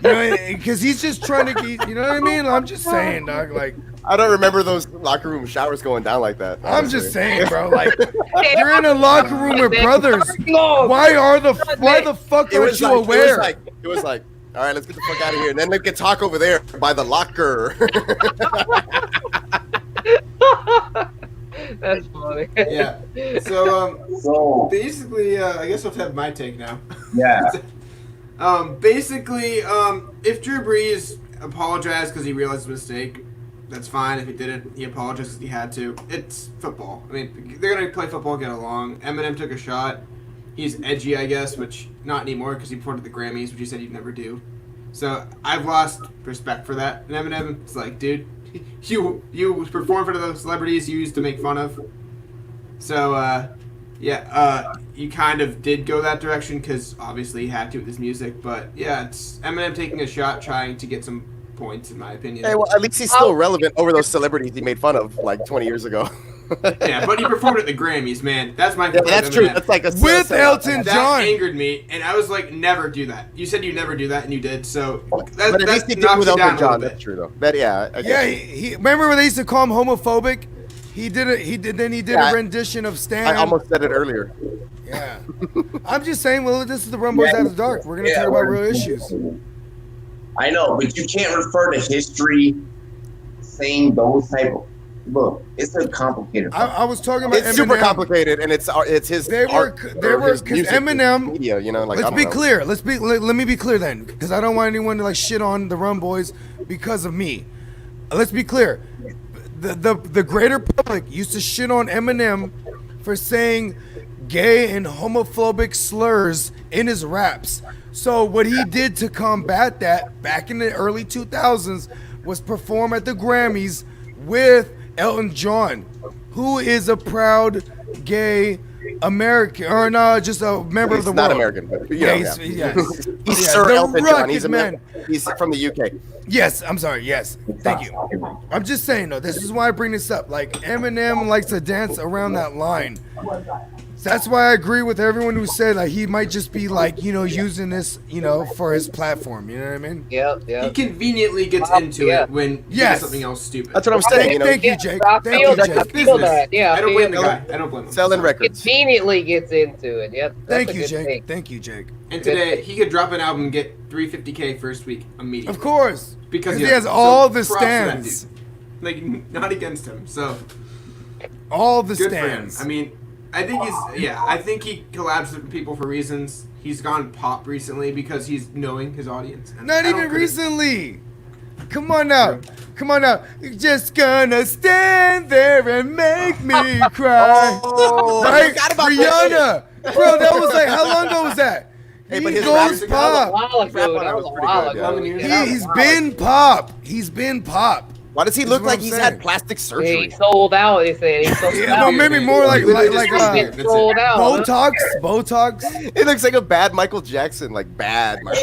you know, because he's just trying to get, you know what I mean? I'm just saying, dog. Like, I don't remember those locker room showers going down like that. I'm just saying, bro. Like, you're in a locker room with brothers. Why the fuck aren't you aware? It was like, all right, let's get the fuck out of here, and then they can talk over there by the locker. That's funny. Yeah. So basically, I guess I'll have my take now. Yeah. Basically, if Drew Brees apologized because he realized his mistake, that's fine. If he didn't, he apologized because he had to. It's football. I mean, they're gonna play football, get along. Eminem took a shot. He's edgy, I guess, which not anymore because he performed at the Grammys, which he said he'd never do. So I've lost respect for that. And Eminem, it's like, dude, you perform for the celebrities you used to make fun of. So you kind of did go that direction because obviously he had to with his music. But yeah, it's Eminem taking a shot, trying to get some points, in my opinion. Hey, well, at least he's still relevant over those celebrities he made fun of like 20 years ago. Yeah, but he performed at the Grammys, man. That's my. Yeah, that's true. That's like a with Elton that John. Angered me, and I was like, never do that. You said you never do that, and you did. So that but at least he did with Elton John. That's true, though. But yeah, he remember when they used to call him homophobic? He did a rendition of Stan. I almost said it earlier. Yeah, I'm just saying. Well, this is the Rumboyz After Dark. We're gonna talk about real issues. I know, but you can't refer to history saying those type of. Look, it's a complicated. I was talking about. It's Eminem. super complicated, and it's his. They were because Eminem. Media, you know, like, let's be clear. Let me be clear then, because I don't want anyone to like shit on the Rumboyz because of me. Let's be clear. The greater public used to shit on Eminem for saying gay and homophobic slurs in his raps. So what he did to combat that back in the early 2000s was perform at the Grammys with Elton John, who is a proud gay American, or no, just a member of the world. Not American, but he's Sir Elton John. He's man. He's from the UK. Yes, I'm sorry. Yes, thank you. I'm just saying though. This is why I bring this up. Like Eminem likes to dance around that line. That's why I agree with everyone who said like he might just be like, you know, using this, you know, for his platform. You know what I mean? Yeah. He conveniently gets into it when he does something else stupid. That's what I'm saying. Thank you, Jake. I feel that. Yeah, I don't blame the guy. I don't blame him. Selling records. Conveniently gets into it. Yep. Thank you, Jake. Thank you, Jake. And today he could drop an album and get $350K first week immediately. Of course, because he has all the stands. Like not against him. So all the good stands. For him. I mean. I think he collabs with people for reasons. He's gone pop recently because he's knowing his audience. Not even recently. Come on now. You're just gonna stand there and make me cry. Right? Rihanna. Bro, that was like, how long ago was that? Hey, he but his goes pop. That was a while ago. He's been pop. He's been pop. Why does he look like he's had plastic surgery? He sold out. They said he sold out. No, maybe more like sold out. Botox. It looks like a bad Michael Jackson, like bad. Bro.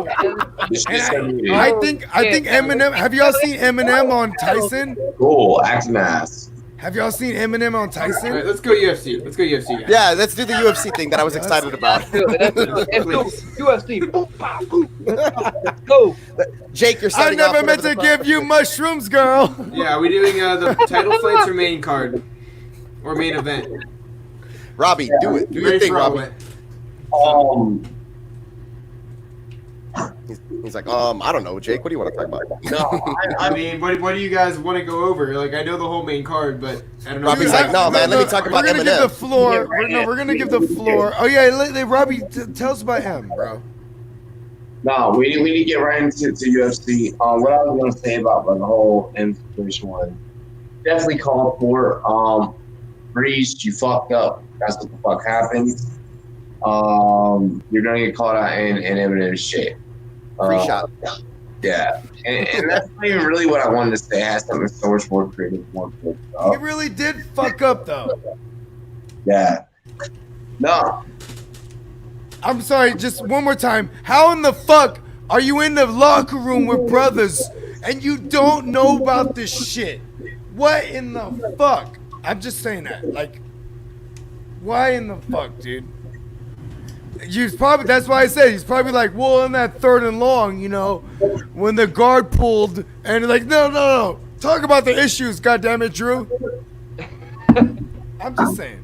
I think Eminem. Have y'all seen Eminem on Tyson? Cool, acting ass. Have y'all seen Eminem on Tyson? All right, let's go UFC. Guys. Yeah, let's do the UFC thing that I was excited about. UFC. Go. Jake, you're I signing off. never meant to give you mushrooms, girl. Yeah, are we doing the title fights or main card? Or main event? Robbie, do it. Do your thing, Robbie. He's like, I don't know, Jake. What do you want to talk about? No, I mean, what do you guys want to go over? Like, I know the whole main card, but I don't know. Robbie's like, no, man. Let me talk about Eminem. We're gonna give the floor. We're gonna give the floor. Oh yeah, Robbie, tell us about him, bro. No, we need to get right into UFC. What I was gonna say about the whole inflation one, definitely called for. Breeze, you fucked up. That's what the fuck happened. You're gonna get caught out in Eminem's shit. Free shot. Yeah, and that's not even really what I wanted to say. It has something so much more creative, more cool stuff. He really did fuck up though. Yeah. No. I'm sorry, just one more time. How in the fuck Are you in the locker room with brothers and you don't know about this shit? What in the fuck? I'm just saying that. Like, why in the fuck, dude? That's why I said he's probably like, well, on that 3rd and long, you know, when the guard pulled and like, no. Talk about the issues, goddammit, Drew. I'm just saying.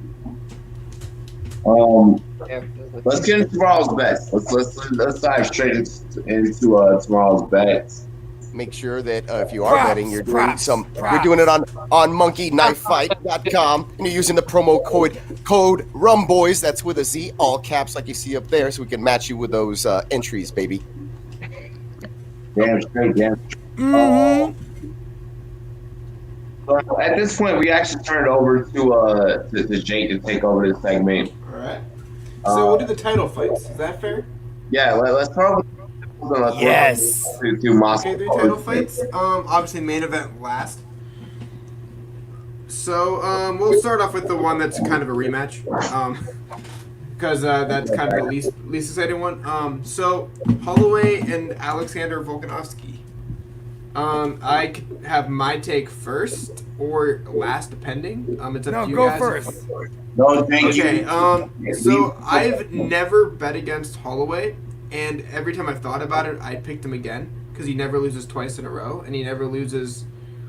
Let's get into tomorrow's bets. Let's dive straight into tomorrow's bets. Make sure that if you are betting, you're doing you're doing it on monkeyknifefight.com, and you're using the promo code Rumboyz. That's with a Z, all caps, like you see up there, so we can match you with those entries, baby. Damn straight, damn. So at this point, we actually turn it over to Jake to take over this segment. All right. So we'll do the title fights. Is that fair? Yeah, let's start with. Yes. Okay, the title fights. Obviously, main event last. So we'll start off with the one that's kind of a rematch. Because that's kind of the least exciting one. So Holloway and Alexander Volkanovski. I could have my take first or last, depending. It's up to you guys. No, go first. No, thank you. Okay. So I've never bet against Holloway, and every time I've thought about it, I picked him again because he never loses twice in a row, and he never loses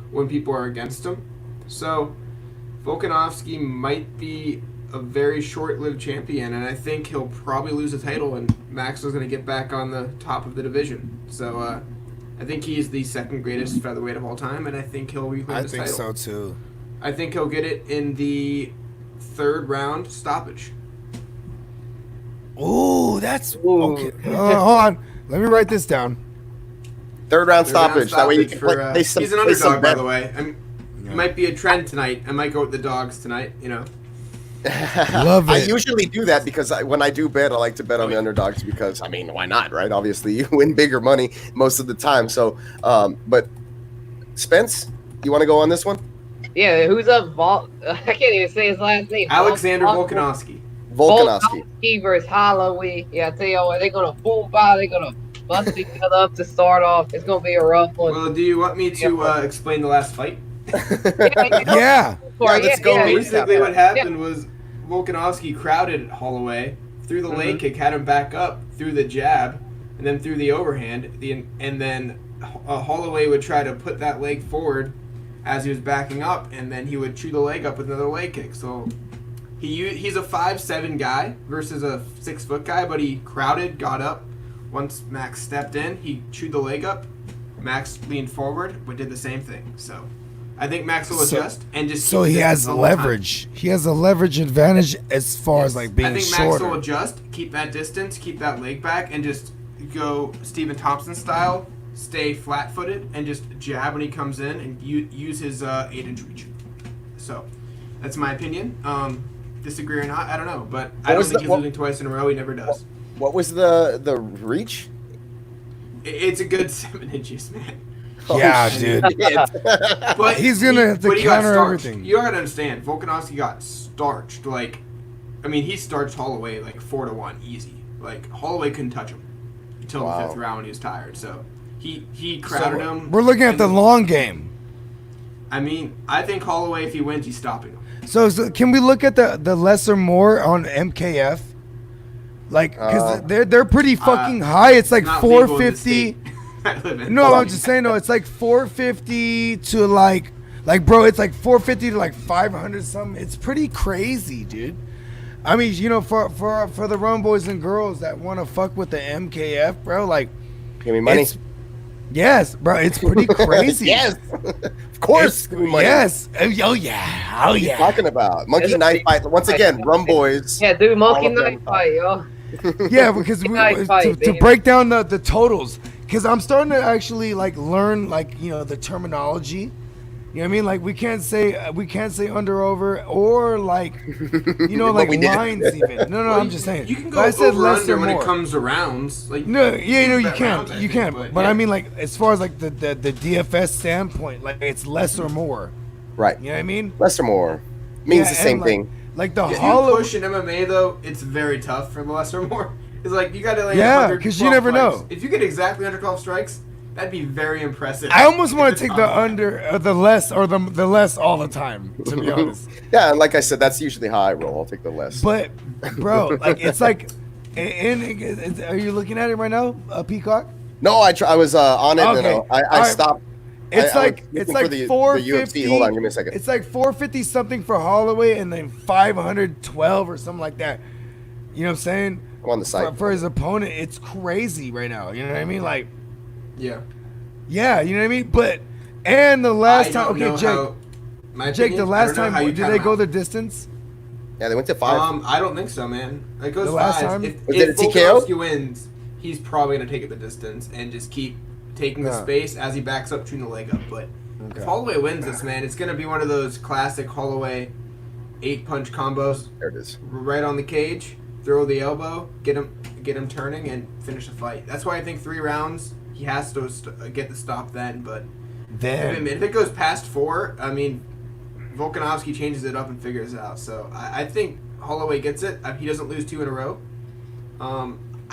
when people are against him. So Volkanovski might be a very short-lived champion, and I think he'll probably lose the title, and Max is going to get back on the top of the division. So I think he's the second greatest featherweight of all time, and I think he'll reclaim his title. I think so too. I think he'll get it in the 3rd round stoppage. Ooh, that's okay. Hold on, let me write this down. 3rd round stoppage. That way you can for, he's an underdog, by the way. It might be a trend tonight. I might go with the dogs tonight. You know. Love it. I usually do that because when I do bet, I like to bet on the underdogs because, I mean, why not, right? Obviously, you win bigger money most of the time. So, but Spence, you want to go on this one? Yeah, who's up? I can't even say his last name. Alexander Volkanovski. Volkanovski versus Holloway. Yeah, I tell you what, they're going to boom by. They're going to bust each other up to start off. It's going to be a rough one. Well, do you want me to explain the last fight? Yeah. Let's go. Basically, what happened was Volkanovski crowded Holloway, threw the leg kick, had him back up, threw the jab, and then threw the overhand. And then Holloway would try to put that leg forward as he was backing up, and then he would chew the leg up with another leg kick. So he's a 5'7" guy versus a 6-foot guy, but he crowded, got up. Once Max stepped in, he chewed the leg up. Max leaned forward, but did the same thing. So I think Max will adjust and just. So he has leverage. He has a leverage advantage as far as like being shorter. I think Max will adjust, keep that distance, keep that leg back, and just go Stephen Thompson style. Stay flat-footed and just jab when he comes in and use his 8-inch reach. So that's my opinion. Disagree or not, I don't know, but I don't think he's losing twice in a row. He never does. What was the reach? It's a good 7 inches, man. Yeah, dude. But he's gonna have to counter everything. You gotta understand, Volkanovski got starched. Like, I mean, he starched Holloway like 4-1 easy. Like Holloway couldn't touch him until the 5th round when he was tired. So he crowded him. We're looking at the long game. I mean, I think Holloway, if he wins, he's stopping him. So can we look at the lesser more on MKF? Like, because they're pretty fucking high. It's like 450. No, I'm just saying, no, it's like 450 to like bro, it's like 450 to like 500 something. It's pretty crazy, dude. I mean, you know, for the Rumboyz and girls that want to fuck with the MKF, bro, like, give me money. Yes, bro, it's pretty crazy. Yes, of course. Yes. Oh yeah. Oh yeah. What are you talking about? Monkey Knife Fight. Once again, Rumboyz. Yeah, dude, Monkey Knife Fight, yo. Yeah, because to break down the totals, because I'm starting to actually like learn like, you know, the terminology. You know what I mean? Like we can't say under over or like, you know, like lines even. No, I'm just saying. You can go over under when it comes to rounds. Like no, yeah, no, you can't. But I mean, like as far as like the DFS standpoint, like it's less or more. Right. You know what I mean? Less or more means the same thing. Like the If you push in MMA though, it's very tough for the less or more. It's like you got to land. Yeah, because you never know. If you get exactly 112 strikes, that'd be very impressive. I almost want to take the under, the less, or the less all the time. To be honest. Yeah, and like I said, that's usually how I roll. I'll take the less. But, bro, like it's like, are you looking at it right now, Peacock? No, I was on it and then I stopped. It's like the 450. UFC. Hold on, give me a second. It's like 450 something for Holloway, and then 512 or something like that. You know what I'm saying? I'm on the side for his opponent. It's crazy right now. You know what I mean? Like, yeah, you know what I mean. But and the last time, Jake, the last time did they go the distance? Yeah, they went to 5. I don't think so, man. It goes the last 5. time? If it a TKO? Volkanovski wins, he's probably gonna take it the distance and just keep taking the space as he backs up, shooting the leg up. But if Holloway wins this, man, it's gonna be one of those classic Holloway 8-punch combos. There it is. Right on the cage, throw the elbow, get him turning, and finish the fight. That's why I think 3 rounds he has to get the stop then. But if it goes past 4, I mean, Volkanovski changes it up and figures it out. So I think Holloway gets it. He doesn't lose 2 in a row.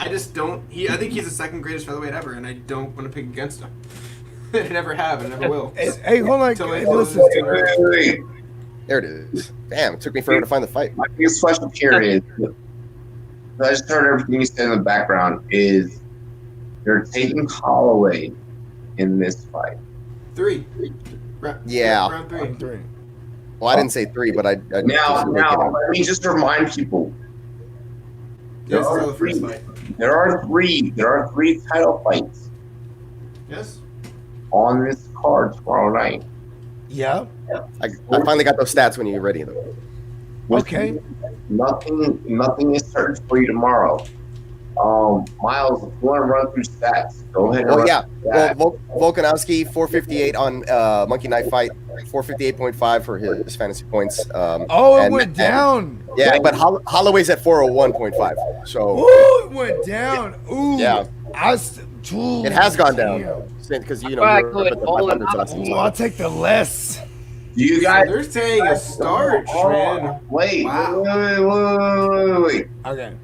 I just don't. I think he's the second greatest featherweight ever, and I don't want to pick against him. I never have, and never will. Hey, hold on. Listen. There it is. Damn, it took me forever to find the fight. My biggest question here is, I just heard everything you said in the background, is they're taking Holloway in this fight. 3. Yeah. Round 3. Well, I didn't say 3, but I now, let me just remind people. There are 3 title fights. Yes. On this card tomorrow night. Yeah. I finally got those stats when you're ready, though. Okay. Nothing is certain for you tomorrow. Miles, if you want to run through stats, go ahead. Well, Volkanovski 458 on Monkey Knife Fight, 458.5 for his fantasy points. It went down. Yeah, but Holloway's at 401.5. So it went down. Ooh. Yeah. It has gone down because you're up at the 500s. I'll take the less. You guys, they're saying a starch, man. Wait. Okay.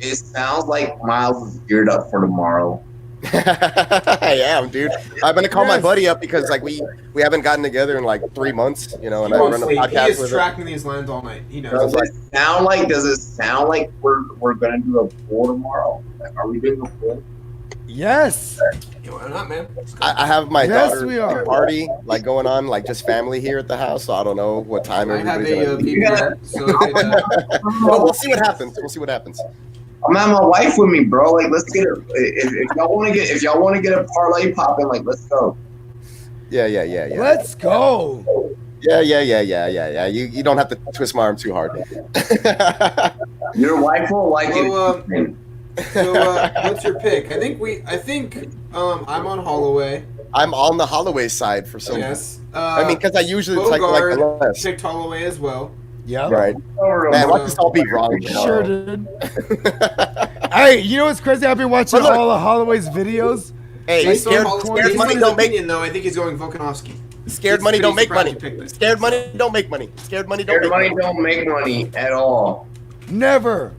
It sounds like Miles is geared up for tomorrow. I am, dude. I'm gonna call my buddy up because we haven't gotten together in like 3 months, and I run a podcast he is with tracking these lines all night. He knows. Does it sound like we're gonna do a pool tomorrow? Are we doing a pool? Yes. Why not, man? I have my daughter party going on, just family here at the house. So I don't know what time everybody's gonna be. Well, we'll see what happens. I'm having my wife with me, bro. Let's get it. If y'all want to get a parlay popping, let's go. Yeah. Let's go. Yeah. You don't have to twist my arm too hard. Your wife will like it. So what's your pick? I think I'm on Holloway. I'm on the Holloway side for some. Yes. Because I usually like the less. Picked Holloway as well. Yeah. Right. Man, watch this all be wrong. Sure did. Hey, you know what's crazy? I've been watching all of Holloway's videos. Hey, scared money don't make. Though I think he's going Volkanovski. Scared money don't make money. Scared money don't make money. Scared money don't make money at all. Never.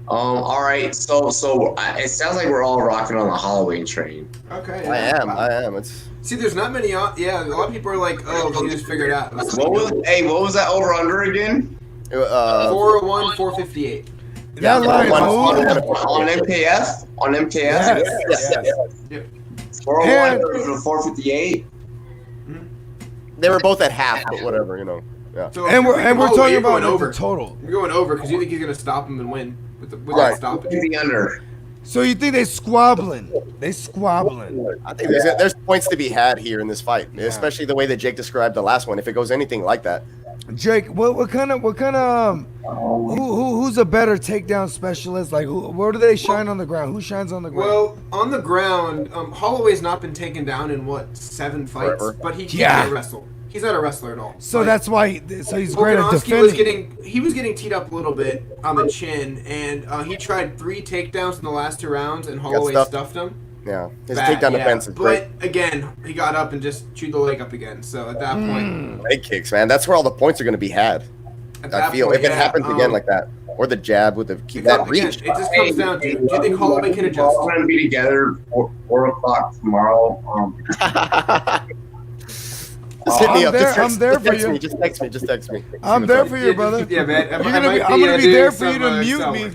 All right. So it sounds like we're all rocking on the Halloween train. Okay. Yeah. I am. See, there's not many. A lot of people are like, "Oh, you just figured it out." What was that over under again? 401, 458. That line on MKS. On MKS. Yes. 401 to 458. They were both at half, but whatever, Yeah. So and we're talking about over total. You're going over because you think he's gonna stop him and win with right. that stoppage. The under. So you think they squabbling? I think there's points to be had here in this fight, especially the way that Jake described the last one. If it goes anything like that, Jake, what kind of who's a better takedown specialist? Where do they shine on the ground? Who shines on the ground? Well, on the ground, Holloway's not been taken down in 7 fights, but he can't wrestle. He's not a wrestler at all. So that's why. So he's great at defending. He was getting teed up a little bit on the chin, and he tried 3 takedowns in the last 2 rounds, and Holloway stuffed him. Yeah, his takedown defense is great. But again, he got up and just chewed the leg up again. So at that point, leg kicks, man. That's where all the points are going to be had. I feel if it happens again like that, or the jab with the keep that reach. It just comes down to, do you think Holloway can adjust? We're going to be together 4 o'clock tomorrow. Just hit me up. I'm there for you. Just text me. I'm there for you, brother. Yeah, man. I'm gonna be there for you to mute me.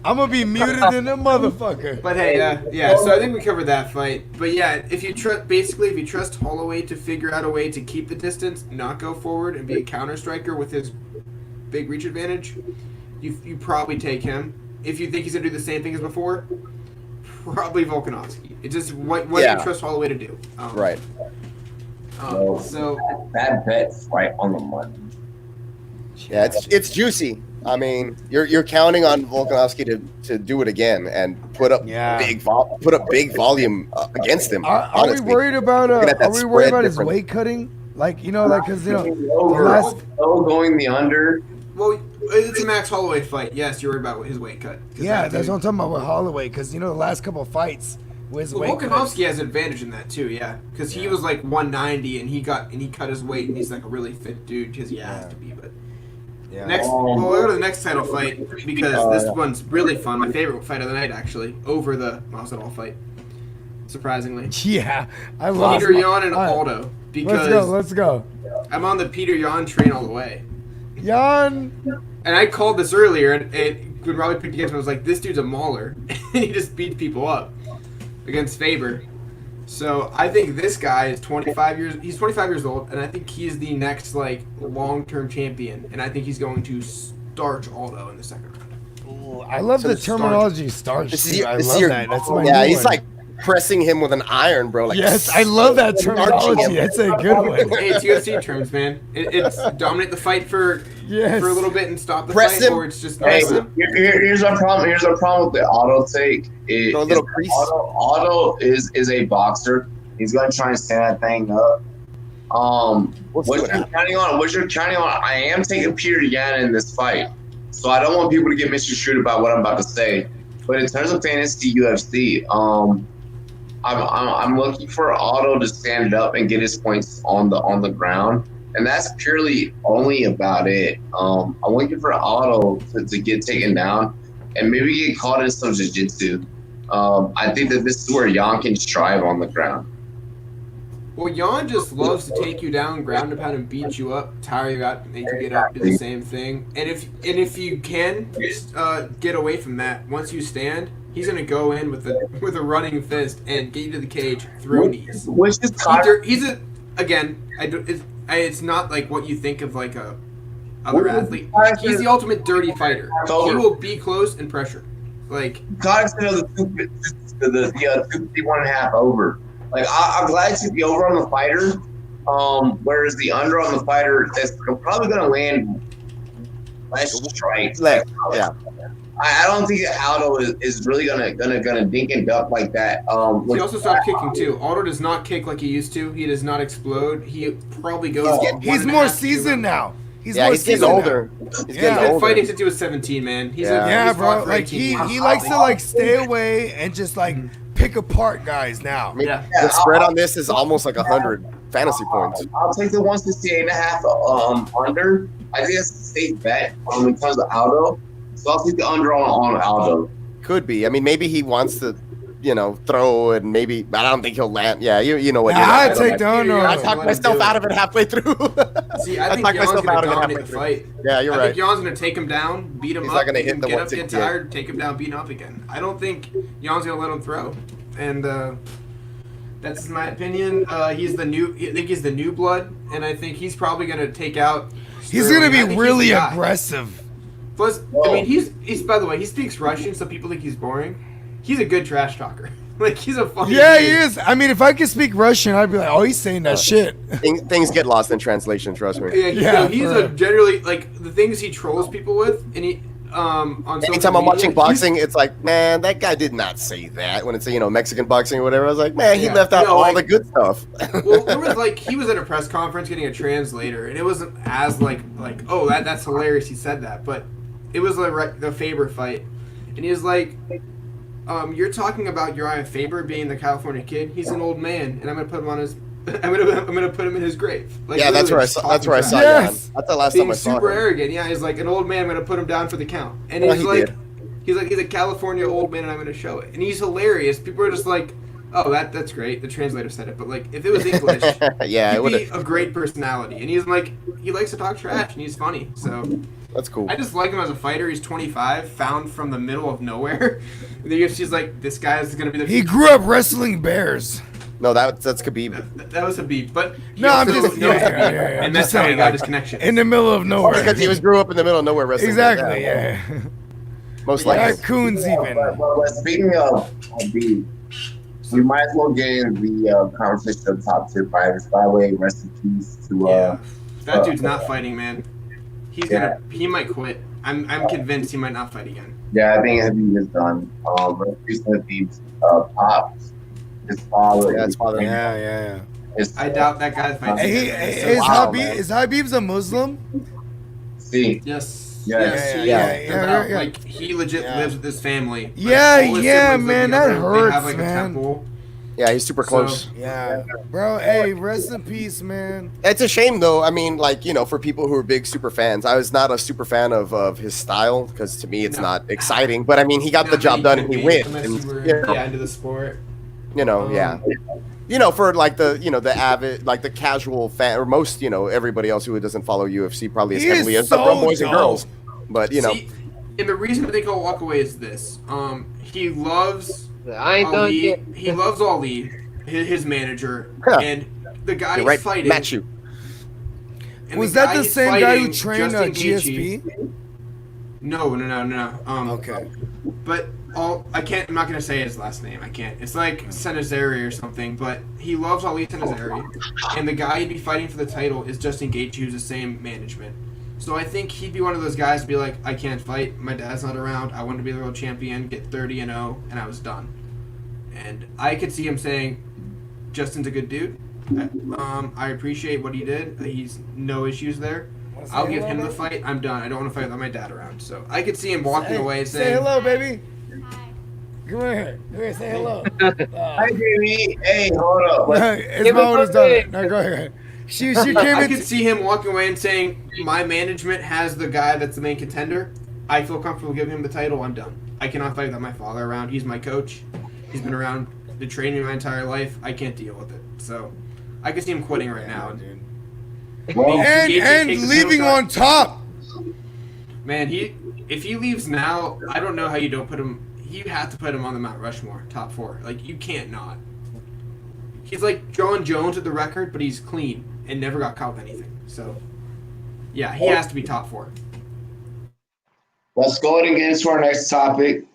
I'm gonna be muted in the motherfucker. But hey, yeah. So I think we covered that fight. But yeah, if you trust Holloway to figure out a way to keep the distance, not go forward, and be a counter striker with his big reach advantage, you probably take him. If you think he's gonna do the same thing as before, probably Volkanovski. It's just what do you trust Holloway to do? Right. So that bet's right on the money. Yeah, it's juicy. I mean, you're counting on Volkanovski to do it again and put up big volume against him. Are we worried about his weight cutting? Like because going the under. Well, it's a Max Holloway fight. Yes, you're worried about his weight cut. Yeah, that's what I'm talking about with Holloway. Because the last couple of fights with weight Volkanovski has an advantage in that too. Yeah, because he was like 190 and he cut his weight and he's like a really fit dude because he has to be. But we'll go to the next title fight because this one's really fun. My favorite fight of the night, actually, over the Masvidal fight. Surprisingly. Yeah, I love Peter Yan and Aldo. Because let's go. I'm on the Peter Yan train all the way. Yan. And I called this earlier, and when Robbie picked against him, I was like, this dude's a mauler. And he just beats people up against Faber. So I think this guy is 25 years old, and I think he's the next long-term champion, and I think he's going to starch Aldo in the second round. Ooh, I love the terminology starch. I love that. That's my new he's one. Pressing him with an iron, bro. Yes, I love that terminology. That's a good one. Hey, it's UFC terms, man. It's dominate the fight for a little bit and stop the fight, or it's just here's our problem. Here's our problem with the Auto take. Auto is a boxer. He's gonna try and stand that thing up. What you're counting on? I am taking Peter Yan in this fight, so I don't want people to get misconstrued about what I'm about to say. But in terms of fantasy UFC, I'm looking for Auto to stand up and get his points on the ground, and that's purely only about it. I'm looking for Auto to get taken down and maybe get caught in some jiu-jitsu. I think that this is where Yan can strive on the ground. Well, Yan just loves to take you down, ground and pound, and beat you up, tire you out, make you get up, do the same thing. And if you can get away from that, once you stand, he's gonna go in with a running fist and get you to the cage, throw knees. Which is it's not like what you think of like a other athlete. He's the ultimate dirty fighter. He will be close and pressure. Like cognizant of the 251.5 over. Like I'm glad to be over on the fighter, whereas the under on the fighter is probably going to land less strikes. Yeah. I don't think Aldo is really gonna dink and duck like that. He also stopped kicking too. Aldo does not kick like he used to. He does not explode. He probably goes. He's more seasoned now. He's getting older. He's getting older. Fighting since he was 17, man. He's bro. Like he likes to stay away and just pick apart guys now. The spread on this is almost 100 fantasy points. I'll take the 168.5 under. I think that's a safe bet in terms of Aldo. So I'll take the under on Aldo. Could be. I mean, maybe he wants to, throw and maybe. I don't think he'll land. Yeah, you know what? I take the under. I talked myself out of it halfway through. See, I think Jan's going to dominate the fight. Yeah, you're right. I think Jan's going to take him down, beat him up, not gonna hit get up, get tired, take him down, beat him up again. I don't think Jan's going to let him throw. And that's my opinion. I think he's the new blood, and I think he's probably going to take out Sterling. He's going to be really aggressive. Plus, I mean, he's by the way, he speaks Russian, so people think he's boring. He's a good trash talker. He's a funny dude. He is. I mean, if I could speak Russian, I'd be like, oh, he's saying that shit. Things get lost in translation, trust me. He's a generally, the things he trolls people with, and he, on anytime I'm watching boxing, it's like, man, that guy did not say that. When it's, Mexican boxing or whatever, I was like, man, he left out all the good stuff. Well, there was, he was at a press conference getting a translator, and it wasn't as, oh, that's hilarious he said that, but it was the Faber fight, and he was like, you're talking about Uriah Faber being the California kid. He's an old man, and I'm going to put him on his I'm gonna put him in his grave. Like, yeah, that's where I saw. That's where I saw. Yes. Jan. That's the last being time I saw super him. arrogant. Yeah, he's like an old man. I'm gonna put him down for the count. And Well, he's he like, did. he's a California old man, and I'm gonna show it. And he's hilarious. People are just like, oh, that's great. The translator said it, but like, if it was English, Yeah, it he'd be would. a great personality. And he's like, he likes to talk trash, and he's funny. So That's cool. I just like him as a fighter. He's 25, found from the middle of nowhere. The UFC's like, this guy is gonna be the. He grew up wrestling bears. No, that's Khabib. That was a beef, but he No, I'm also just knows yeah, Khabib, yeah. and that's how he got his connection. In the middle of nowhere. Because he grew up in the middle of nowhere wrestling. Exactly. Yeah. Most likely. Raccoons even. But speaking of Khabib, we might as well get in the conversation of top tier fighters. By the way, rest in peace to that dude's not fighting, man. He might quit. I'm convinced he might not fight again. Yeah, I think Khabib is done. Rest in peace to Khabib's pops. His father. Yeah, his father. Yeah. I doubt that guy's fighting. Is Habib's a Muslim? See. Yes. Yeah. Like, he legit lives with his family. Like, Yeah, all his siblings live man, that together. They hurts, have, like, a man. temple. Yeah, he's super close. Yeah, bro. Hey, rest in peace, man. It's a shame, though. I mean, like, you know, for people who are big super fans, I was not a super fan of his style because to me it's not exciting. But I mean, he got the job done and he wins. Unless And, you were into the sport. you know, you know, for like the avid, like the casual fan, or most, you know, everybody else who doesn't follow UFC probably as heavily as the Rumboyz and girls. But you know, and the reason I think I'll walk away is this: he loves. I ain't done yet. He loves Ali, his manager, and the guy he's fighting. Match you. Was that the same guy who trained GSP? No. Okay. But I'm not gonna say his last name. I can't. It's like Senazeri or something. But he loves Ali Senazeri, and the guy he'd be fighting for the title is Justin Gaethje, who's the same management. So I think he'd be one of those guys to be like, I can't fight. My dad's not around. I want to be the world champion, get 30-0, and I was done. And I could see him saying, Justin's a good dude. I appreciate what he did. He's no issues there. I'll give him the fight. I'm done. I don't want to fight without my dad around. So I could see him walking away and saying, Say hello, baby. Come here. Say hello. Hi, baby. Hey, hold up. It's my oldest daughter. No, go ahead. She came I in. could see him walking away and saying, my management has the guy that's the main contender. I feel comfortable giving him the title. I'm done. I cannot fight without my father around. He's my coach. He's been around the training my entire life. I can't deal with it. So I could see him quitting right now. Dude. And leaving on top. Man, if he leaves now, I don't know how you don't put him. You have to put him on the Mount Rushmore, top 4. Like, you can't not. He's like John Jones with the record, but he's clean and never got caught with anything. So, yeah, he has to be top 4. Let's go ahead and get into our next topic.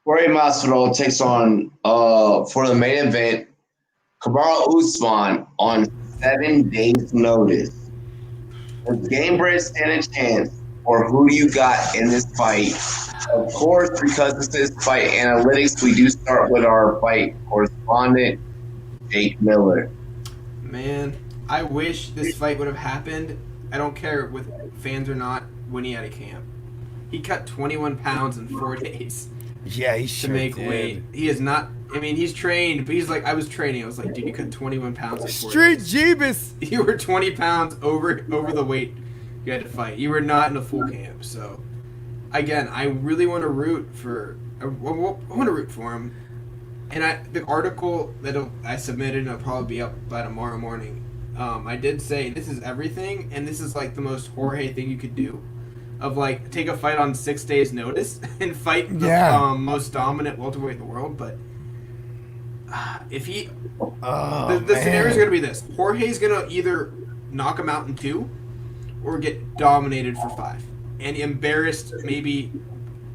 Jorge Masvidal takes on, for the main event, Kamaru Usman on 7 days' notice. Does Gamebred stand a chance, or who do you got in this fight? Of course, because this is Fight Analytics, we do start with our fight correspondent, Jake Miller. Man, I wish this fight would have happened. I don't care with fans or not when he had a camp. He cut 21 pounds in 4 days. Yeah, he to make weight. He is not. I mean, he's trained, but he's like, I was training. I was like, dude, you cut 21 pounds in 4 Street days. Jeebus. You were 20 pounds over the weight you had to fight. You were not in a full camp. So, again, I really want to root for. I want to root for him. And the article that I submitted, and it'll probably be up by tomorrow morning. I did say this is everything, and this is like the most Jorge thing you could do. Of like take a fight on 6 days' notice and fight the most dominant welterweight in the world, but if he, the scenario is gonna be this: Jorge's gonna either knock him out in 2, or get dominated for 5, and embarrassed maybe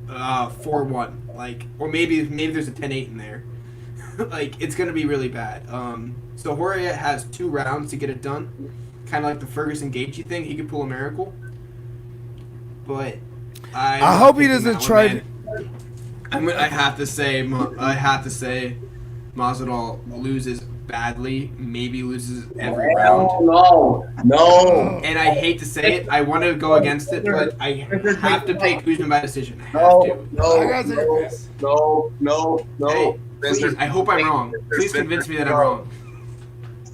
4-1, like, or maybe there's a 10-8 in there. Like, it's gonna be really bad. So Jorge has 2 rounds to get it done, kind of like the Ferguson Gaethje thing. He could pull a miracle. But I hope he doesn't try. I have to say Masvidal loses badly. Maybe loses every round. No. And I hate to say it. I want to go against it, but I have to pick Usman by decision. I have to. No. Hey, please, I hope I'm wrong. Please convince me that I'm wrong.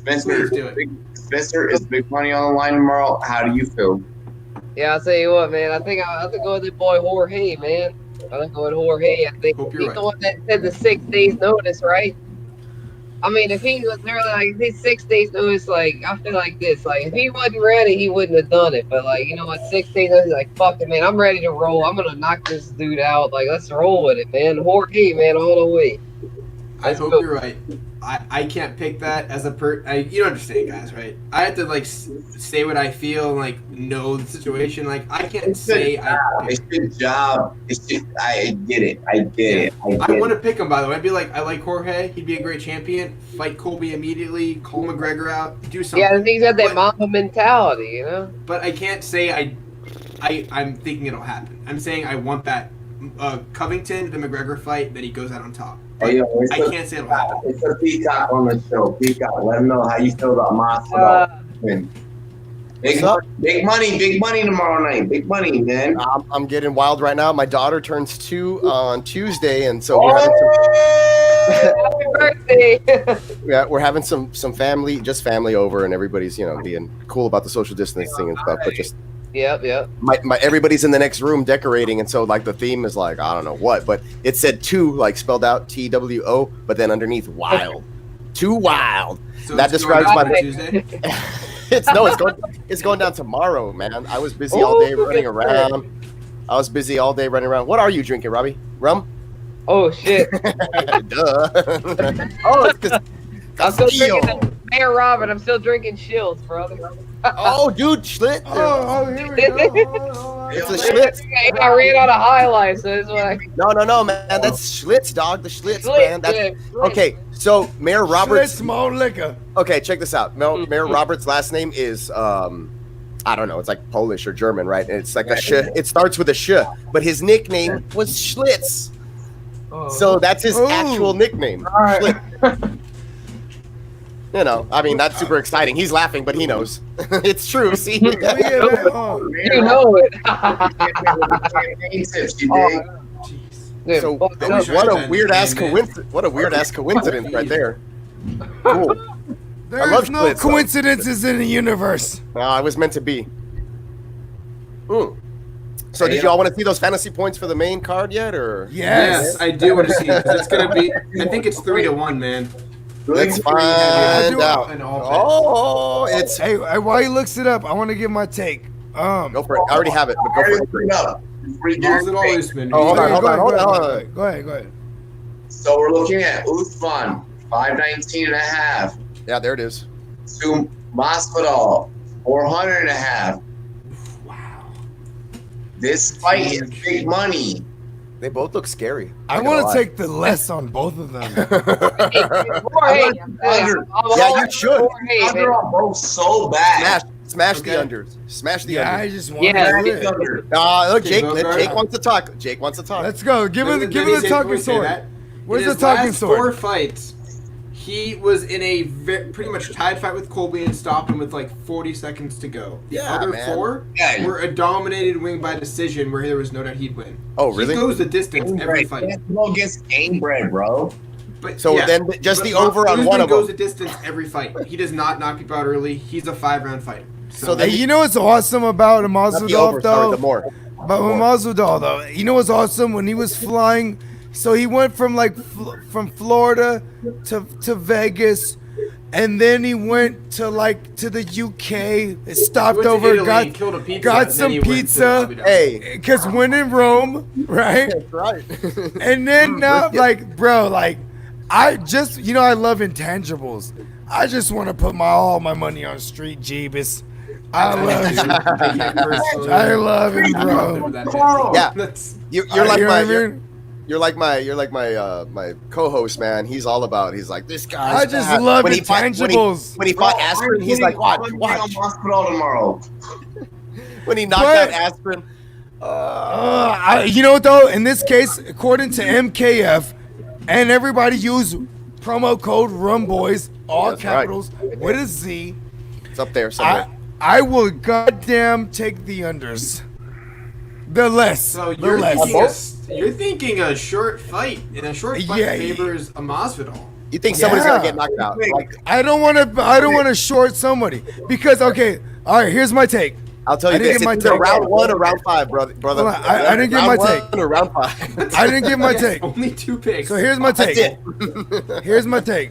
Spencer, Please do it. Spencer, is big money on the line tomorrow. How do you feel? Yeah, I'll tell you what, man. I think I'll have to go with the boy Jorge, man. I'll go with Jorge. I think Hope he's you're the right. one that said the 6 days notice, right? I mean, if he was literally like his 6 days notice, like I feel like this, like if he wasn't ready, he wouldn't have done it. But like, you know what, 6 days notice, like fuck it, man, I'm ready to roll. I'm gonna knock this dude out. Like, let's roll with it, man. Jorge, man, all the way. I hope you're right. I can't pick that as a you understand, guys, right? I have to like say what I feel and like know the situation. Like I can't say It's your job. I get it. I get it. I want to pick him, by the way. I'd be like, I like Jorge. He'd be a great champion. Fight Colby immediately. Call McGregor out. Do something. Yeah, he's got that Mamba mentality, you know. But I can't say I'm thinking it'll happen. I'm saying I want that Covington, the McGregor fight, that he goes out on top. Hey, yo, I can't say it'll happen. It's a Peacock on the show. Peacock, let him know how you feel about Masvidal. Big money tomorrow night. Big money, man. I'm getting wild right now. My daughter turns 2 on Tuesday, and so we're having Happy birthday! yeah, we're having some family over, and everybody's being cool about the social distancing and stuff. But just Yep. my everybody's in the next room decorating, and so like the theme is like I don't know what, but it said 2 like spelled out TWO, but then underneath wild, 2 wild. So That it's describes going my. down Tuesday. It's going down tomorrow, man. I was busy all day running around. What are you drinking, Robbie? Rum? Oh shit! Duh. Oh, it's just I'm still drinking Mayor Robin. I'm still drinking Shills, brother. Oh, dude, Schlitz. Oh, here we go. It's a Schlitz. I ran out of highlights, so that's why. No, man. That's Schlitz, dog. The Schlitz, man. That's, okay, so Mayor Roberts. Schlitz malt liquor. Okay, check this out. Mayor Roberts' last name is I don't know. It's like Polish or German, right? And it's like a sh. It starts with a sh, but his nickname was Schlitz. So that's his actual nickname. Schlitz. I mean, that's super exciting. He's laughing, but he knows. It's true. See? You know it. So what a weird ass coincidence! What a weird ass coincidence right there. Cool. There's no coincidences in the universe. No, it was meant to be. So did y'all want to see those fantasy points for the main card yet, or? Yes, I do want to see it. It's gonna be. I think it's 3-1, man. Let's find out. Oh, it's. Hey, while he looks it up, I want to give my take. Go for it. I already have it, but go for it. Hold on. Go ahead. So we're looking at Usman, 519.5. Yeah, there it is. To Masvidal, 400.5. Wow. This fight is big money. They both look scary. I want to take the less on both of them. Yeah, you should. They're both so bad. Smash the unders. Smash the unders. I just want to do it. Look, Jake wants to talk. Jake wants to talk. Let's go. Give him the talking sword. Where's the talking sword? 4 fights, he was in a pretty much tied fight with Colby and stopped him with like 40 seconds to go. The other 4 were a dominated win by decision where there was no doubt he'd win. Oh, really? He goes the distance every fight. Go against game bread, bro. But then just the over on one of them. Goes the distance every fight. He does not knock people out early. He's a 5-round fighter. So hey, you know what's awesome about Masvidal though? About Masvidal though, you know what's awesome when he was flying. So he went from from Florida to Vegas, and then he went to the UK. Stopped over, got some pizza. Hey, because when in Rome, right? That's right. And then now, I just I love intangibles. I just want to put all my money on Street Jeebus. I love him, bro. Yeah, you're like my. You're like my co-host, man. He's all about. He's like this guy. I just love intangibles. When he fought Aspirin, he's like, watch. Hospital tomorrow. When he knocked out Aspirin. You know what though? In this case, according to MKF, and everybody use promo code Rumboyz, all capitals with a Z. It's up there somewhere. I will goddamn take the unders. The less. So you're thinking a short fight, and a short fight favors a Masvidal. You think somebody's gonna get knocked out? Like, I don't want to short somebody because okay, all right. Here's my take. I'll tell you this: it's either round 1 or round 5, brother. I didn't give my take. Or round 5. I didn't give my take. Only 2 picks. So here's my take. Here's my take.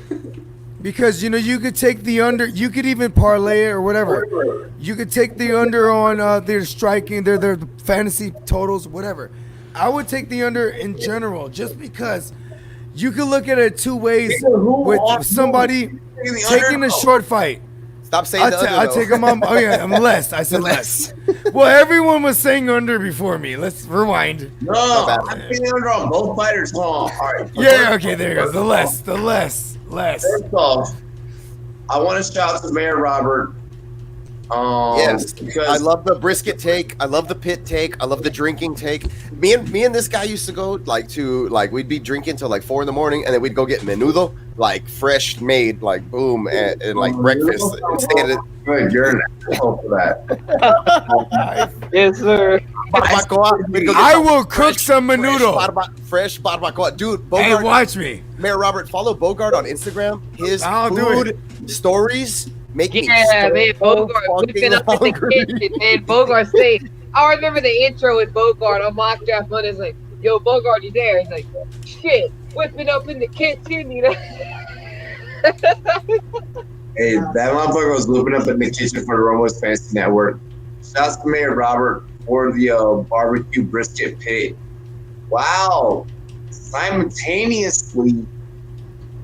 Because you could take the under, you could even parlay it or whatever. You could take the under on their striking, their fantasy totals, whatever. I would take the under in general, just because you could look at it 2 ways with somebody taking a short fight. Stop saying the under. I take them on. Oh yeah, I'm less. I said less. Well, everyone was saying under before me. Let's rewind. No, I'm taking under on both fighters. All right. Yeah. Okay. There you go. The less. First off, I want to shout out to Mayor Robert. Yes, because I love the brisket take. I love the pit take. I love the drinking take. Me and this guy used to go we'd be drinking till like 4 a.m, and then we'd go get menudo, like fresh made, like boom, and like breakfast. Instead of good, you're an asshole for that. Yes, sir. I will cook some menudo. Fresh barbacoa, dude. Bogart, hey, watch me, Mayor Robert. Follow Bogart on Instagram. His food stories. Man, Bogart whipping up in the kitchen, man. Bogart saying, I remember the intro with Bogart on Mock Draft Monday. It's like, yo, Bogart, you there? He's like, shit, whipping up in the kitchen, Hey, that motherfucker was whipping up in the kitchen for the Rumboyz Fantasy Network. Shouts to Mayor Robert for the barbecue brisket pit. Wow. Simultaneously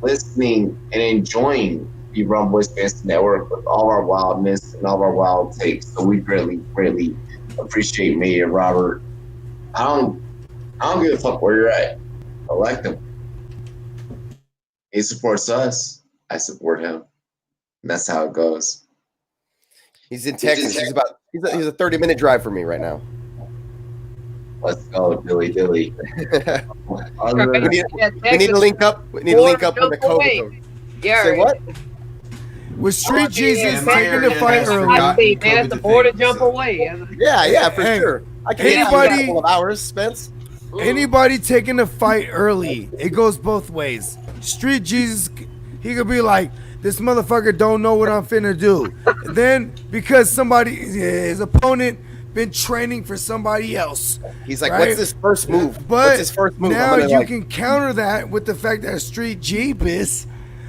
listening and enjoying the Rumboyz Fantasy Network with all our wildness and all of our wild takes. So we greatly appreciate Mayor Robert. I don't give a fuck where you're at. Elect him. He supports us. I support him. And that's how it goes. He's in Texas. He's a 30-minute drive for me right now. Let's go, dilly. We need to link up. We need to link up with the COVID. Yeah. Say what? Was Street Jesus taking the fight early? Man, at the border, jump away. Yeah, for sure. I can get a couple of hours, Spence. Anybody taking the fight early, it goes both ways. Street Jesus, he could be like, this motherfucker don't know what I'm finna do. Then, because his opponent been training for somebody else. He's like, what's his first move? But what's his first move? Now you can counter that with the fact that Street Jeebus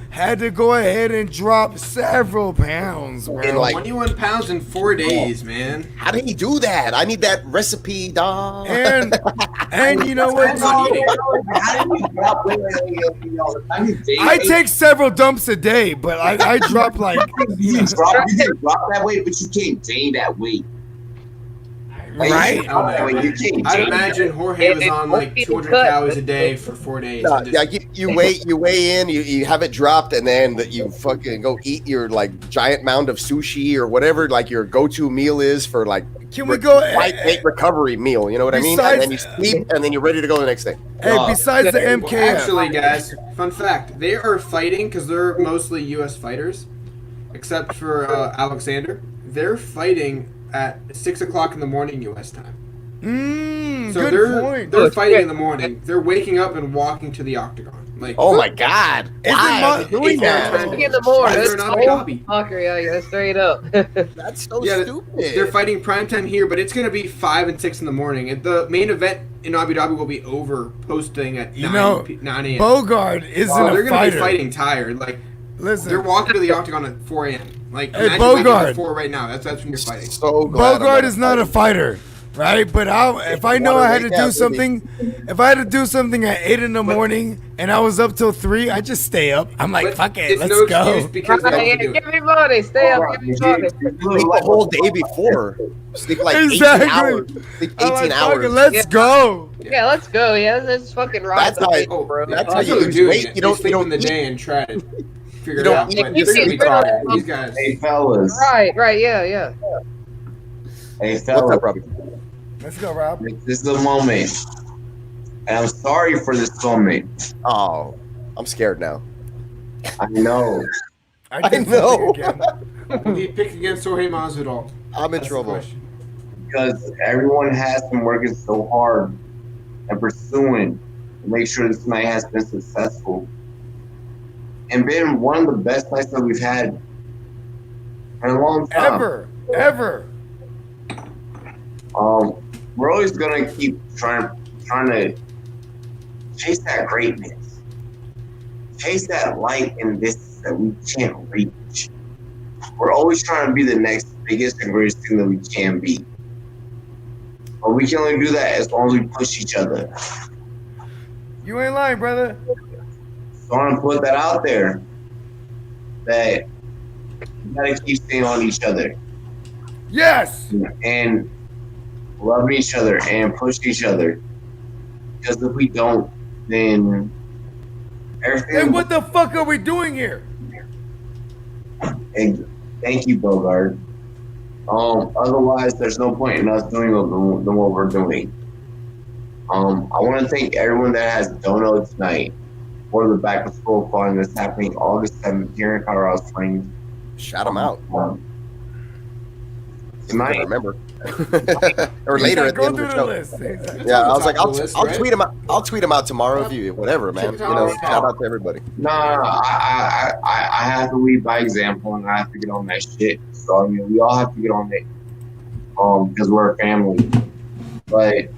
had to go ahead and drop several pounds, bro. In like 21 pounds in 4 days, man. How did he do that? I need that recipe, dog. And you know what? I take several dumps a day, but I drop like you can drop that weight, but you can't gain that weight. Right? I'd imagine Jorge was on like 200 calories a day for 4 days. Yeah, you weigh in, you have it dropped, and then you fucking go eat your like giant mound of sushi or whatever like your go-to meal is for like. Can we go weight recovery meal? You know what I mean? And then you sleep, and then you're ready to go the next day. Hey, besides the MKF, actually, guys, fun fact: they are fighting because they're mostly U.S. fighters, except for Alexander. They're fighting at 6 o'clock in the morning U.S. time. So they're fighting in the morning. They're waking up and walking to the octagon. Like, oh my God! Why doing that? In the morning. That's straight up. That's so stupid. They're fighting primetime here, but it's going to be 5 and 6 in the morning. And the main event in Abu Dhabi will be over posting at 9 a.m. Bogart isn't a fighter. They're going to be fighting tired. Like, listen, they're walking to the octagon at 4 a.m. Like, hey, Bogart, at 4 right now. That's when you're fighting. So Bogart is not a fighter, right? But if I know I had to do something, if I had to do something at 8 in the morning and I was up till 3, I just stay up. I'm like, fuck it, let's go. Because give me money, stay up, give me money. Sleep the whole day before. Sleep like 18 hours. Sleep 18 hours. Let's go. Yeah, let's go. Yeah, that's fucking right. That's how you lose weight. You don't sleep in the day and try to figure it don't out. eat. But just be tired. These guys. Hey, fellas. Right, yeah. Hey, fellas. Let's go, Rob. This is the moment. And I'm sorry for this moment. Oh, I'm scared now. I know. I know. Will he pick against Jorge Masvidal? I'm in trouble. Because everyone has been working so hard and pursuing to make sure this night has been successful. and been one of the best nights that we've had in a long time. Ever. We're always gonna keep trying to chase that greatness, chase that light in this that we can't reach. We're always trying to be the next biggest and greatest thing that we can be. But we can only do that as long as we push each other. You ain't lying, brother. So I want to put that out there that we gotta keep staying on each other. Yes. And loving each other and pushing each other. Because if we don't, then everything. And what the fuck are we doing here? And thank you, Bogart. Otherwise, there's no point in us doing what we're doing. I want to thank everyone that has donated tonight for the back to school fund that's happening August 7th here in Colorado Springs. Shout them out. Tonight, I remember. Or later at the end of the show. List. Yeah, I was like, I'll tweet them out. I'll tweet them out tomorrow. If you, whatever, man. You know, shout out to everybody. No, I have to lead by example, and I have to get on that shit. So I mean, we all have to get on it, because we're a family. But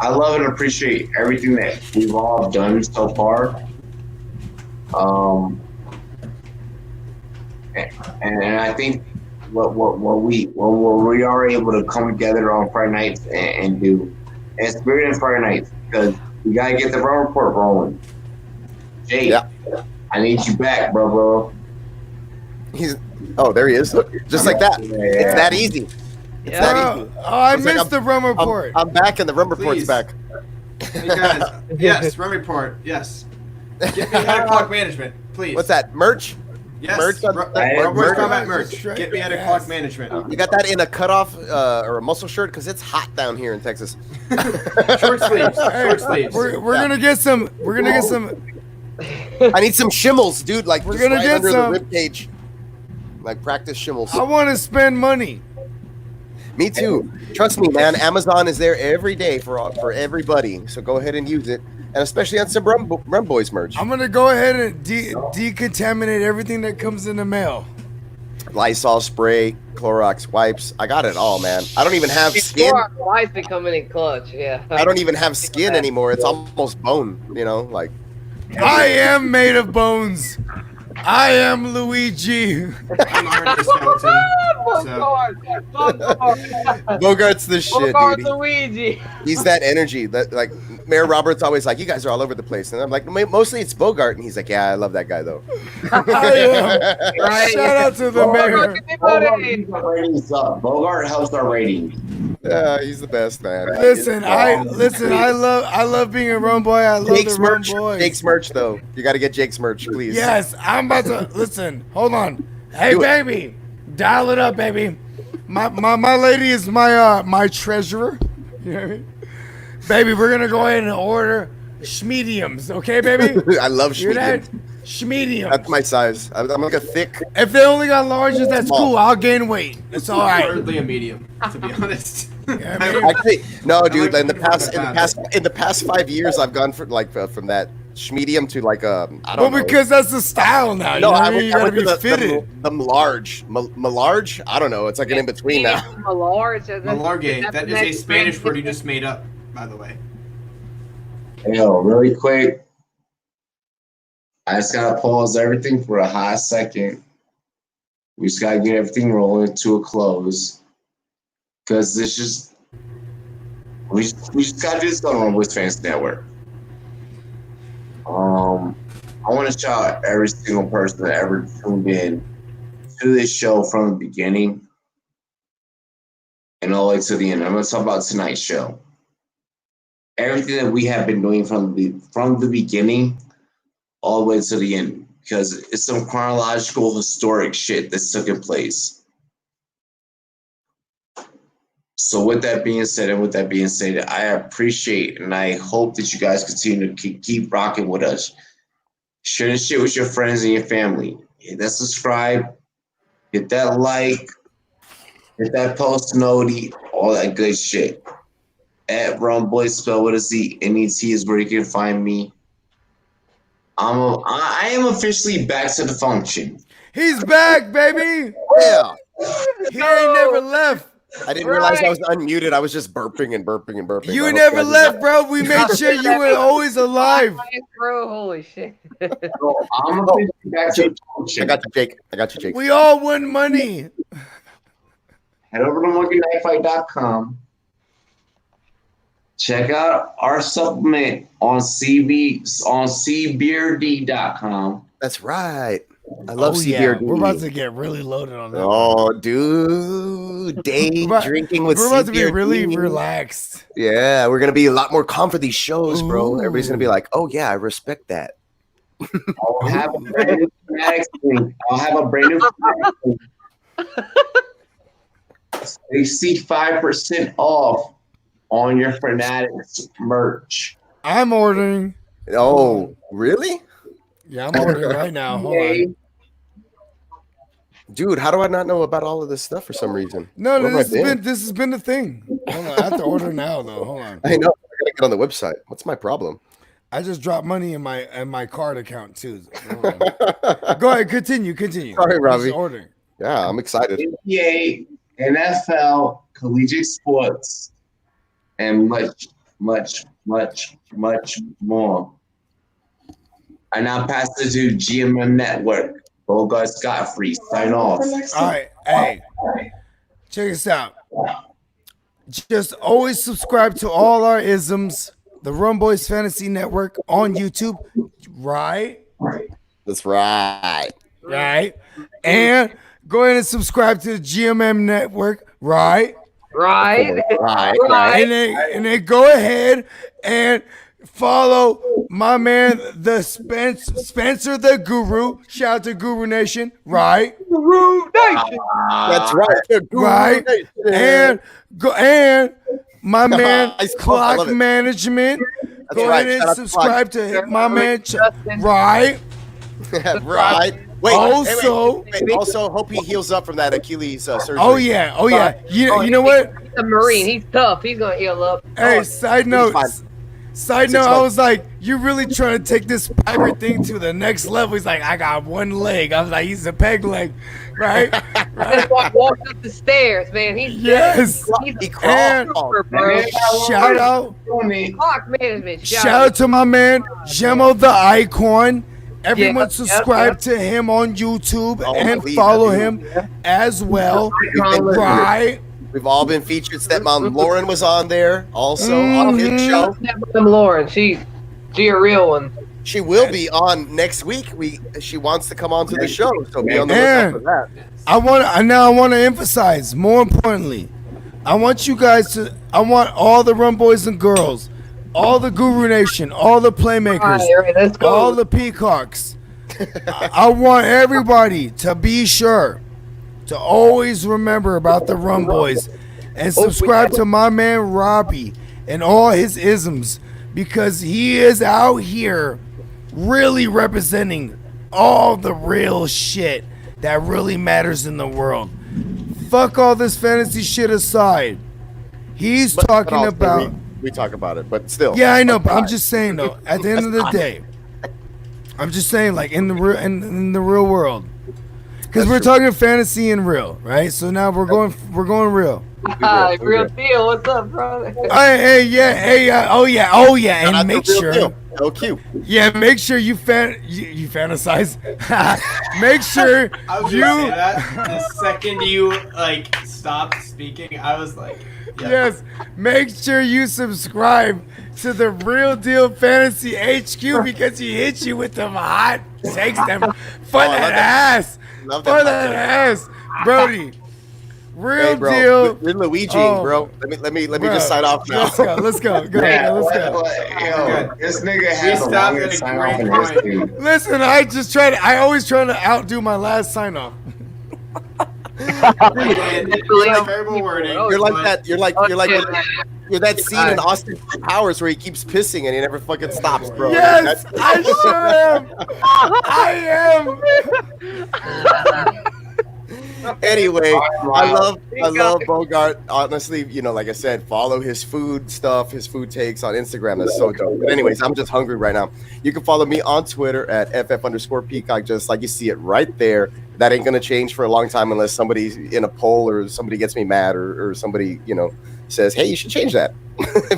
I love and appreciate everything that we've all done so far. And I think what we are able to come together on Friday nights and do, and Spirit and Friday nights, because we gotta get the run report rolling. Jake, I need you back, bro. There he is. Just like that. Yeah. It's that easy. It's that easy. I missed the run report. I'm back, and the run report's back. Hey guys, yes, run report. Yes. Get me at clock management, please. What's that? Merch? Yes. Merch. Rumboyz Combat merch. Get me at a clock management. You got that in a cutoff or a muscle shirt because it's hot down here in Texas. Short sleeves. Short sleeves. We're gonna get some. We're gonna get some. I need some shimmels, dude. Like we're gonna get under some the rib cage. Like practice shimmels. I want to spend money. Me too. Trust me, man. Amazon is there every day for everybody. So go ahead and use it, and especially on some Rumboyz merch. I'm gonna go ahead and decontaminate everything that comes in the mail. Lysol spray, Clorox wipes. I got it all, man. I don't even have skin. Clorox wipes been coming in clutch. Yeah. I don't even have skin anymore. It's almost bone. You know, like. I am made of bones. I am Luigi. I'm already a skeleton. Bogart's the shit, Bogart dude. Luigi. He's that energy. That like Mayor Robert's always like, you guys are all over the place, and I'm like, mostly it's Bogart, and he's like, yeah, I love that guy though. I am. Right. Shout out to the mayor. Bogart helps our ratings. Yeah, he's the best, man. Listen, I love being a Rum Boy. I love Jake's the Rum merch. Boys. Jake's merch, though. You got to get Jake's merch, please. Yes, I'm about to listen. Hold on, hey baby, dial it up, baby. My lady is my treasurer. You know what I mean? Baby, we're gonna go ahead and order schmediums, okay, baby? I love schmediums. Schmediums. That's my size. I'm like a thick. If they only got larges, that's cool. I'll gain weight. It's all right. Hardly a medium, to be honest. Yeah, I mean, actually, no, dude. In the past 5 years, I've gone from that schmedium to like I don't know. Well, because that's the style now. No, you gotta be fitted. The large, large. I don't know. It's like an in between now. Malargay. That is a Spanish word you just made up, by the way. Yo, really quick. I just gotta pause everything for a hot second. We just gotta get everything rolling to a close. Because it's just we just gotta do this on Rumboyz Fans Network. I want to shout out every single person that ever tuned in to this show from the beginning and all the way to the end. I'm gonna talk about tonight's show. Everything that we have been doing from the beginning all the way to the end, because it's some chronological, historic shit that's taking place. So with that being said, I appreciate and I hope that you guys continue to keep rocking with us. Share this shit with your friends and your family. Hit that subscribe, hit that like, hit that post noti, all that good shit. At Rumboyz, spelled with a Z, NET is where you can find me. I am officially back to the function. He's back, baby. Yeah. He ain't never left. I didn't realize I was unmuted. I was just burping and burping and burping. You never left, bro. We made sure you were always alive. Bro, holy shit. So I'm officially back to the function. I got you, Jake. We all won money. Head over to MonkeyKnifeFight.com. Check out our supplement on CBRD.com. That's right. I love CBRD. Yeah. We're about to get really loaded on that. Oh, dude. Day drinking with CBRD. We're about to be really relaxed. Yeah, we're going to be a lot more calm for these shows, bro. Everybody's going to be like, oh, yeah, I respect that. I'll have a brand new Fanatics link. They see 5% off on your Fanatics merch. I'm ordering. Oh, really? Yeah, I'm ordering right now. Hold on. Dude, how do I not know about all of this stuff for some reason? No, this has been the thing. Hold on. I have to order now, though. Hold on. I know. I gotta get on the website. What's my problem? I just dropped money in my card account too. Go ahead, continue. Sorry, Robbie. Ordering. Yeah, I'm excited. NBA, NFL, collegiate sports, and much more. I now pass it to GMM Network. Bogart Scott-free. Sign off. All right, hey, check this out. Just always subscribe to all our isms. The Rumboyz Fantasy Network on YouTube, right? That's right. Right. And go ahead and subscribe to the GMM Network, right? Right. And then go ahead and follow my man, the Spencer the Guru. Shout out to Guru Nation, right? Guru Nation. That's right. Right. And my man, Clock Management. Go ahead and subscribe to my man, right? Right. Wait, also, also hope he heals up from that Achilles surgery. Oh yeah. You know what? He's a Marine. He's tough. He's gonna heal up. Hey, side note, I was like, you're really trying to take this pirate thing to the next level. He's like, I got one leg. I was like, he's a peg leg, right? Just walked up the stairs, man. Yes. He crawled, bro. Shout out. Clock management. Shout out to my man, Gemo the Icon. Everyone subscribe to him on YouTube and follow him as well. Right. We've all been featured. Stepmom Lauren was on there also on his show. Stepmom Lauren, she a real one. She will be on next week. She wants to come on to the show, so be on the lookout for that. I want to emphasize, more importantly, I want all the Rumboys and girls, all the Guru Nation, all the Playmakers, all the Peacocks. I want everybody to be sure to always remember about the Rumboys and subscribe to my man Robbie and all his isms, because he is out here really representing all the real shit that really matters in the world. Fuck all this fantasy shit aside. He's talking about... We talk about it, but still. Yeah, I know, but I'm just saying though, at the end of the day, I'm just saying, like, in the real world. Because we're talking fantasy and real, right? So now we're going real. Real deal. What's up, brother? Oh yeah. And make sure. LQ. Yeah, make sure you fantasize. Make sure I was gonna say that the second you stopped speaking, I was like, yeah. Yes. Make sure you subscribe to the Real Deal Fantasy HQ, because he hits you with them hot takes them for that ass. Love for that ass, Brody. Real deal. You're Luigi, bro. Let me just sign off now. Let's go. Go. This nigga has a longer sign off in his team. Listen, I always try to outdo my last sign off. Terrible wording. You're like that. You're that scene in Austin Powers where he keeps pissing and he never fucking stops, bro. Yes, I sure am. I am. Hey, Anyway, I love Bogart. Honestly, like I said, follow his food stuff, his food takes on Instagram. That's so dope. But anyways, I'm just hungry right now. You can follow me on Twitter at @FF_Peacock, just like you see it right there. That ain't gonna change for a long time unless somebody's in a poll or somebody gets me mad or somebody, says, hey, you should change that.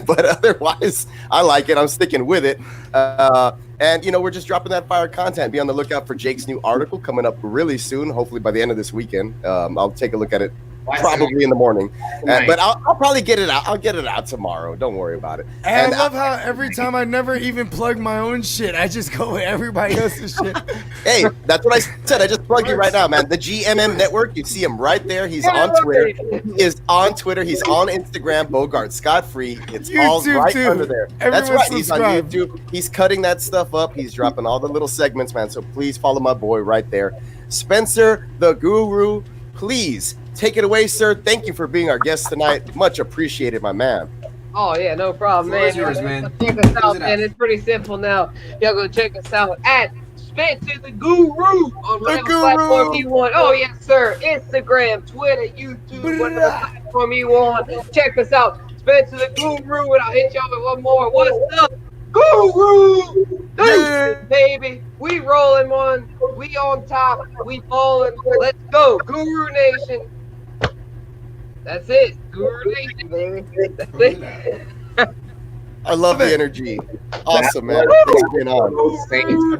But otherwise, I like it. I'm sticking with it. And, we're just dropping that fire content. Be on the lookout for Jake's new article coming up really soon, hopefully by the end of this weekend. I'll take a look at it probably in the morning. But I'll probably get it out. I'll get it out tomorrow. Don't worry about it. And I love how every time I never even plug my own shit. I just go with everybody else's shit. Hey, that's what I said. I just plugged you right now, man. The GMM Network, you see him right there. He's on Twitter. He is on Twitter. He's on Instagram. Bogart Scott Free. It's YouTube all right too. under there. Everyone that's right. He's on subscribe. YouTube. He's cutting that stuff up. He's dropping all the little segments, man. So please follow my boy right there. Spencer the Guru, please take it away, sir. Thank you for being our guest tonight. Much appreciated, my man. Oh yeah, no problem, man. Yours, man. Check us out, man. It's pretty simple now. Y'all go check us out at Spencer the Guru on whatever platform you want. Oh yes, sir. Instagram, Twitter, YouTube, whatever platform you want. Check us out, Spencer the Guru, and I'll hit y'all with one more. What's up, Guru? Deuces, baby. We rolling one. We on top. We falling. Let's go, Guru Nation. That's it. Guru Nation, baby. That's it. I love the energy. Awesome, man. Thanks for being on.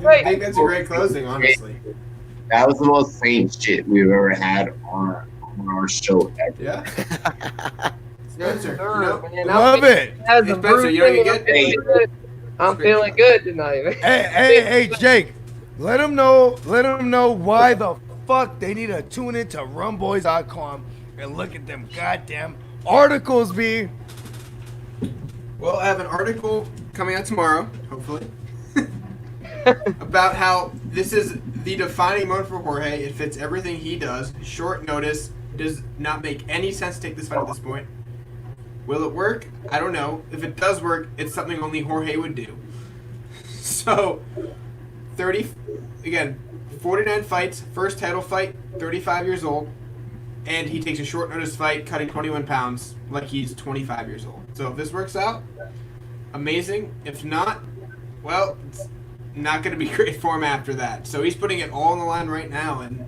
I think that's a great closing, honestly. That was the most sane shit we've ever had on our show ever. Yeah. Spencer, Man, Love it. Hey, Spencer, you know what you get? I'm feeling good tonight, man. Hey, Jake. Let them know why the fuck they need to tune into Rumboyz.com and look at them goddamn articles, B. Well, I have an article coming out tomorrow, hopefully, about how this is the defining moment for Jorge. It fits everything he does. Short notice, does not make any sense to take this fight at this point. Will it work? I don't know. If it does work, it's something only Jorge would do. So, 49 fights, first title fight, 35 years old, and he takes a short notice fight, cutting 21 pounds like he's 25 years old. So if this works out, amazing. If not, well, it's not going to be great for him after that. So he's putting it all on the line right now. And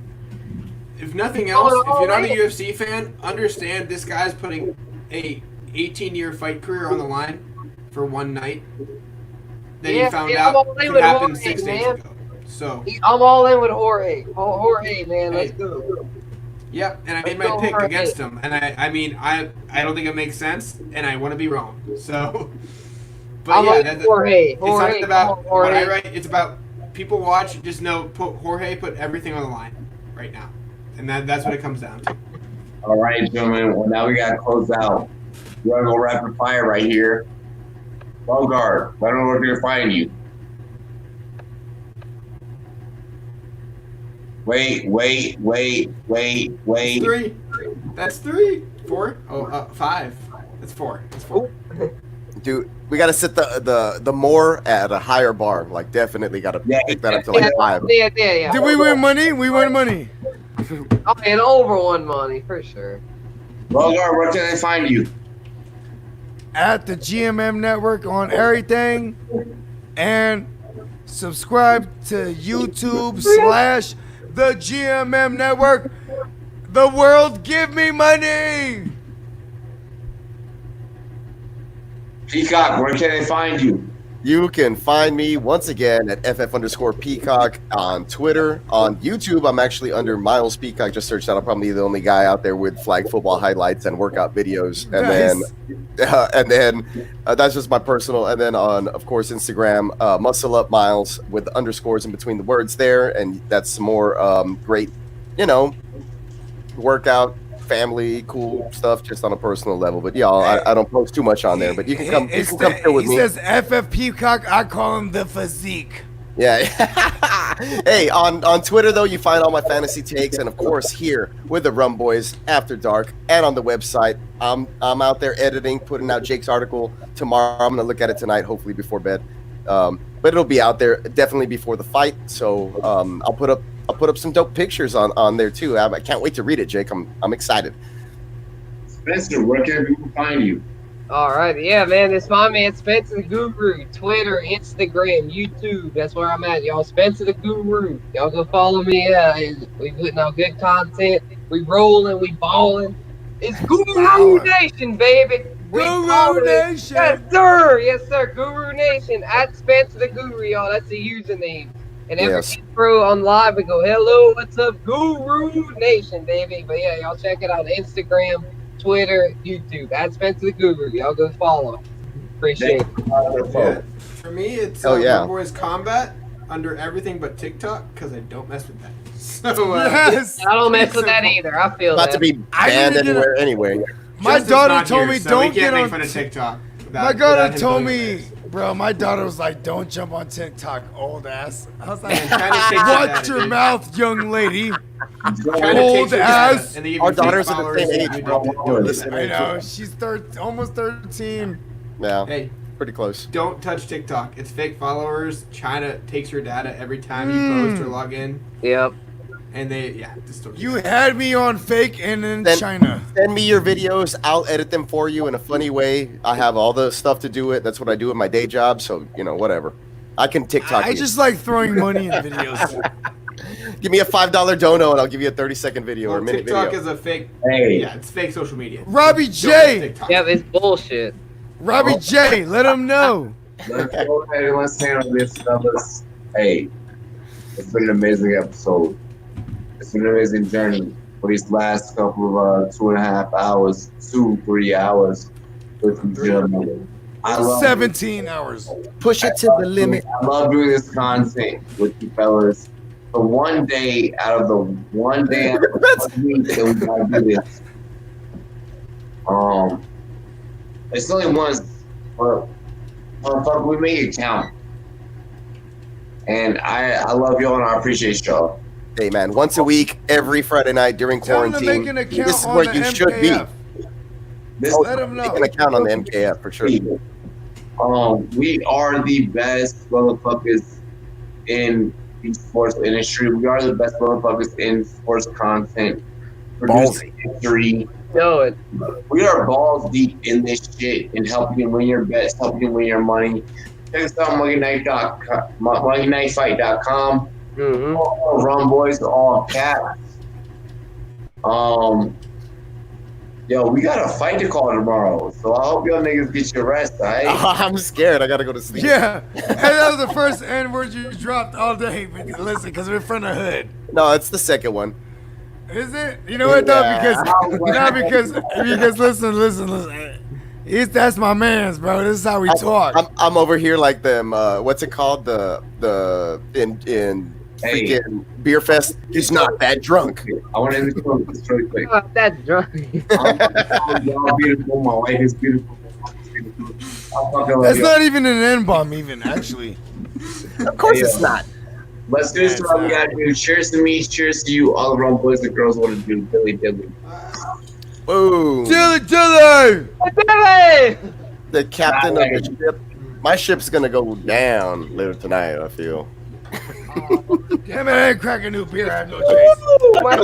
if nothing else, if you're not a UFC fan, understand this guy's putting a 18-year fight career on the line for one night that he found out could happen 6 days ago. So I'm all in with Jorge. Jorge, man, let's go. Yep, and I made my pick against him, and I don't think it makes sense, and I want to be wrong. So, but yeah, it's not about what I write. It's about people watch. Just know, Jorge put everything on the line right now, and that's what it comes down to. All right, gentlemen. Well, now we got to close out. We're gonna go rapid fire right here. Bogart, I don't know where to find you. Wait. Three. That's three. Four. Oh, five. That's four. Dude, we gotta set the more at a higher bar. Like, definitely gotta pick that up to like 5. Yeah. Did we win money? We won money. Oh, and over won money for sure. Bogart, where can I find you? At the GMM Network on everything, and subscribe to YouTube / the GMM Network. The world, give me money. Peacock, where can I find you? You can find me once again at FF_Peacock on Twitter. On YouTube, I'm actually under Miles Peacock. Just search that. I'm probably the only guy out there with flag football highlights and workout videos. And then that's just my personal. And then on, of course, Instagram, Muscle Up Miles with underscores in between the words there. And that's some more great, workout, family, cool stuff, just on a personal level. But y'all, I don't post too much on there. But you can come here with me. He says FF Peacock. I call him the physique. Yeah. Hey, on Twitter though, you find all my fantasy takes, and of course here with the Rumboyz After Dark, and on the website. I'm out there editing, putting out Jake's article tomorrow. I'm gonna look at it tonight, hopefully before bed. But it'll be out there definitely before the fight. So I'll put up I'll put up some dope pictures on there too. I can't wait to read it, Jake. I'm excited. Spencer, where can people find you? All right, yeah, man. It's my man Spencer the Guru. Twitter, Instagram, YouTube. That's where I'm at, y'all. Spencer the Guru. Y'all go follow me. We putting out good content. We rolling. We balling. It's Guru Nation, baby. Guru Nation. Yes, sir. Yes, sir. Guru Nation at Spencer the Guru, y'all. That's the username. And every pro on live, we go, hello, what's up, Guru Nation, baby. But yeah, y'all check it out. Instagram, Twitter, YouTube. At Spencer the Guru. Y'all go follow. Appreciate it. Yeah. For me, it's Rumboyz Combat under everything but TikTok because I don't mess with that. So, Yes. I don't mess with that either. I feel Not to be banned anywhere anyway. My daughter told me so don't get make on fun of TikTok. My daughter told me, bro, my daughter was like, don't jump on TikTok, old ass. I was like, watch your mouth, young lady. Old ass. Our daughters are the same age, bro. I know, she's almost 13. Yeah, hey, pretty close. Don't touch TikTok. It's fake followers. China takes your data every time you post or log in. Yep. And they, just don't. You had me on fake and in China. Send me your videos. I'll edit them for you in a funny way. I have all the stuff to do it. That's what I do at my day job. So, whatever. I can TikTok. I just like throwing money in videos. Give me a $5 dono and I'll give you a 30-second video or a minute TikTok video. is a fake. Hey. Yeah, it's fake social media. Robbie J. Yeah, it's bullshit. Robbie J. Let him know. Let's go ahead and let's handle this, fellas. Hey, it's been an amazing episode. It's been an amazing journey for these last couple of 2.5 hours, 2-3 hours with you gentlemen. I love 17 hours. Push it to the limit. I love doing this content with you fellas. For one day out of the one day out of the week that we gotta do this. It's only once, but motherfucker, we make it count. And I love y'all and I appreciate y'all. Hey man, once a week, every Friday night during quarantine. This is where you should be. Let them know. Make an account on the MKF for sure. We are the best motherfuckers in the sports industry. We are the best motherfuckers in sports content. Producing history. Know it. We are balls deep in this shit and helping you win your bets, helping you win your money. Check us out on MoneyNightFight.com. Rumboyz, all caps. Yo, we got a fight to call tomorrow, so I hope y'all niggas get your rest, alright? I'm scared. I gotta go to sleep. Yeah, and that was the first N-word you dropped all day. Listen, because we're from the hood. No, it's the second one. Is it? You know what though? Because listen. That's my man's, bro. This is how we talk. I'm over here like them. What's it called? In freaking beer fest. He's not that drunk. I want to end this really quick. Not that drunk. Y'all beautiful. My wife is beautiful. That's not even an N-bomb, even actually. Of course it's not. Let's do this to what we gotta do. Cheers to me. Cheers to you. All the wrong boys and girls want to do. Dilly dilly. Boom. Dilly dilly. The captain of the ship. My ship's gonna go down later tonight, I feel. Damn it, I ain't cracking new beer. I have no chase.